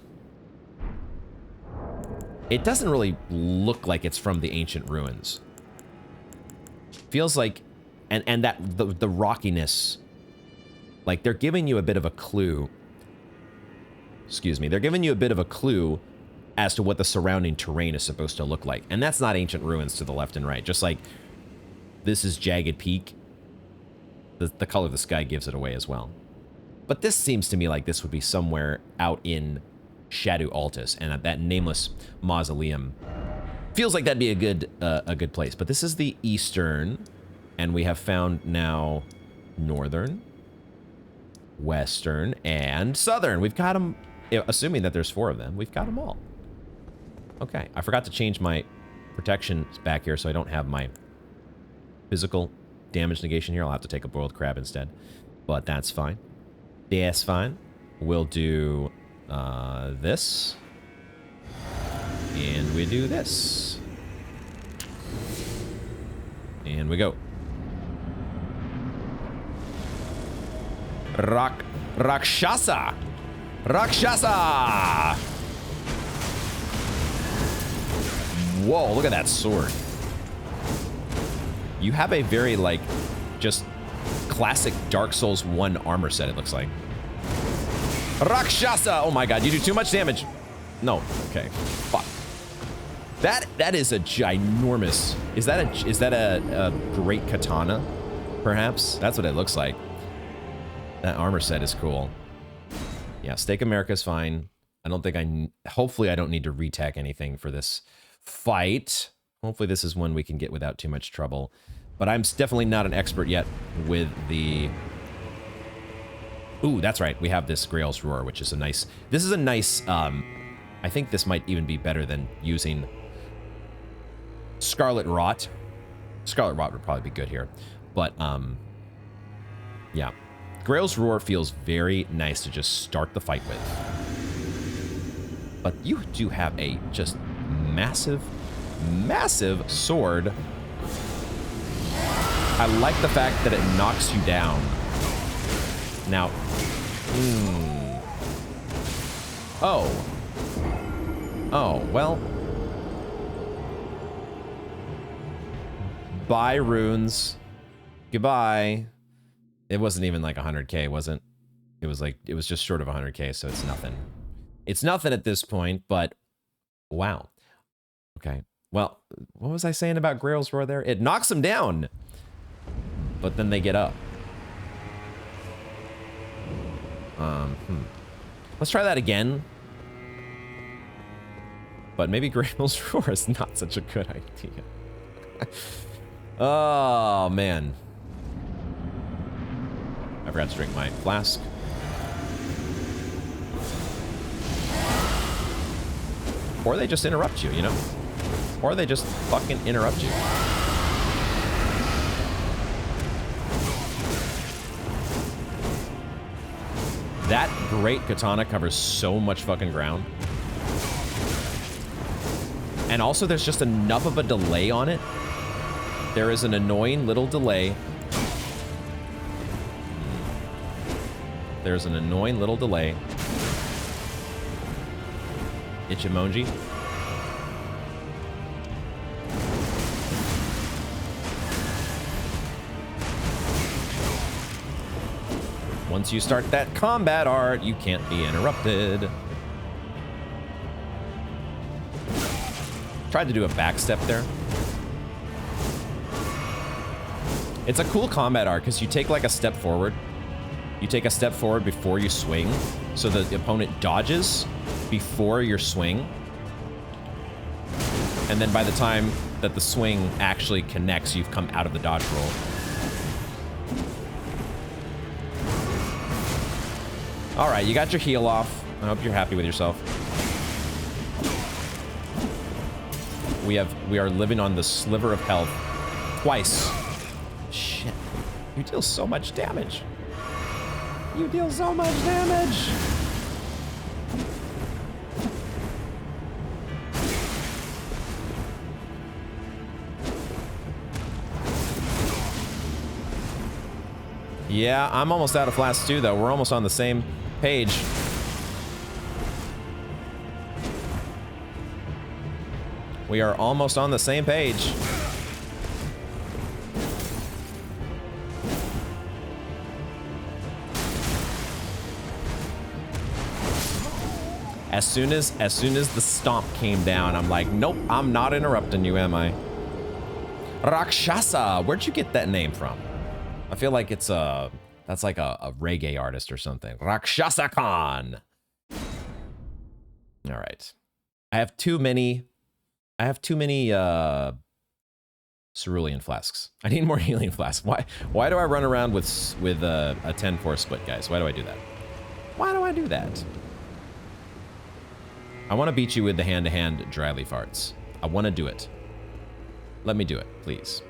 it doesn't really look like it's from the ancient ruins. Feels like, and that the rockiness, like they're giving you a bit of a clue. Excuse me, they're giving you a bit of a clue as to what the surrounding terrain is supposed to look like. And that's not ancient ruins to the left and right. Just like this is Jagged Peak. The color of the sky gives it away as well. But this seems to me like this would be somewhere out in Shadow Altus, and that Nameless Mausoleum feels like that'd be a good place. But this is the eastern, and we have found now northern, western, and southern. We've got them, assuming that there's 4 of them, we've got them all. Okay, I forgot to change my protections back here so I don't have my physical damage negation here. I'll have to take a boiled crab instead, but that's fine. That's fine. We'll do this, and we do this, and we go. Rakshasa! Rakshasa! Whoa, look at that sword. You have a very, like, just classic Dark Souls 1 armor set, it looks like. Rakshasa! Oh my god, you do too much damage. No, okay. Fuck. That is a ginormous... Is that a great katana, perhaps? That's what it looks like. That armor set is cool. Yeah, Steak America's fine. I don't think hopefully I don't need to retack anything for this fight. Hopefully this is one we can get without too much trouble. But I'm definitely not an expert yet with the... Ooh, that's right. We have this Grail's Roar, which is a nice... This is a nice... I think this might even be better than using Scarlet Rot. Scarlet Rot would probably be good here. But, yeah. Grail's Roar feels very nice to just start the fight with. But you do have a just massive, massive sword. I like the fact that it knocks you down. Now, Oh, well. Bye, runes. Goodbye. It wasn't even like 100k, wasn't? It was just short of 100k, so it's nothing. It's nothing at this point, but wow. Okay. Well, what was I saying about Grail's Roar there? It knocks them down, but then they get up. Let's try that again. But maybe Grail's Roar is not such a good idea. Oh, man. I forgot to drink my flask. Or they just interrupt you, you know? Or they just fucking interrupt you. That great katana covers so much fucking ground. And also there's just enough of a delay on it. There is an annoying little delay. There's an annoying little delay. Ichimonji. Once you start that combat art, you can't be interrupted. Tried to do a backstep there. It's a cool combat art because you take like a step forward. You take a step forward before you swing, so the opponent dodges before your swing. And then by the time that the swing actually connects, you've come out of the dodge roll. All right, you got your heal off. I hope you're happy with yourself. We are living on the sliver of health twice. Shit, you deal so much damage. You deal so much damage. Yeah, I'm almost out of flasks too, though. We're almost on the same page. We are almost on the same page. As soon as the stomp came down, I'm like, nope, I'm not interrupting you, am I? Rakshasa, where'd you get that name from? I feel like it's that's like a reggae artist or something. Rakshasa Khan. All right. I have too many cerulean flasks. I need more healing flasks. Why do I run around with a 10-4 split, guys? Why do I do that? Why do I do that? I want to beat you with the hand-to-hand dry leaf arts. I want to do it. Let me do it, please.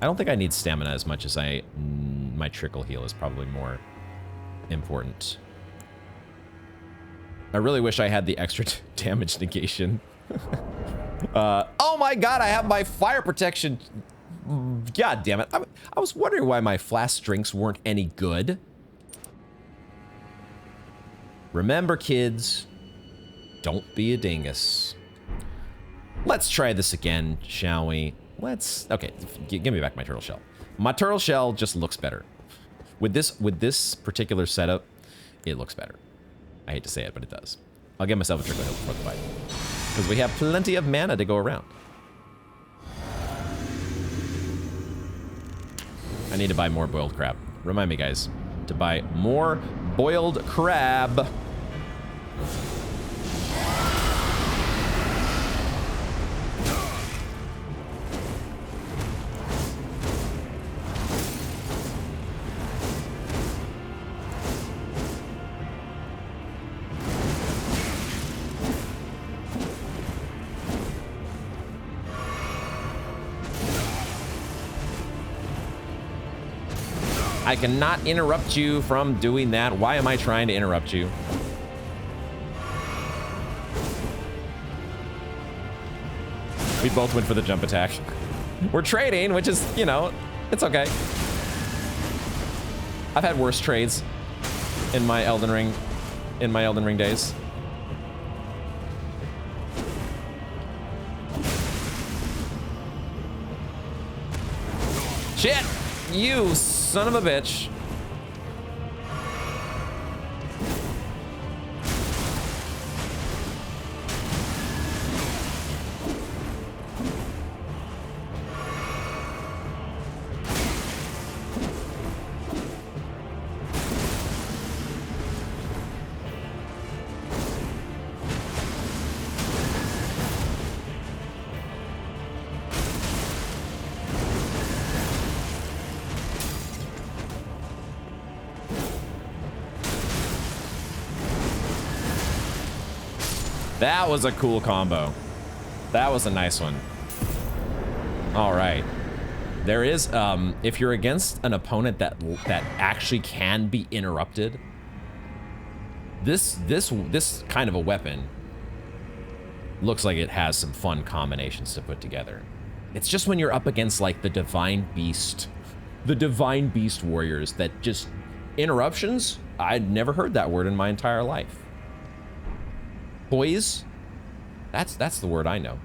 I don't think I need stamina as much as my trickle heal is probably more important. I really wish I had the extra damage negation. Oh my god, I have my fire protection. God damn it. I was wondering why my flask drinks weren't any good. Remember, kids, don't be a dingus. Let's try this again, shall we? Okay, give me back my turtle shell. My turtle shell just looks better. With this particular setup, it looks better. I hate to say it, but it does. I'll give myself a trickle heal before the fight, because we have plenty of mana to go around. I need to buy more boiled crab. Remind me, guys, to buy more boiled crab. I cannot interrupt you from doing that. Why am I trying to interrupt you? We both went for the jump attack. We're trading, which is, you know, it's okay. I've had worse trades in my Elden Ring days. Shit! You son of a bitch. That was a cool combo. That was a nice one. All right. There is, if you're against an opponent that actually can be interrupted, this kind of a weapon looks like it has some fun combinations to put together. It's just when you're up against like the Divine Beast warriors that just interruptions. I'd never heard that word in my entire life. Poise, that's the word I know.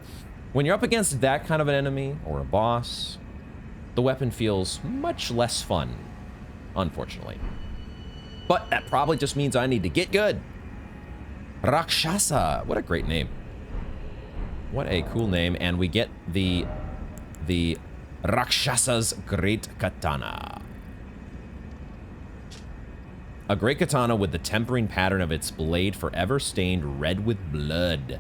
When you're up against that kind of an enemy or a boss, the weapon feels much less fun, unfortunately. But that probably just means I need to get good. Rakshasa, what a great name. What a cool name, and we get the Rakshasa's Great Katana. A great katana with the tempering pattern of its blade forever stained red with blood.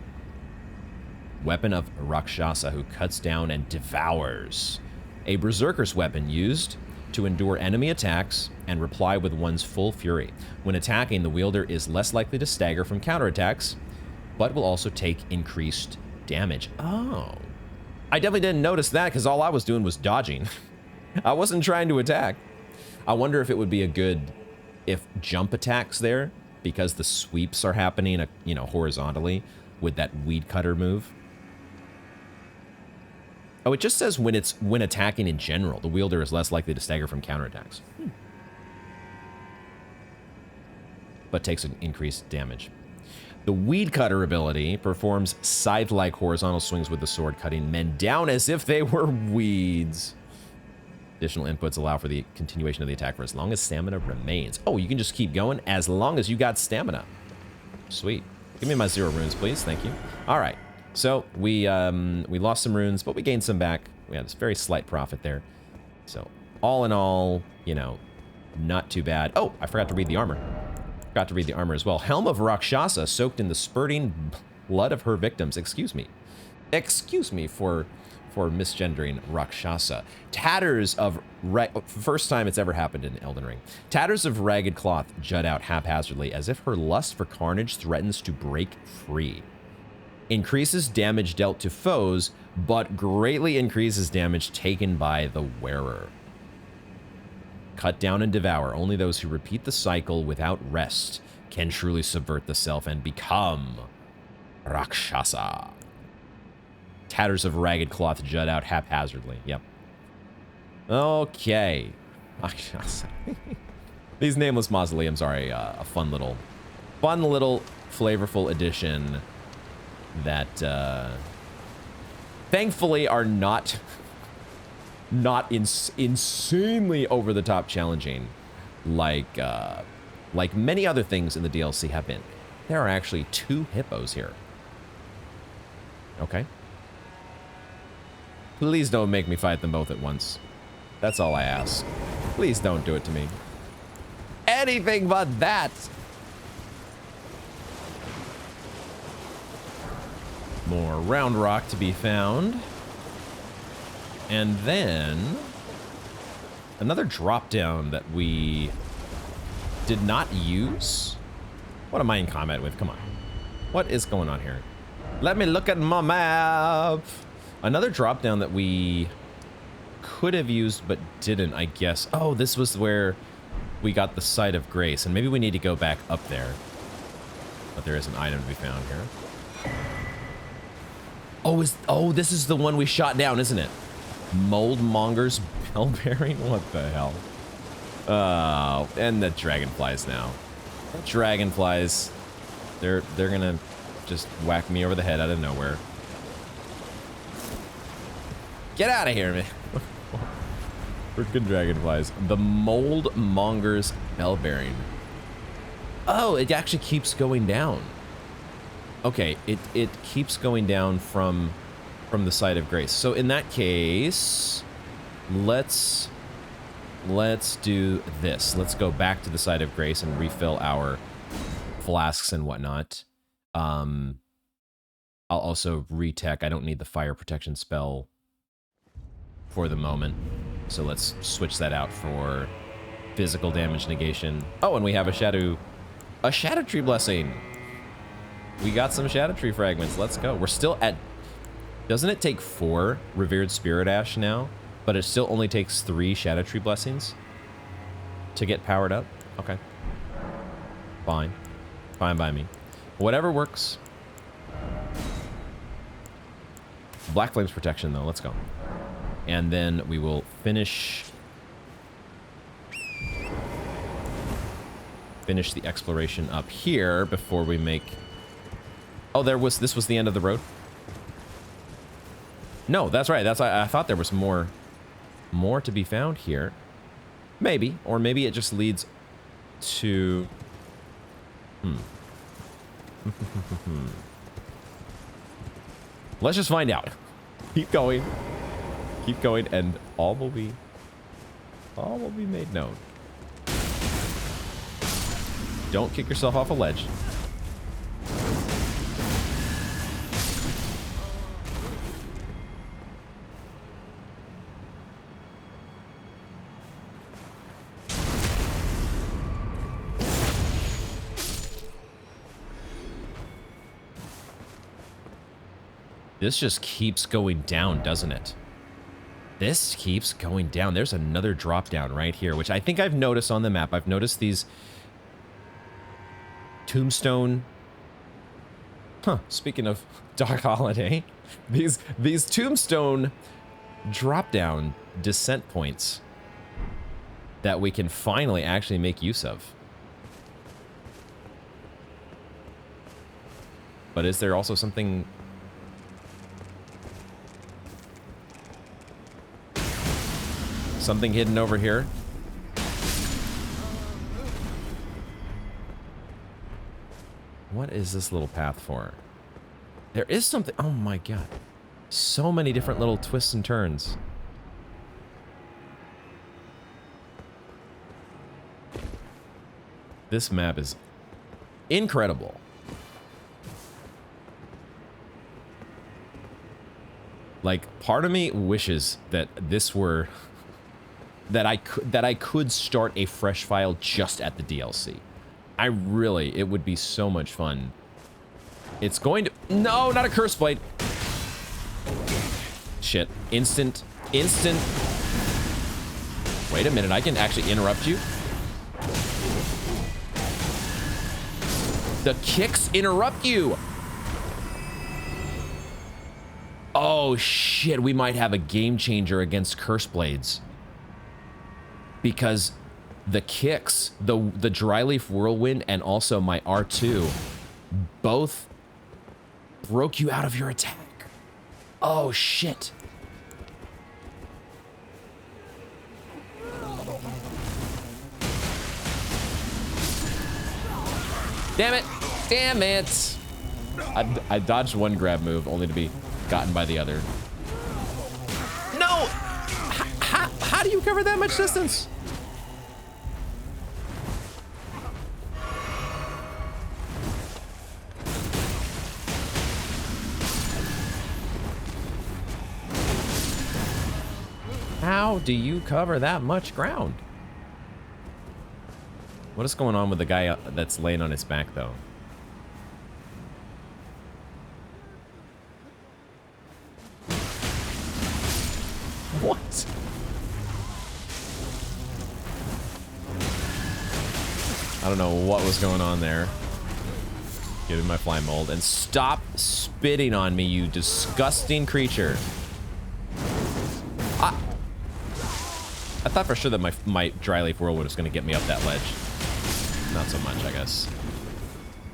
Weapon of Rakshasa who cuts down and devours. A berserker's weapon used to endure enemy attacks and reply with one's full fury. When attacking, the wielder is less likely to stagger from counterattacks, but will also take increased damage. Oh. I definitely didn't notice that because all I was doing was dodging. I wasn't trying to attack. I wonder if it would be a good if jump attacks there, because the sweeps are happening, you know, horizontally with that weed cutter move. Oh, it just says when attacking in general, the wielder is less likely to stagger from counterattacks. But takes an increased damage. The weed cutter ability performs scythe-like horizontal swings with the sword, cutting men down as if they were weeds. Additional inputs allow for the continuation of the attack for as long as stamina remains. Oh, you can just keep going as long as you got stamina. Sweet. Give me my 0 runes, please. Thank you. All right. So we lost some runes, but we gained some back. We had this very slight profit there. So all in all, you know, not too bad. Oh, I forgot to read the armor. Forgot to read the armor as well. Helm of Rakshasa, soaked in the spurting blood of her victims. Excuse me. Excuse me for misgendering Rakshasa. Tatters of... First time it's ever happened in Elden Ring. Tatters of ragged cloth jut out haphazardly as if her lust for carnage threatens to break free. Increases damage dealt to foes, but greatly increases damage taken by the wearer. Cut down and devour. Only those who repeat the cycle without rest can truly subvert the self and become Rakshasa. Tatters of ragged cloth jut out haphazardly. Yep. Okay. These nameless mausoleums are a fun little, flavorful addition that thankfully are not insanely over the top challenging like many other things in the DLC have been. There are actually 2 hippos here. Okay. Please don't make me fight them both at once. That's all I ask. Please don't do it to me. Anything but that. More round rock to be found. And then another drop down that we did not use. What am I in combat with? Come on. What is going on here? Let me look at my map. Another drop down that we could have used but didn't, I guess. Oh, this was where we got the Site of Grace, and maybe we need to go back up there. But there is an item to be found here. Oh, this is the one we shot down, isn't it? Moldmonger's bell bearing? What the hell? Oh, and the dragonflies now. Dragonflies. They're gonna just whack me over the head out of nowhere. Get out of here, man. Freaking dragonflies. The Moldmonger's bell bearing. Oh, it actually keeps going down. Okay, it keeps going down from the Site of Grace. So in that case, let's do this. Let's go back to the Site of Grace and refill our flasks and whatnot. I'll also retech. I don't need the fire protection spell for the moment. So let's switch that out for physical damage negation. Oh, and we have a Shadow Tree blessing. We got some Shadow Tree fragments. Let's go. We're still at... Doesn't it take 4 Revered Spirit Ash now? But it still only takes 3 Shadow Tree blessings to get powered up? Okay. Fine. Fine by me. Whatever works. Black Flames protection, though. Let's go. And then we will finish the exploration up here before we make... Oh, this was the end of the road? No, that's right. I thought there was more to be found here. Maybe. Or maybe it just leads to... Let's just find out. Keep going. Keep going, and all will be made known. Don't kick yourself off a ledge. This just keeps going down, doesn't it? This keeps going down. There's another drop down right here, which I think I've noticed on the map. I've noticed these tombstone. Huh, speaking of Dark Holiday, these tombstone drop-down descent points that we can finally actually make use of. But is there also something... something hidden over here? What is this little path for? There is something... oh my god. So many different little twists and turns. This map is incredible. Like, part of me wishes that this were... that I could start a fresh file just at the DLC. I really... it would be so much fun. It's going to... no, not a curse blade. Shit. Instant. Wait a minute, I can actually interrupt you. The kicks interrupt you. Oh shit, we might have a game changer against curse blades. Because the kicks, the Dryleaf Whirlwind and also my R2 both broke you out of your attack. Oh shit. Damn it! Damn it! I dodged one grab move only to be gotten by the other. No! How do you cover that much distance? How do you cover that much ground? What is going on with the guy that's laying on his back, though? What? I don't know what was going on there. Give me my fly mold and stop spitting on me, you disgusting creature. I thought for sure that my Dryleaf Whirlwind was going to get me up that ledge. Not so much, I guess.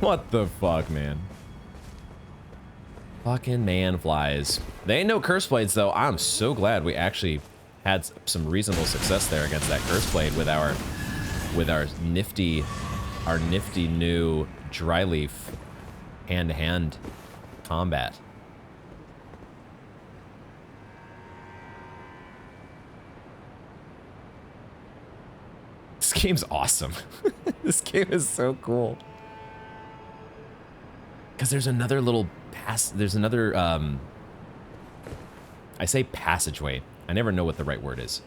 What the fuck, man? Fucking man flies. They ain't no curse blades, though. I'm so glad we actually had some reasonable success there against that curse blade with our nifty new Dryleaf hand-to-hand combat. This game's awesome. This game is so cool. Because there's another little there's another, I say passageway. I never know what the right word is.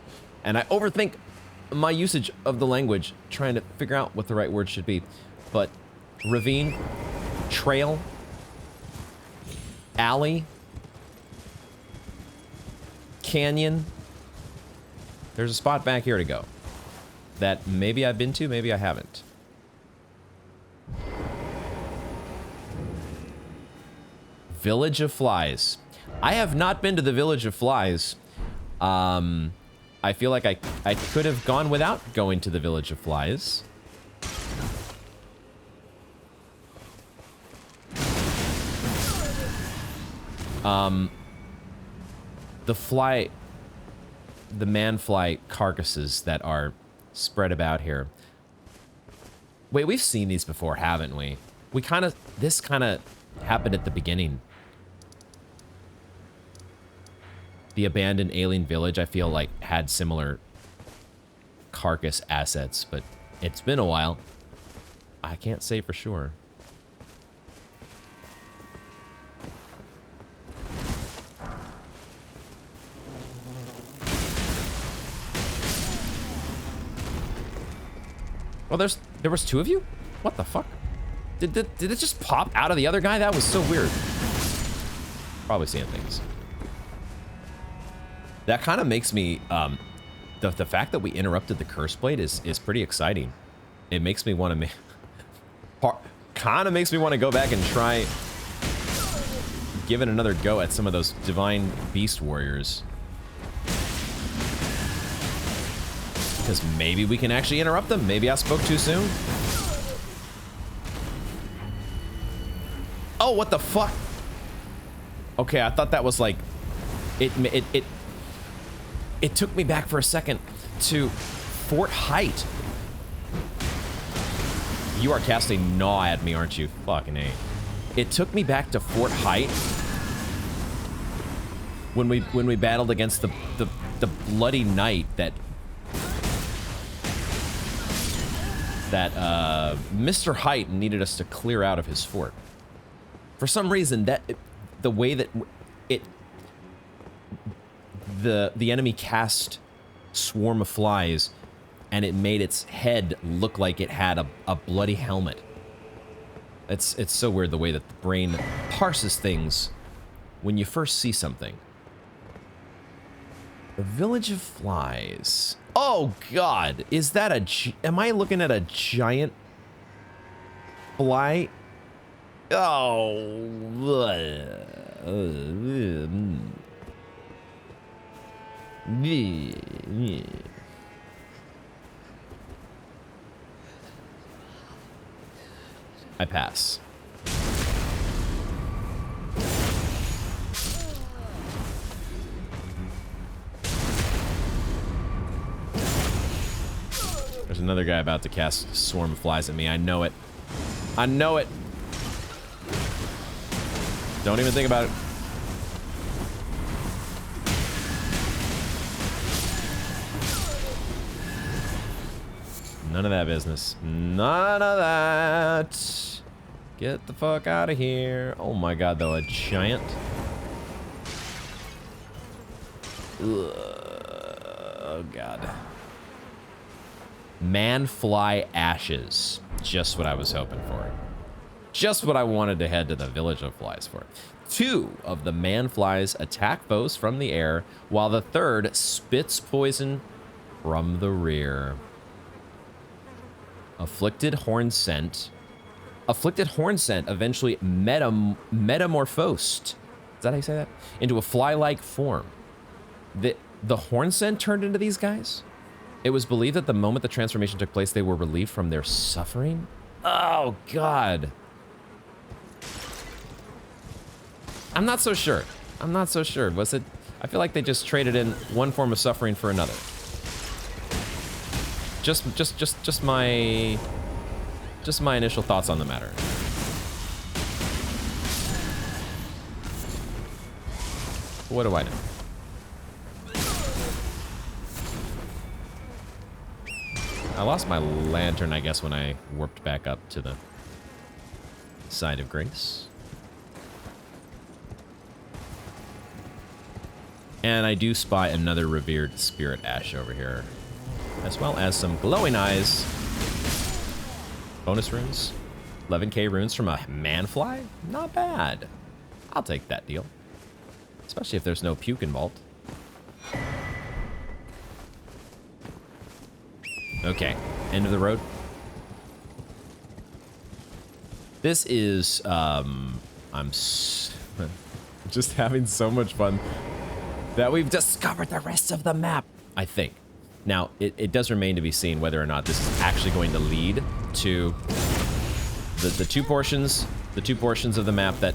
And I overthink my usage of the language, trying to figure out what the right word should be. But ravine, trail, alley, canyon. There's a spot back here to go that maybe I've been to, maybe I haven't. Village of Flies. I have not been to the Village of Flies. I feel like I could have gone without going to the Village of Flies. The man-fly carcasses that are spread about here. Wait, we've seen these before, haven't we? This kind of happened at the beginning. The abandoned alien village, I feel like, had similar carcass assets, but it's been a while. I can't say for sure. Well, there was two of you? What the fuck? Did it just pop out of the other guy? That was so weird. Probably seeing things. That kind of makes me, the fact that we interrupted the curse blade is pretty exciting. It makes me want to make, kind of makes me want to go back and try giving another go at some of those divine beast warriors. Because maybe we can actually interrupt them. Maybe I spoke too soon. Oh, what the fuck? Okay, I thought that was like... It took me back for a second to Fort Height. You are casting Gnaw at me, aren't you? Fucking A. It took me back to Fort Height when we battled against the bloody knight that Mr. Height needed us to clear out of his fort. For some reason, the way that the enemy cast Swarm of Flies, and it made its head look like it had a bloody helmet. It's so weird the way that the brain parses things when you first see something. The Village of Flies. Oh God, is that am I looking at a giant fly? Oh. I pass. There's another guy about to cast Swarm of Flies at me. I know it. I know it. Don't even think about it. None of that business. None of that. Get the fuck out of here. Oh my God, though, a giant. Ugh. Oh God. Man-fly ashes. Just what I was hoping for. Just what I wanted to head to the Village of Flies for. 2 of the man-flies attack foes from the air, while the 3rd spits poison from the rear. Afflicted Horn Scent. Afflicted Horn Scent eventually metamorphosed. Is that how you say that? Into a fly-like form. The Horn Scent turned into these guys? It was believed that the moment the transformation took place, they were relieved from their suffering? Oh, God. I'm not so sure. I'm not so sure. Was it? I feel like they just traded in one form of suffering for another. Just my initial thoughts on the matter. What do I know? I lost my lantern, I guess, when I warped back up to the side of grace. And I do spy another revered spirit ash over here, as well as some glowing eyes. Bonus runes. 11k runes from a man-fly? Not bad. I'll take that deal. Especially if there's no puke involved. Okay, end of the road. This is, I'm just having so much fun that we've discovered the rest of the map, I think. Now, it does remain to be seen whether or not this is actually going to lead to the two portions of the map that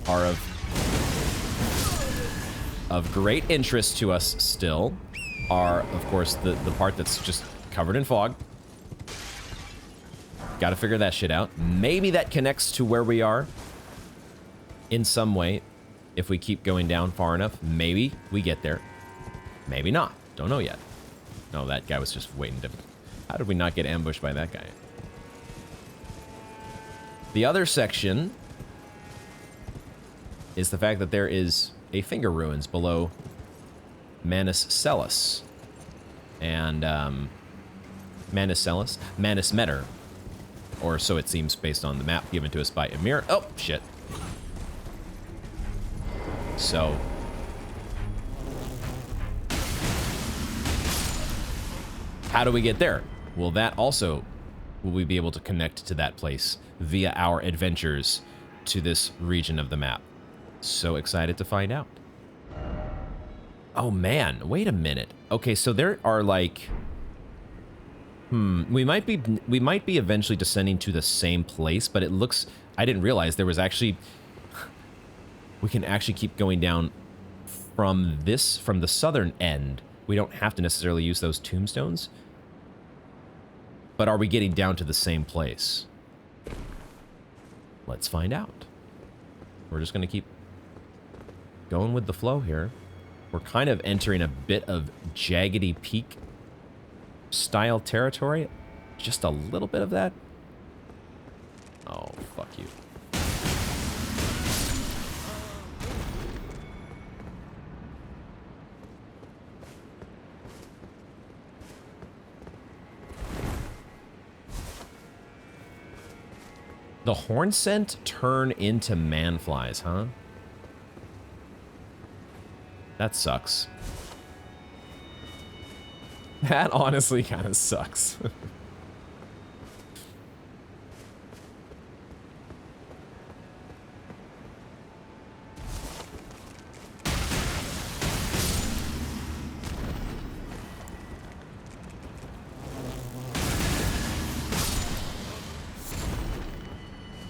are of great interest to us still are, of course, the part that's just covered in fog. Got to figure that shit out. Maybe that connects to where we are in some way. If we keep going down far enough, maybe we get there. Maybe not. Don't know yet. No, that guy was just waiting to... How did we not get ambushed by that guy? The other section is the fact that there is a Finger Ruins below Manus Cellus. And, Manus Cellus? Manus Metter. Or so it seems based on the map given to us by Emir. Oh, shit. So... how do we get there? Well, that also will we be able to connect to that place via our adventures to this region of the map. So excited to find out. Oh man, wait a minute. Okay, so there are like... we might be eventually descending to the same place, but it looks... I didn't realize there was actually... We can actually keep going down from the southern end. We don't have to necessarily use those tombstones. But are we getting down to the same place? Let's find out. We're just going to keep going with the flow here. We're kind of entering a bit of Jaggedy Peak style territory. Just a little bit of that. Oh, fuck you. The horn scent turn into manflies, huh? That sucks. That honestly kind of sucks.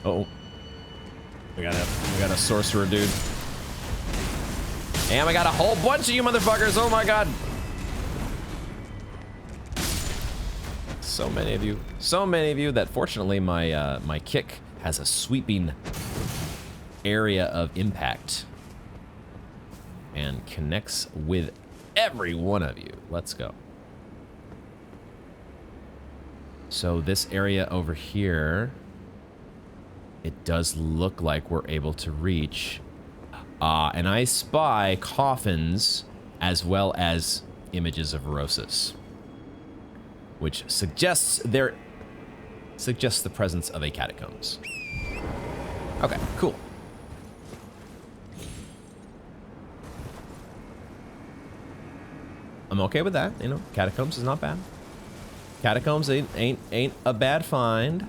Oh, we got a sorcerer dude, and we got a whole bunch of you motherfuckers. Oh my god, so many of you that fortunately my my kick has a sweeping area of impact and connects with every one of you. Let's go. So this area over here, it does look like we're able to reach. And I spy coffins as well as images of Rosis, which suggests the presence of a catacombs. Okay, cool. I'm okay with that, you know. Catacombs is not bad. Catacombs ain't a bad find.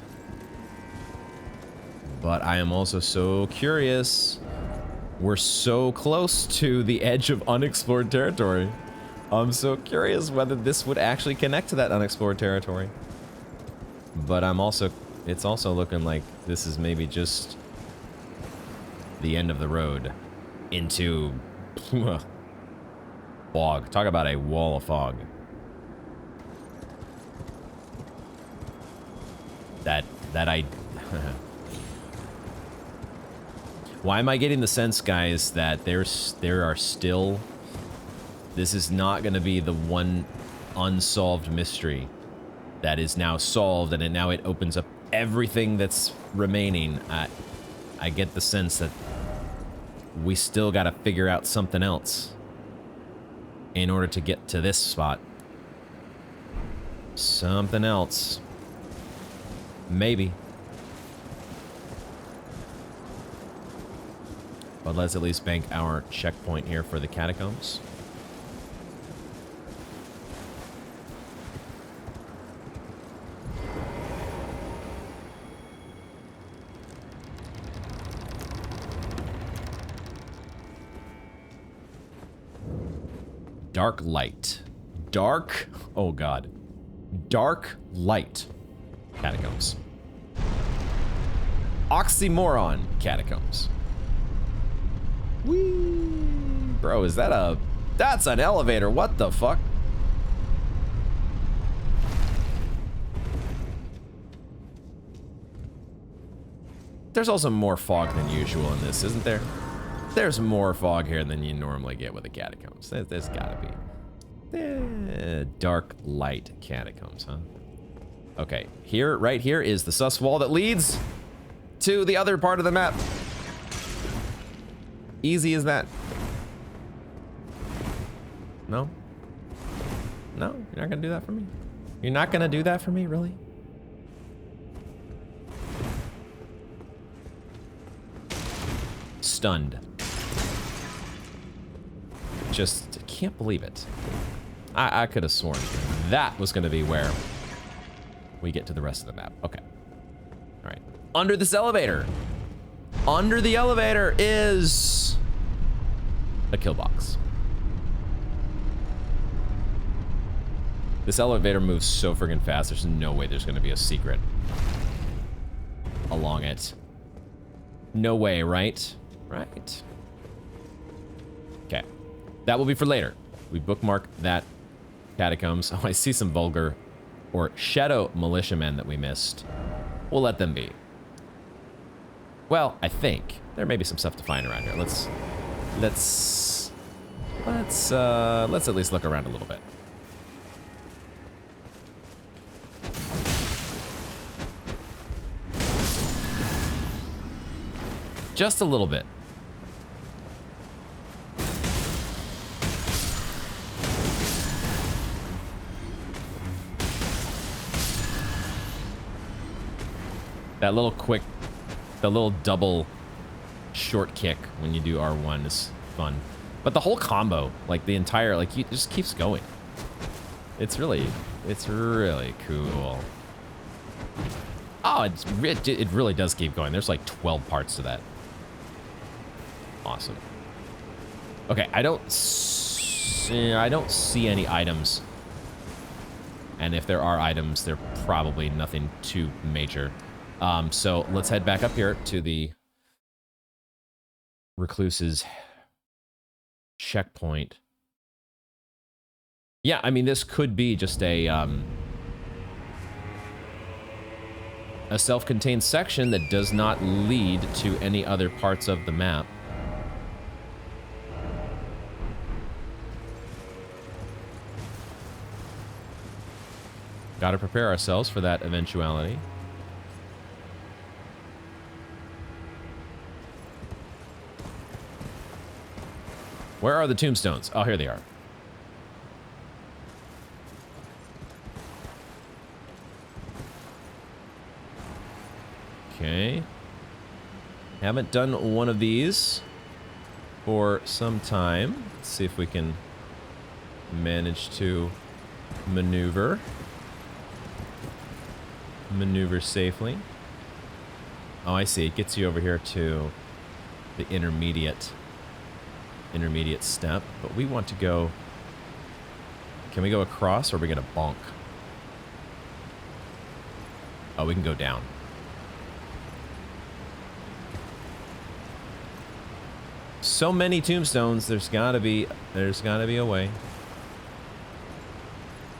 But I am also so curious. We're so close to the edge of unexplored territory. I'm so curious whether this would actually connect to that unexplored territory. But it's also looking like this is maybe just the end of the road into fog. Talk about a wall of fog. Why am I getting the sense, guys, that there are still... This is not going to be the one unsolved mystery that is now solved, and now it opens up everything that's remaining. I get the sense that we still got to figure out something else in order to get to this spot. Something else. Maybe. But let's at least bank our checkpoint here for the catacombs. Dark light. Dark, oh god. Dark light. Catacombs. Oxymoron catacombs. Whee! Bro, is that a... That's an elevator, what the fuck? There's also more fog than usual in this, isn't there? There's more fog here than you normally get with the catacombs. There's gotta be. Dark light catacombs, huh? Okay, here, right here is the sus wall that leads to the other part of the map. Easy as that. No? No? You're not gonna do that for me? You're not gonna do that for me, really? Stunned. Just can't believe it. I could have sworn that was gonna be where we get to the rest of the map. Okay. All right. Under this elevator. Under the elevator is a kill box. This elevator moves so friggin' fast, there's no way there's gonna be a secret along it. No way, right? Right. Okay. That will be for later. We bookmark that catacombs. Oh, I see some vulgar or shadow militiamen that we missed. We'll let them be. Well, I think there may be some stuff to find around here. Let's at least look around a little bit. Just a little bit. That little quick, the little double short kick when you do R1 is fun. But the whole combo, like the entire, like it just keeps going. It's really cool. Oh, it really does keep going. There's like 12 parts to that. Awesome. Okay, I don't see any items. And if there are items, they're probably nothing too major. So let's head back up here to the Recluses checkpoint. Yeah, I mean, this could be just a self-contained section that does not lead to any other parts of the map. Gotta prepare ourselves for that eventuality. Where are the tombstones? Oh, here they are. Okay. Haven't done one of these for some time. Let's see if we can manage to maneuver safely. Oh, I see. It gets you over here to the intermediate step, but we want to go. Can we go across, or are we gonna bonk? Oh, we can go down. So many tombstones. There's gotta be a way.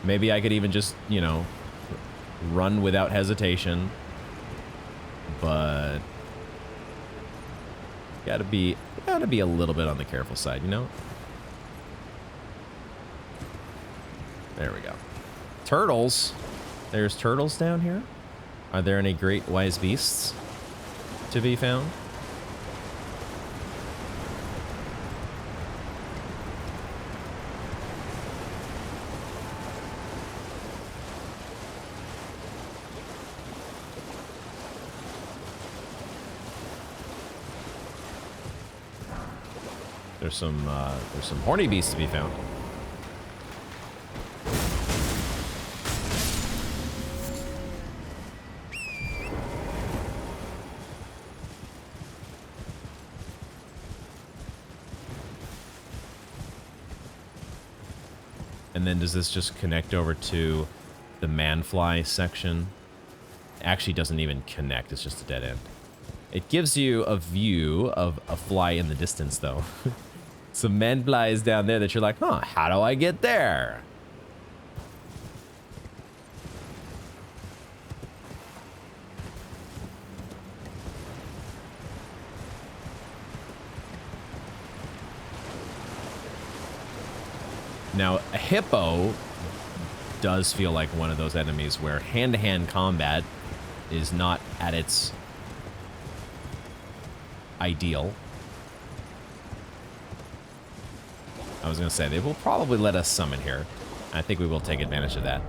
Maybe I could even just, you know, run without hesitation, but gotta be a little bit on the careful side, you know? There we go. Turtles. There's turtles down here. Are there any great wise beasts to be found? There's some horny beasts to be found. And then does this just connect over to the manfly section? Actually doesn't even connect, it's just a dead end. It gives you a view of a fly in the distance though. Some manflies down there that you're like, huh, how do I get there? Now, a hippo does feel like one of those enemies where hand-to-hand combat is not at its ideal. I was gonna say, they will probably let us summon here. I think we will take advantage of that.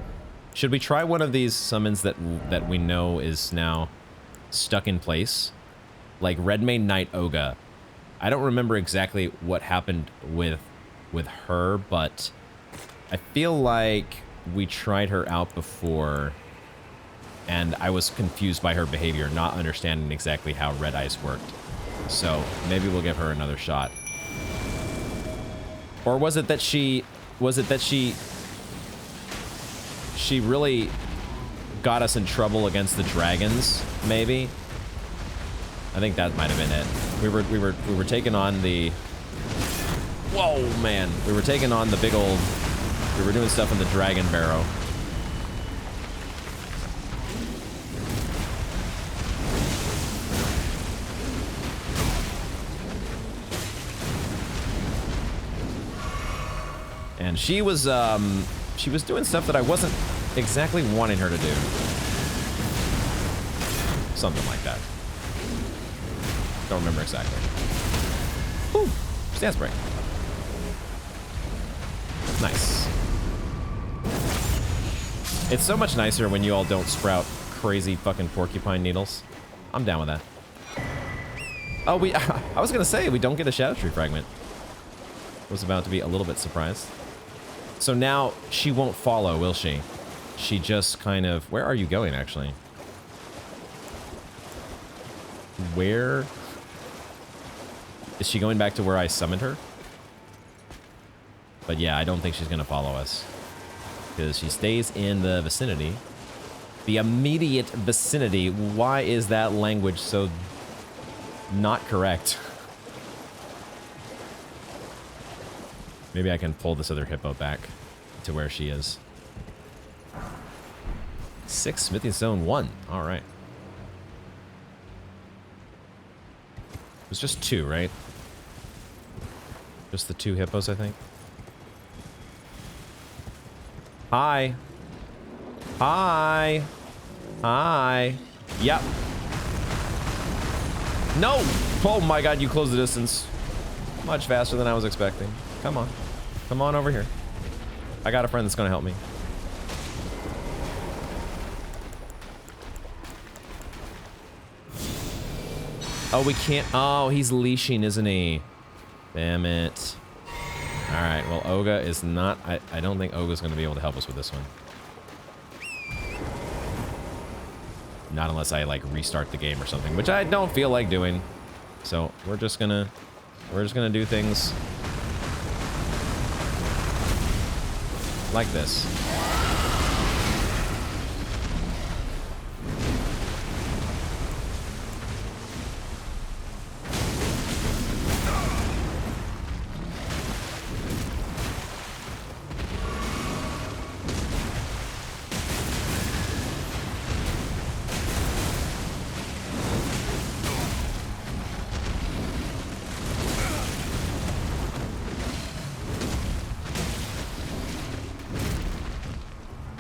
Should we try one of these summons that we know is now stuck in place? Like Redmane Knight Oga. I don't remember exactly what happened with her, but I feel like we tried her out before and I was confused by her behavior, not understanding exactly how red eyes worked. So maybe we'll give her another shot. Or was it that she really got us in trouble against the dragons, maybe? I think that might have been it. We were taking on the... Whoa, man. We were taking on the big old... We were doing stuff in the dragon barrow. And she was doing stuff that I wasn't exactly wanting her to do. Something like that. Don't remember exactly. Whew, stance break. Nice. It's so much nicer when you all don't sprout crazy fucking porcupine needles. I'm down with that. Oh, I was gonna say, we don't get a Shadow Tree fragment. I was about to be a little bit surprised. So now she won't follow, will she? She just kind of... Where are you going, actually? Where... Is she going back to where I summoned her? But yeah, I don't think she's going to follow us. Because she stays in the vicinity. The immediate vicinity. Why is that language so not correct? Maybe I can pull this other hippo back to where she is. 6 smithing stone 1. All right. It was just 2, right? Just the 2 hippos, I think. Hi. Hi. Hi. Yep. No! Oh my god, you closed the distance. Much faster than I was expecting. Come on. Come on over here. I got a friend that's gonna help me. Oh, we can't... Oh, he's leashing, isn't he? Damn it. Alright, well, Oga is not... I don't think Oga's gonna be able to help us with this one. Not unless I, like, restart the game or something, which I don't feel like doing. So, we're just gonna do things... like this.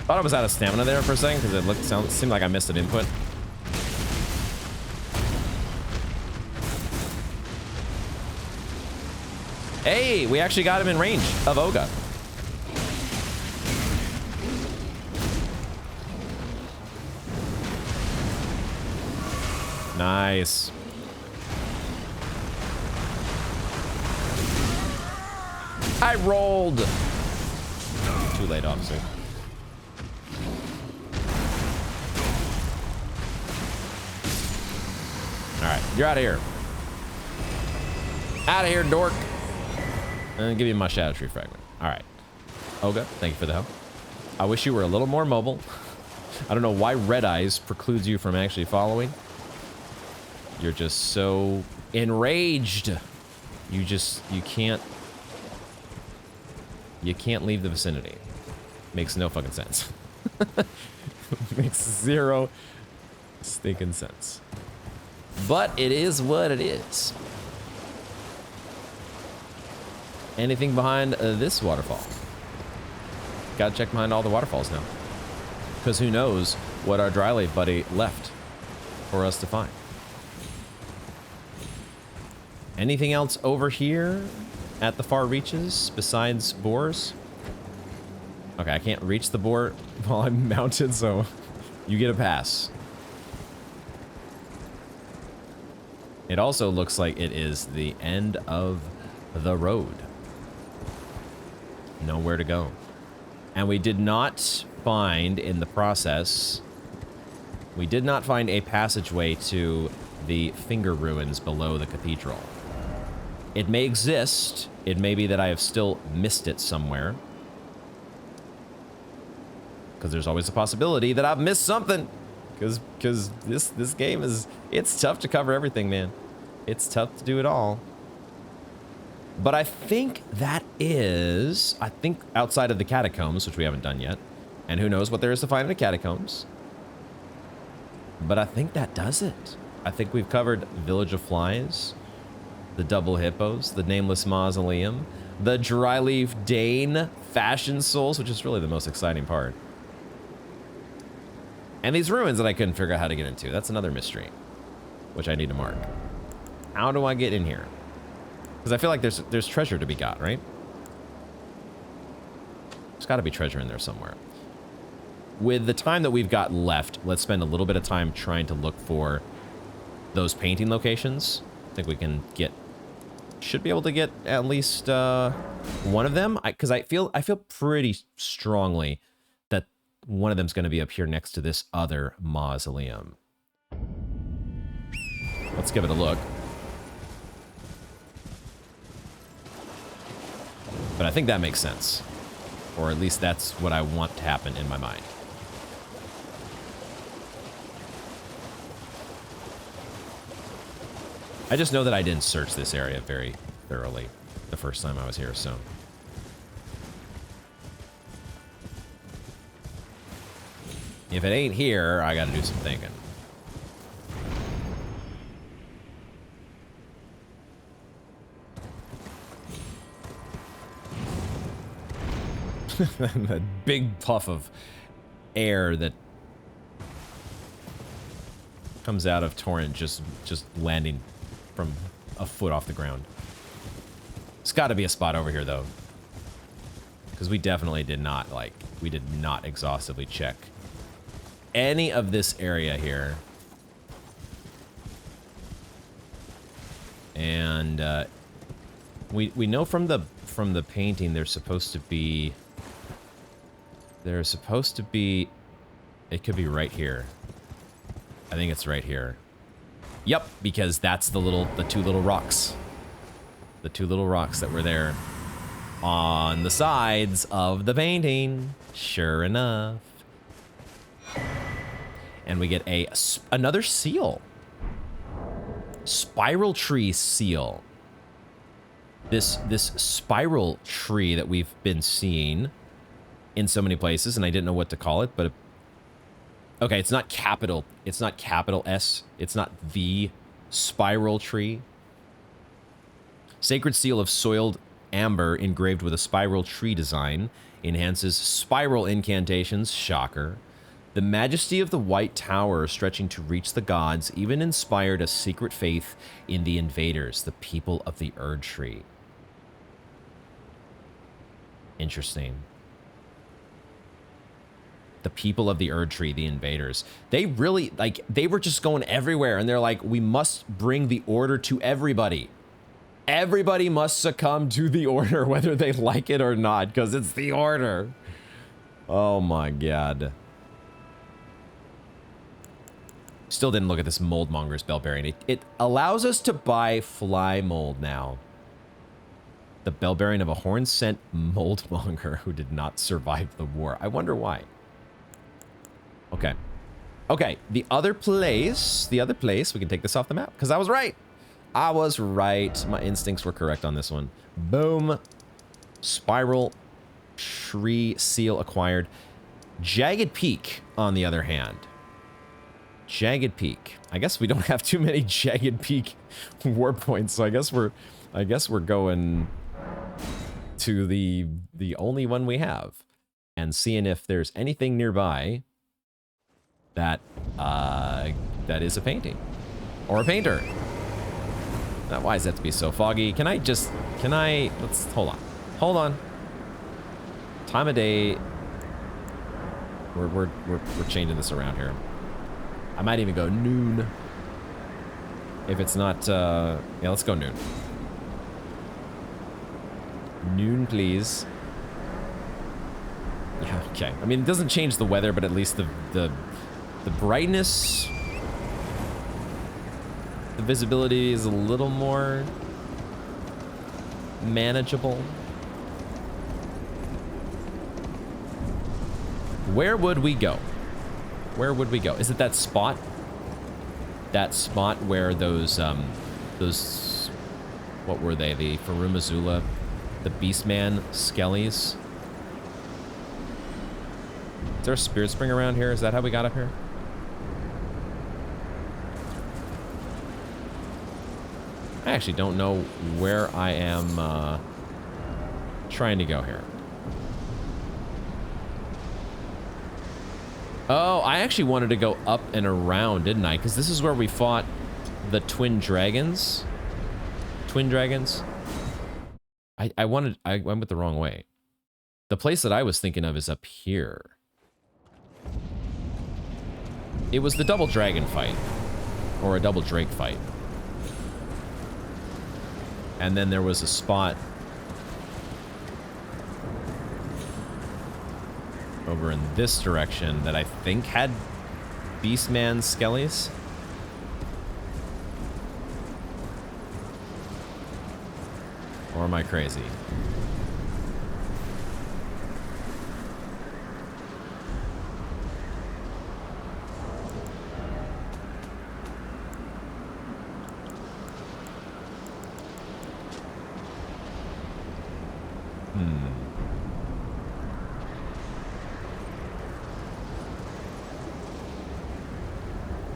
Thought I was out of stamina there for a second because it seemed like I missed an input. Hey, we actually got him in range of Oga. Nice. I rolled. Too late, officer. Alright, you're out of here. Out of here, dork. And give me my Shadow Tree fragment. Alright. Oga, thank you for the help. I wish you were a little more mobile. I don't know why red eyes precludes you from actually following. You're just so enraged. You can't leave the vicinity. Makes no fucking sense. Makes zero stinking sense. But it is what it is. Anything behind this waterfall? Gotta check behind all the waterfalls now. Because who knows what our dry lake buddy left for us to find. Anything else over here at the far reaches besides boars? Okay, I can't reach the boar while I'm mounted, so you get a pass. It also looks like it is the end of the road. Nowhere to go. And we did not find in the process We did not find a passageway to the finger ruins below the cathedral. It may exist. It may be that I have still missed it somewhere. Because there's always a possibility that I've missed something. Because this game is... It's tough to cover everything, man. It's tough to do it all. But I think that is... I think outside of the catacombs, which we haven't done yet. And who knows what there is to find in the catacombs. But I think that does it. I think we've covered Village of Flies, the Double Hippos, the Nameless Mausoleum, the Dryleaf Dane Fashion Souls, which is really the most exciting part. And these ruins that I couldn't figure out how to get into. That's another mystery, which I need to mark. How do I get in here? Because I feel like there's treasure to be got, right? There's got to be treasure in there somewhere. With the time that we've got left, let's spend a little bit of time trying to look for those painting locations. I think we can get... Should be able to get at least one of them. Because I feel pretty strongly that one of them's going to be up here next to this other mausoleum. Let's give it a look. But I think that makes sense. Or at least that's what I want to happen in my mind. I just know that I didn't search this area very thoroughly the first time I was here, so... If it ain't here, I gotta do some thinking. That big puff of air that comes out of Torrent just landing from a foot off the ground. It's got to be a spot over here, though. Because we definitely did not, like, we did not exhaustively check any of this area here. And we know from the painting there's supposed to be... It could be right here. I think it's right here. Yep, because that's the two little rocks. The two little rocks that were there on the sides of the painting. Sure enough. And we get another seal. Spiral tree seal. This spiral tree that we've been seeing in so many places, and I didn't know what to call it, but okay, it's not capital S. It's not the spiral tree. Sacred seal of soiled amber engraved with a spiral tree design enhances spiral incantations. Shocker. The majesty of the white tower stretching to reach the gods even inspired a secret faith in the invaders, the people of the Erdtree. Interesting. The people of the Erdtree, the invaders. They really, like, they were just going everywhere, and they're like, we must bring the order to everybody. Everybody must succumb to the order, whether they like it or not, because it's the order. Oh my god. Still didn't look at this Moldmonger's Bellbearing. It allows us to buy fly mold now. The Bellbearing of a horn-scent Moldmonger who did not survive the war. I wonder why. Okay. Okay, the other place, we can take this off the map, because I was right. I was right. My instincts were correct on this one. Boom. Spiral tree seal acquired. Jagged Peak, on the other hand. Jagged Peak. I guess we don't have too many Jagged Peak war points, so I guess we're going to the only one we have and seeing if there's anything nearby that that is a painting or a painter. Now, why does that have to be so foggy? Let's hold on. Time of day. We're changing this around here. I might even go noon. If it's not, yeah, let's go noon. Noon, please. Yeah, okay. I mean, it doesn't change the weather, but at least the The brightness, the visibility is a little more manageable. Where would we go? Where would we go? Is it that spot? That spot where those, what were they? The Farumazula, the Beastman Skellies? Is there a spirit spring around here? Is that how we got up here? I actually don't know where I am trying to go here. Oh, I actually wanted to go up and around, didn't I? Because this is where we fought the twin dragons. Twin dragons? I went the wrong way. The place that I was thinking of is up here. It was the double dragon fight. Or a double drake fight. And then there was a spot over in this direction that I think had Beastman Skellies. Or am I crazy?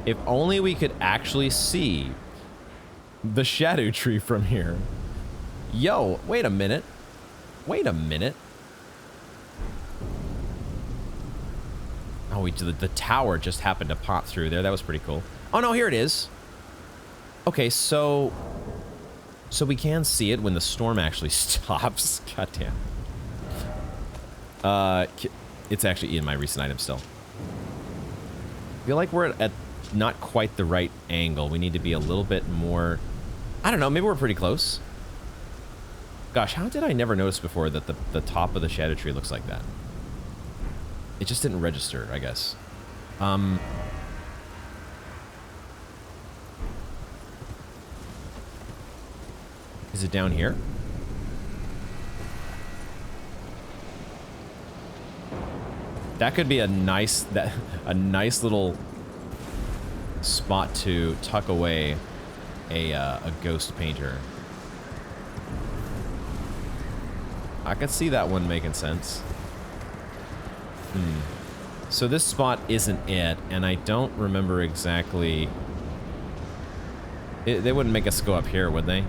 If only we could actually see the shadow tree from here. Yo, wait a minute. Wait a minute. Oh, the tower just happened to pop through there. That was pretty cool. Oh, no, here it is. Okay, so we can see it when the storm actually stops. God damn. It's actually in my recent item still. I feel like we're at not quite the right angle. We need to be a little bit more... I don't know, maybe we're pretty close. Gosh, how did I never notice before that the top of the shadow tree looks like that? It just didn't register, I guess. Is it down here? That could be a nice little spot to tuck away a ghost painter. I could see that one making sense. So this spot isn't it, and I don't remember exactly... They wouldn't make us go up here, would they?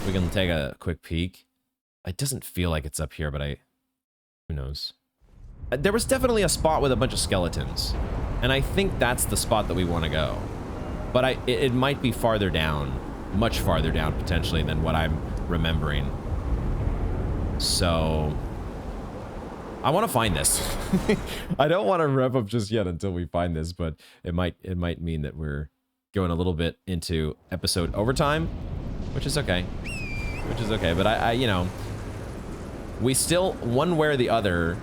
We can take a quick peek. It doesn't feel like it's up here, but who knows? There was definitely a spot with a bunch of skeletons, and I think that's the spot that we want to go. But it might be farther down, much farther down potentially than what I'm remembering. So I want to find this. I don't want to rev up just yet until we find this, but it might mean that we're going a little bit into episode overtime, which is okay. But I you know, we still one way or the other.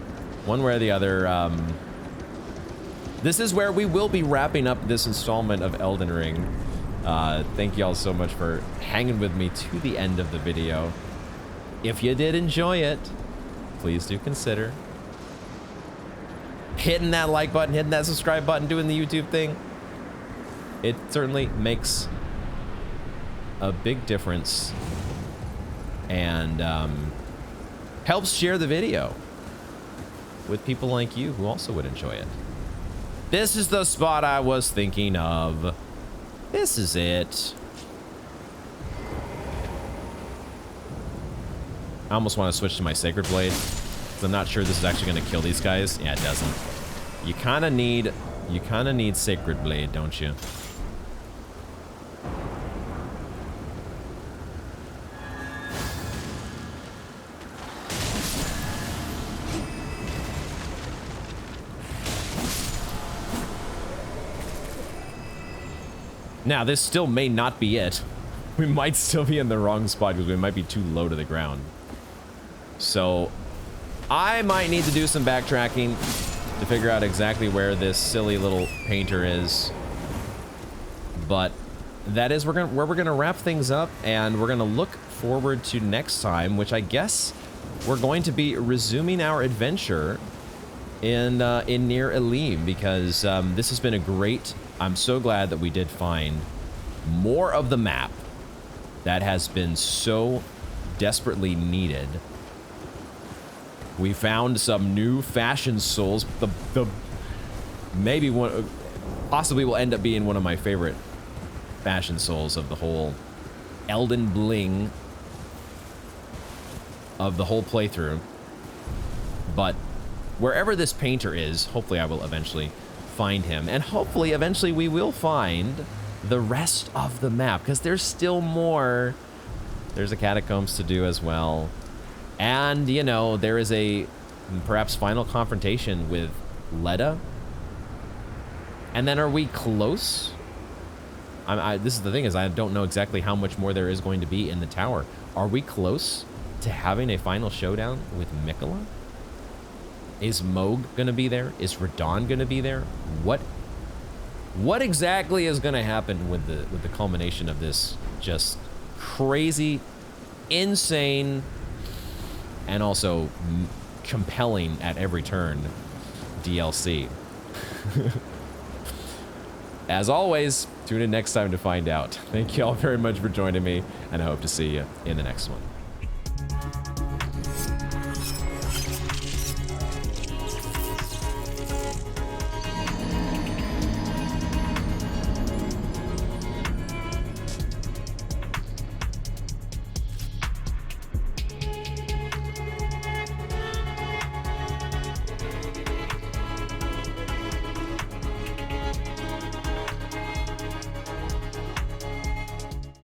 This is where we will be wrapping up this installment of Elden Ring. Thank you all so much for hanging with me to the end of the video. If you did enjoy it, please do consider hitting that like button, hitting that subscribe button, doing the YouTube thing. It certainly makes a big difference and helps share the video with people like you who also would enjoy it. This is the spot I was thinking of. This is it. I almost want to switch to my Sacred Blade, because I'm not sure this is actually going to kill these guys. Yeah, it doesn't. You kind of need Sacred Blade, don't you? Now, this still may not be it. We might still be in the wrong spot because we might be too low to the ground. So, I might need to do some backtracking. to figure out exactly where this silly little painter is. But that is where we're gonna wrap things up, and we're gonna look forward to next time, which I guess we're going to be resuming our adventure in near Elim, because this has been a great. I'm so glad that we did find more of the map that has been so desperately needed. We found some new fashion souls. The maybe one, possibly will end up being one of my favorite fashion souls of the whole Elden Bling of the whole playthrough. But wherever this painter is, hopefully I will eventually find him, and hopefully eventually we will find the rest of the map, because there's still more. There's a catacombs to do as well, and you know, there is a perhaps final confrontation with Leda. And then are we close? This is the thing, is I don't know exactly how much more there is going to be in the tower. Are we close to having a final showdown with Miquella? Is Moog gonna be there? Is Radon gonna be there? What exactly is gonna happen with the culmination of this just crazy, insane, and also compelling at every turn DLC? As always, tune in next time to find out. Thank you all very much for joining me, and I hope to see you in the next one.